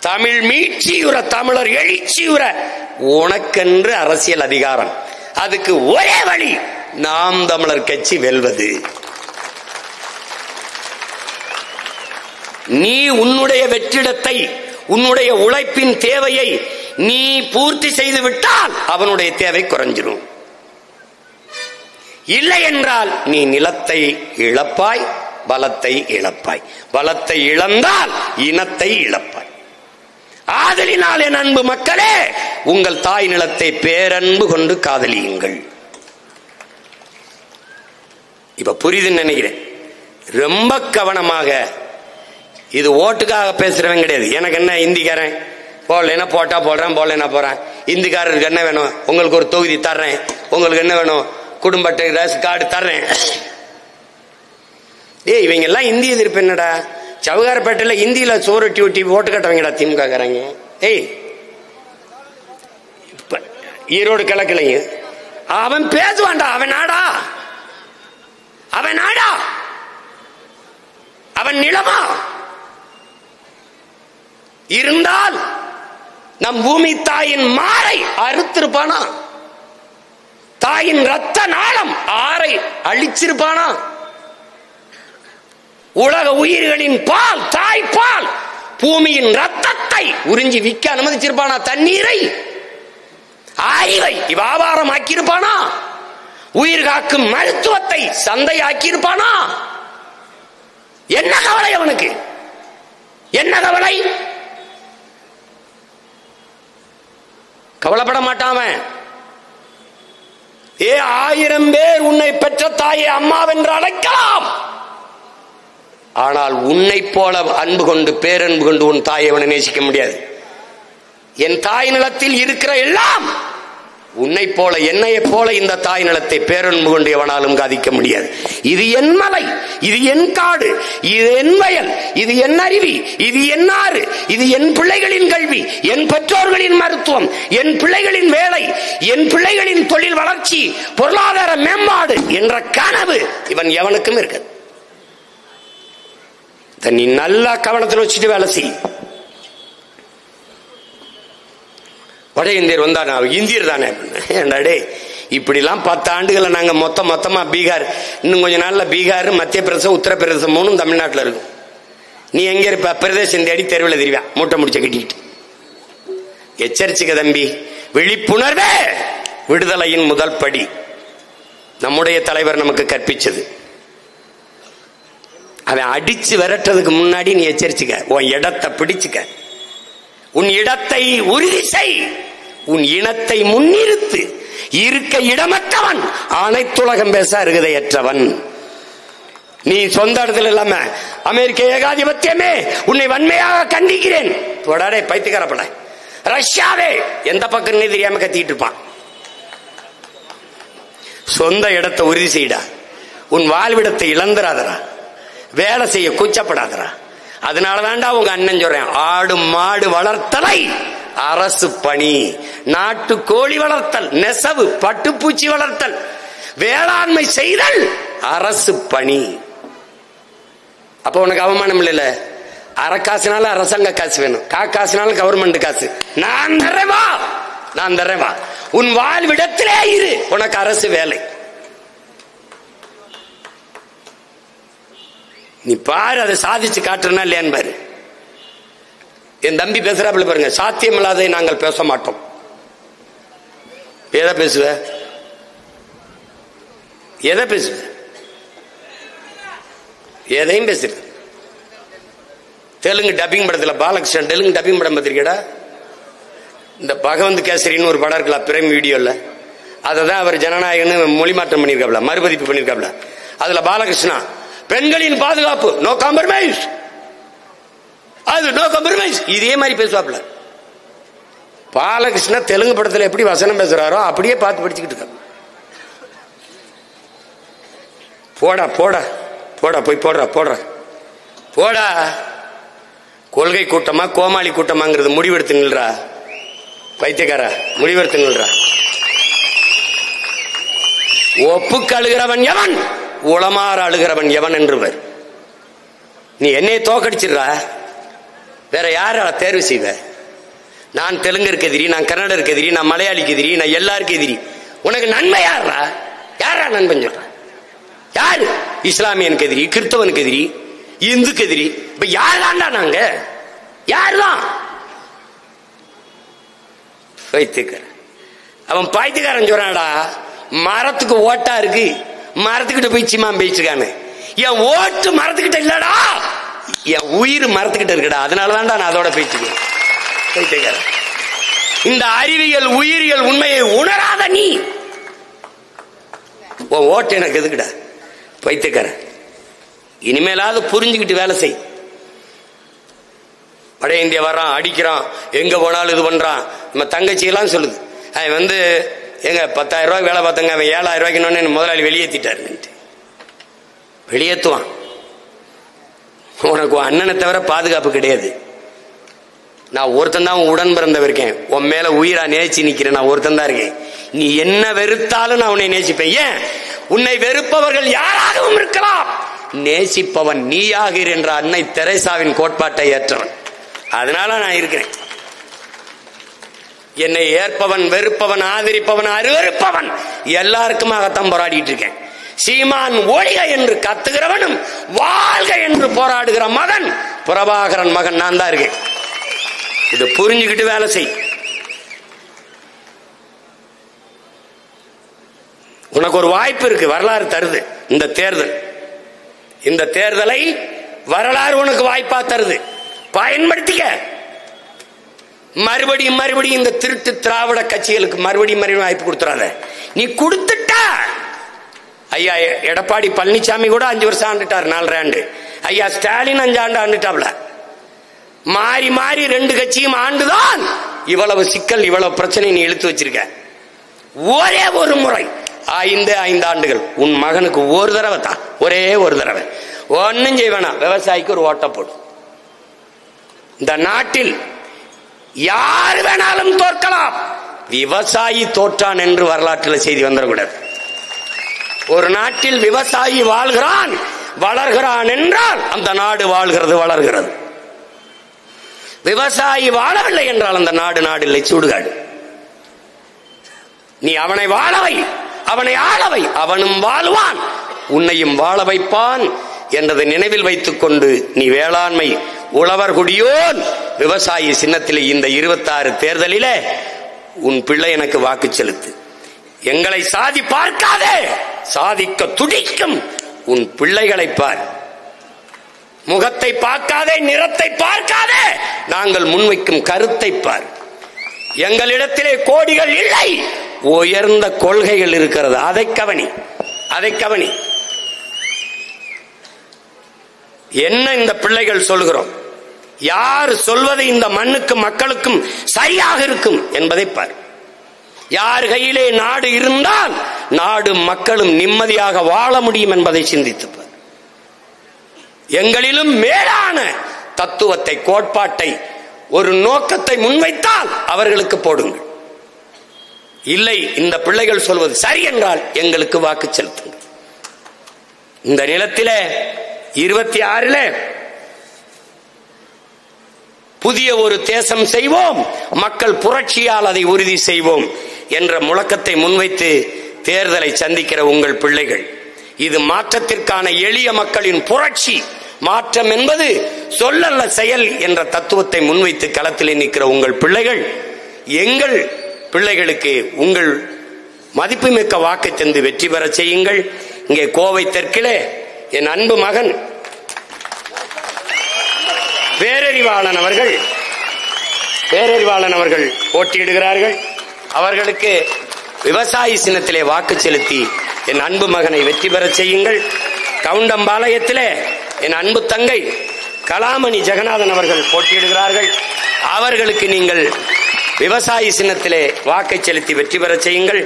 தமிழ் மீட்சியுற, தமிழர் எழுச்சியுற, உனக்கென்று அரசியல் அதிகாரம். அதுக்கு ஒரே வழி, நாம் தமிழர் கட்சி வெல்வது. நீ உன்னுடைய வெற்றிடத்தை, உன்னுடைய உழைப்பின் தேவையை நீ பூர்த்தி செய்து விட்டால் அவனுடைய தேவை குறைஞ்சிரும். இல்லை என்றால் நீ நிலத்தை இழப்பாய், பலத்தை இழப்பாய். பலத்தை இழந்தால் இனத்தை இழப்பாய். ஆதலினால் என் அன்பு மக்களே, உங்கள் தாய் நிலத்தை பேரன்பு கொண்டு காதலியுங்கள். இப்ப புரியுதுன்னு நினைக்கிறேன். ரொம்ப கவனமாக, இது ஓட்டுக்காக பேசுறவன் கிடையாது. எனக்கு என்ன இந்திக்காரன் போடலைன்னா போட்டா போடுறேன், போடலைன்னா போறேன். இந்திக்காரருக்கு என்ன வேணும்? உங்களுக்கு ஒரு தொகுதி தர்றேன். உங்களுக்கு என்ன வேணும்? குடும்ப அட்டை, ரேஷன் கார்டு தர்றேன். ஏய், இவங்க எல்லாம் இந்திய எதிர்ப்பு என்னடா? சவுகாரப்பேட்டையில இந்தியில சோரட்டி ஒட்டி ஓட்டு கட்டுறவங்கடா திமுக காரங்க. ஏய், ஈரோடு கிழக்குலைங்க அவன் பேசுவான்டா. அவன் நாடா, அவன் நாடா, அவன் நிலமா இருந்தால் நம் பூமி தாயின் மாறை அறுத்திருப்பானா? தாயின் ரத்த நாளம் ஆறை அழிச்சிருப்பானா? உலக உயிர்களின் பால், தாய்ப்பால், பூமியின் ரத்தத்தை உறிஞ்சி விற்க அனுமதிச்சிருப்பானா? தண்ணீரை, அறிவை வியாபாரம் ஆக்கியிருப்பானா? உயிர் காக்கும் மருத்துவத்தை சந்தை ஆக்கியிருப்பானா? என்ன கவலை அவனுக்கு? என்ன கவலை? கவலைப்பட மாட்டாம. ஏ, 1000 பேர் உன்னை பெற்ற தாயை அம்மாவென்று அழைக்கலாம். ஆனால் உன்னை போல அன்பு கொண்டு, பேரன்பு கொண்டு உன் தாயை அவனை நேசிக்க முடியாது. என் தாய் நிலத்தில் இருக்கிற எல்லாம் உன்னை போல, என்னையை போல இந்த தாய் நிலத்தை பேரன்பு கொண்டு எவனாலும் காதிக்க முடியாது. இது என் மலை, இது என் காடு, இது என் வயல், இது என் அருவி, இது என் ஆறு, இது என் பிள்ளைகளின் கல்வி, என் பெற்றோர்களின் மருத்துவம், என் பிள்ளைகளின் வேலை, என் பிள்ளைகளின் தொழில் வளர்ச்சி, பொருளாதார மேம்பாடு என்ற கனவு இவன் எவனுக்கும் இருக்கு. நீ நல்லா கவனத்தில் வச்சுட்டு வேலை செய். வட இந்தியர் வந்தா நான் இந்தியர் தானே. இப்படிலாம் 10 ஆண்டுகளை நாங்க மொத்தமா பீகார், இன்னும் கொஞ்ச நாள்ல பீகார், மத்திய பிரதேசம், உத்தரப்பிரதேசம் 3 தமிழ்நாட்டில் இருக்கும். நீ எங்க இருப்ப? பிரதேசம் தேடி தெருவில் தெரிவா மூட்டை முடிச்ச கட்டிக்கிட்டு. எச்சரிச்சுக்க தம்பி. விழிப்புணர்வே விடுதலையின் முதல் படி. நம்முடைய தலைவர் நமக்கு கற்பிச்சது. அவன் அடிச்சு விரட்டதுக்கு முன்னாடி நீ எச்சரிச்சுக்க. உன் இடத்தை பிடிச்சுக்க. உன் இடத்தை உறுதி செய். உன் இனத்தை முன்னிறுத்து. இருக்க இடமற்றவன் அனைத்துலகம் பேச அருகதையற்றவன். நீ சொந்த இடத்துல இல்லாம அமெரிக்க ஏகாதிபத்தியமே உன்னை வன்மையாக கண்டிக்கிறேன். தொடரே பைத்தியக்காரப்பட. ரஷ்யாவே எந்த பக்கம் தெரியாம கத்திட்டு இருப்பான். சொந்த இடத்தை உறுதி செய்டா. உன் வாழ்விடத்தை இழந்துராதரா. வேலை செய்ய கூச்சப்படாதரா. அதனாலதான்டா உங்க அண்ணன் சொல்றேன், ஆடு மாடு வளர்த்தலை அரசு பணி, நாட்டு கோழி வளர்த்தல், நெசவு பட்டுப்பூச்சி வளர்த்தல், வேளாண்மை செய்தல் அரசு பணி. அப்ப உனக்கு அவமானம் இல்ல. அறக்காசுனால அரசாங்க காசு வேணும், காசுனால கவர்மெண்ட் காசு. நான் தர்றேவா, நான் தர்றேவா. உன் வாழ்விடத்திலே இரு, உனக்கு அரசு வேலை. நீ பாரு, அதை சாதிச்சு காட்டுறனா இல்லையான்னு பாரு. என் தம்பி பேசுறாப்புல பாருங்க, சாத்தியம் இல்லாததை நாங்கள் பேச மாட்டோம். எதை பேசுவ? எதை பேசுவ? எதையும் பேசுற. தெலுங்கு டப்பிங் படத்துல பாலகிருஷ்ணன் தெலுங்கு டப்பிங் படம் பார்த்திருக்கடா? இந்த பகவந்த் கேசரின்னு ஒரு படம் இருக்கலாம் பிரைம் வீடியோல. அததான் அவர் ஜனநாயகன்னு மொழி மாற்றம் பண்ணிருக்காப்ல, மறுபதிப்பு பண்ணிருக்காப்ல. அதுல பாலகிருஷ்ணா பெண்களின் பாதுகாப்பு, நோ காம்ப்ரமைஸ், அது நோ காம்ப்ரமைஸ், இதே மாதிரி பேசுவாப்ல. பாலகிருஷ்ணா தெலுங்கு படத்துல எப்படி வசனம் பேசுறாரோ அப்படியே பார்த்து படிச்சுக்கிட்டு இருக்க. போடா போடா போடா, போய் போடுறா போடுற போடா. கொள்கை கூட்டமா கோமாளி கூட்டமாங்கிறது முடிவெடுத்துங்கள்ரா. பைத்தியக்காரா, முடிவெடுத்துங்கள்ரா. ஒப்புக்கு அழுகிறவன் எவன், உளமாற அழுகிறவன் எவன் என்றுவர். நீ என்னைய தோக்கடிச்சிடுறா. வேற யார தேர்வு செய்வ? நான் தெலுங்கருக்கு எதிரி, நான் கன்னடருக்கு எதிரி, நான் மலையாளிக்கு எதிரி, நான் எல்லாருக்கும் எதிரி. உனக்கு நன்மை யாரா? யாரா நண்பன் சொல்ற? யாரு? இஸ்லாமியனுக்கு எதிரி, கிறிஸ்தவனுக்கு எதிரி, இந்துக்கு எதிரி. இப்ப யாருதான்டா நாங்க? யாருதான்? பைத்தியக்காரன். அவன் பைத்தியக்காரன் சொல்றான்டா, மரத்துக்கு ஓட்டா இருக்கு, மரத்துக்கிட்ட போய் சிம்மா பேசிருக்கானு. என் ஓட்டு மரத்துக்கிட்ட இல்லடா, என் உயிர் மரத்துக்கிட்ட இருக்குடா, அதனாலதான்டா நான் அதோட பேசிக்கிறேன். பைத்தியக்காரன். இந்த அறிவியல் உயிரியல் உண்மையை உணராத நீ உன் ஓட்டு எனக்கு எதுக்குடா? பைத்தியக்காரன். இனிமேலாவது புரிஞ்சுக்கிட்டு வேலை செய். வட இந்தியா வர்றான், அடிக்கிறான், எங்க போனாலும் இது பண்றான். நம்ம தங்கச்சியெல்லாம் சொல்லுது, அவன் எங்க 10,000 ரூபாய் வேலை பார்த்தங்க, அவன் 7,000 ரூபாய்க்கு முதலாளி வெளியேற்றிட்டாரு. வெளியேற்றுவான். உனக்கு அண்ணனை தவிர பாதுகாப்பு கிடையாது. நான் ஒருத்தன் தான் உடன் பிறந்த இருக்கேன், உன் மேல உயிரா நேசி நிக்கிறேன், நான் ஒருத்தன் தான் இருக்கேன். நீ என்ன வெறுத்தாலும் நான் உன்னை நேசிப்பேன். ஏன்? உன்னை வெறுப்பவர்கள் யாராகவும் இருக்கலாம், நேசிப்பவன் நீயாகிறீர் என்ற அன்னை தெரேசாவின் கோட்பாட்டை ஏற்றவன். அதனால நான் இருக்கிறேன். என்னை ஏற்பவன், வெறுப்பவன், ஆதரிப்பவன், அருவருப்பவன் எல்லாருக்குமாகத்தான் போராடிட்டு இருக்கேன். சீமான் ஒழிக என்று கத்துகிறவனும் வாழ்க என்று போராடுகிற மகன் பிரபாகரன் மகன் நான் தான் இருக்கேன். இது புரிஞ்சுக்கிட்டு வேலை செய். உனக்கு ஒரு வாய்ப்பு இருக்கு, வரலாறு தருது இந்த தேர்தல். இந்த தேர்தலை வரலாறு உனக்கு வாய்ப்பா தருது, பயன்படுத்திக்க. மறுபடியும் மறுபடியும் இந்த திருட்டு திராவிட கட்சிகளுக்கு மறுபடியும் வாய்ப்பு கொடுத்துறாத. நீ கொடுத்துட்ட. ஐயா எடப்பாடி பழனிசாமி கூட 5 வருஷம் ஆண்டுட்டார், 4 ஆண்டு. ஐயா ஸ்டாலின் 5 ஆண்டு ஆண்டுட்டாப்ல. மாறி மாறி 2 கட்சியும் ஆண்டுதான் இவ்வளவு சிக்கல், இவ்வளவு பிரச்சனை நீ இழுத்து வச்சிருக்க. ஒரே ஒரு முறை 5 ஆண்டுகள் உன் மகனுக்கு ஒரு தடவை தான், ஒரே ஒரு தடவை. ஒன்னும் செய்வேனா, விவசாயிக்கு ஒரு ஓட்ட போடு. இந்த நாட்டில் யார் வேணாலும் தோற்கலாம், விவசாயி தோற்றான் என்று வரலாற்றில் செய்தி வந்துடக்கூடாது. ஒரு நாட்டில் விவசாயி வாழ்கிறான், வளர்கிறான் என்றால் அந்த நாடு வாழ்கிறது, வளர்கிறது. விவசாயி வாழவில்லை என்றால் அந்த நாடு இல்லை, சுடுகாடு. நீ அவனை வாழவை, அவனை ஆளவை, அவனும் வாழ்வான், உன்னையும் வாழ வைப்பான் என்றதை நினைவில் வைத்துக் கொண்டு நீ வேளாண்மை உழவர் குடியோன் விவசாயி சின்னத்திலே இந்த 26 தேர்தலிலே உன் பிள்ளை எனக்கு வாக்கு செலுத்து. எங்களை சாதி பார்க்காதே, சாதிக்க துடிக்கும் உன் பிள்ளைகளை பார். முகத்தை பார்க்காதே, நிறத்தை பார்க்காதே, நாங்கள் முன்வைக்கும் கருத்தை பார். எங்களிடத்திலே கோடிகள் இல்லை, உயர்ந்த கொள்கைகள் இருக்கிறது, அதை கவனி, அதை கவனி. என்ன இந்த பிள்ளைகள் சொல்கிறோம், யார் சொல்வது இந்த மண்ணுக்கும் மக்களுக்கும் சரியாக இருக்கும் என்பதை பார். யார் கையிலே நாடு இருந்தால் நாடு மக்களும் நிம்மதியாக வாழ முடியும் என்பதை சிந்தித்துப்பார். எங்களிலும் மேலான தத்துவத்தை, கோட்பாட்டை, ஒரு நோக்கத்தை முன்வைத்தால் அவர்களுக்கு போடுங்கள். இல்லை, இந்த பிள்ளைகள் சொல்வது சரி என்றால் எங்களுக்கு வாக்கு செலுத்துங்கள். இந்த நிலத்திலே 26 புதிய ஒரு தேசம் செய்வோம், மக்கள் புரட்சியால் அதை உறுதி செய்வோம் என்ற முழக்கத்தை முன்வைத்து தேர்தலை சந்திக்கிற உங்கள் பிள்ளைகள், இது மாற்றத்திற்கான எளிய மக்களின் புரட்சி. மாற்றம் என்பது சொல்லல்ல செயல் என்ற தத்துவத்தை முன்வைத்து களத்திலே நிற்கிற உங்கள் பிள்ளைகள், எங்கள் பிள்ளைகளுக்கு உங்கள் மதிப்புமிக்க வாக்கை தந்து வெற்றி பெற செய்யுங்கள். இங்கே கோவை தெற்கிலே என் அன்பு மகன் பேரறிவாளன் அவர்கள் போட்டியிடுகிறார்கள். அவர்களுக்கு விவசாயி சின்னத்திலே வாக்கு செலுத்தி என் அன்பு மகனை வெற்றி பெற செய்யுங்கள். கவுண்டம்பாளையத்திலே என் அன்பு தங்கை கலாமணி ஜெகநாதன் அவர்கள் போட்டியிடுகிறார்கள். அவர்களுக்கு நீங்கள் விவசாயி சின்னத்திலே வாக்கை செலுத்தி வெற்றி பெற செய்யுங்கள்.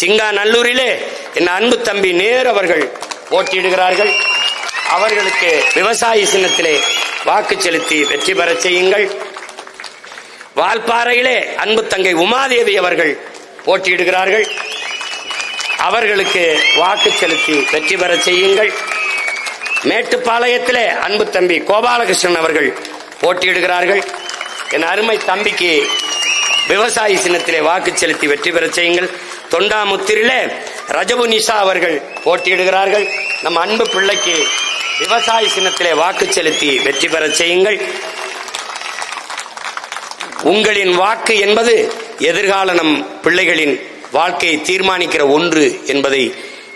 சிங்காநல்லூரிலே என் அன்பு தம்பி நேரு அவர்கள் போட்டியிடுகிறார்கள். அவர்களுக்கு விவசாயி சின்னத்திலே வாக்கு செலுத்தி வெற்றி பெற செய்யுங்கள். வால்பாறையிலே அன்பு தங்கை உமாதேவி அவர்கள் போட்டியிடுகிறார்கள். அவர்களுக்கு வாக்கு செலுத்தி வெற்றி பெற செய்யுங்கள். மேட்டுப்பாளையத்திலே அன்பு தம்பி கோபாலகிருஷ்ணன் அவர்கள் போட்டியிடுகிறார்கள். என் அருமை தம்பிக்கு விவசாயி சின்னத்திலே வாக்கு செலுத்தி வெற்றி பெற செய்யுங்கள். தொண்டாமுத்திரிலே ரஜபு நிஷா அவர்கள் போட்டியிடுகிறார்கள். நம் அன்பு பிள்ளைக்கு விவசாயி சின்னத்திலே வாக்கு செலுத்தி வெற்றி பெற செய்யுங்கள். உங்களின் வாக்கு என்பது எதிர்கால நம் பிள்ளைகளின் வாழ்க்கையை தீர்மானிக்கிற ஒன்று என்பதை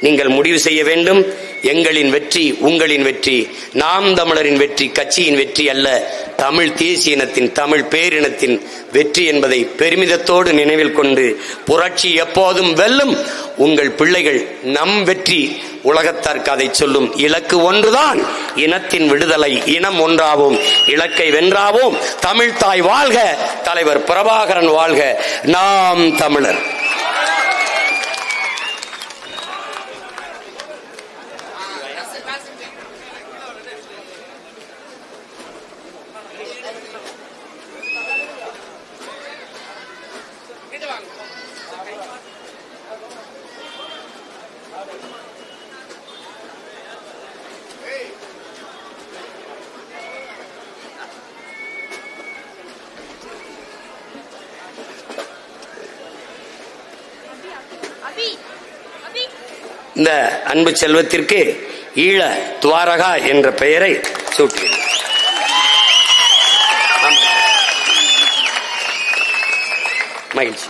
நீங்கள் முடிவு செய்ய வேண்டும். எங்களின் வெற்றி உங்களின் வெற்றி, நாம் தமிழரின் வெற்றி கட்சியின் வெற்றி அல்ல, தமிழ் தேசிய இனத்தின் தமிழ் பேரினத்தின் வெற்றி என்பதை பெருமிதத்தோடு நினைவில் கொண்டு புரட்சி எப்போதும் வெல்லும். உங்கள் பிள்ளைகள் நம் வெற்றி உலகத்தார்க்கு அதை சொல்லும். இலக்கு ஒன்றுதான், இனத்தின் விடுதலை. இனம் ஒன்றாவோம், இலக்கை வென்றாவோம். தமிழ் தாய் வாழ்க, தலைவர் பிரபாகரன் வாழ்க, நாம் தமிழர். இந்த அன்பு செல்வத்திற்கு ஈழ துவாரகா என்ற பெயரை சூட்டினார். மகிழ்ச்சி.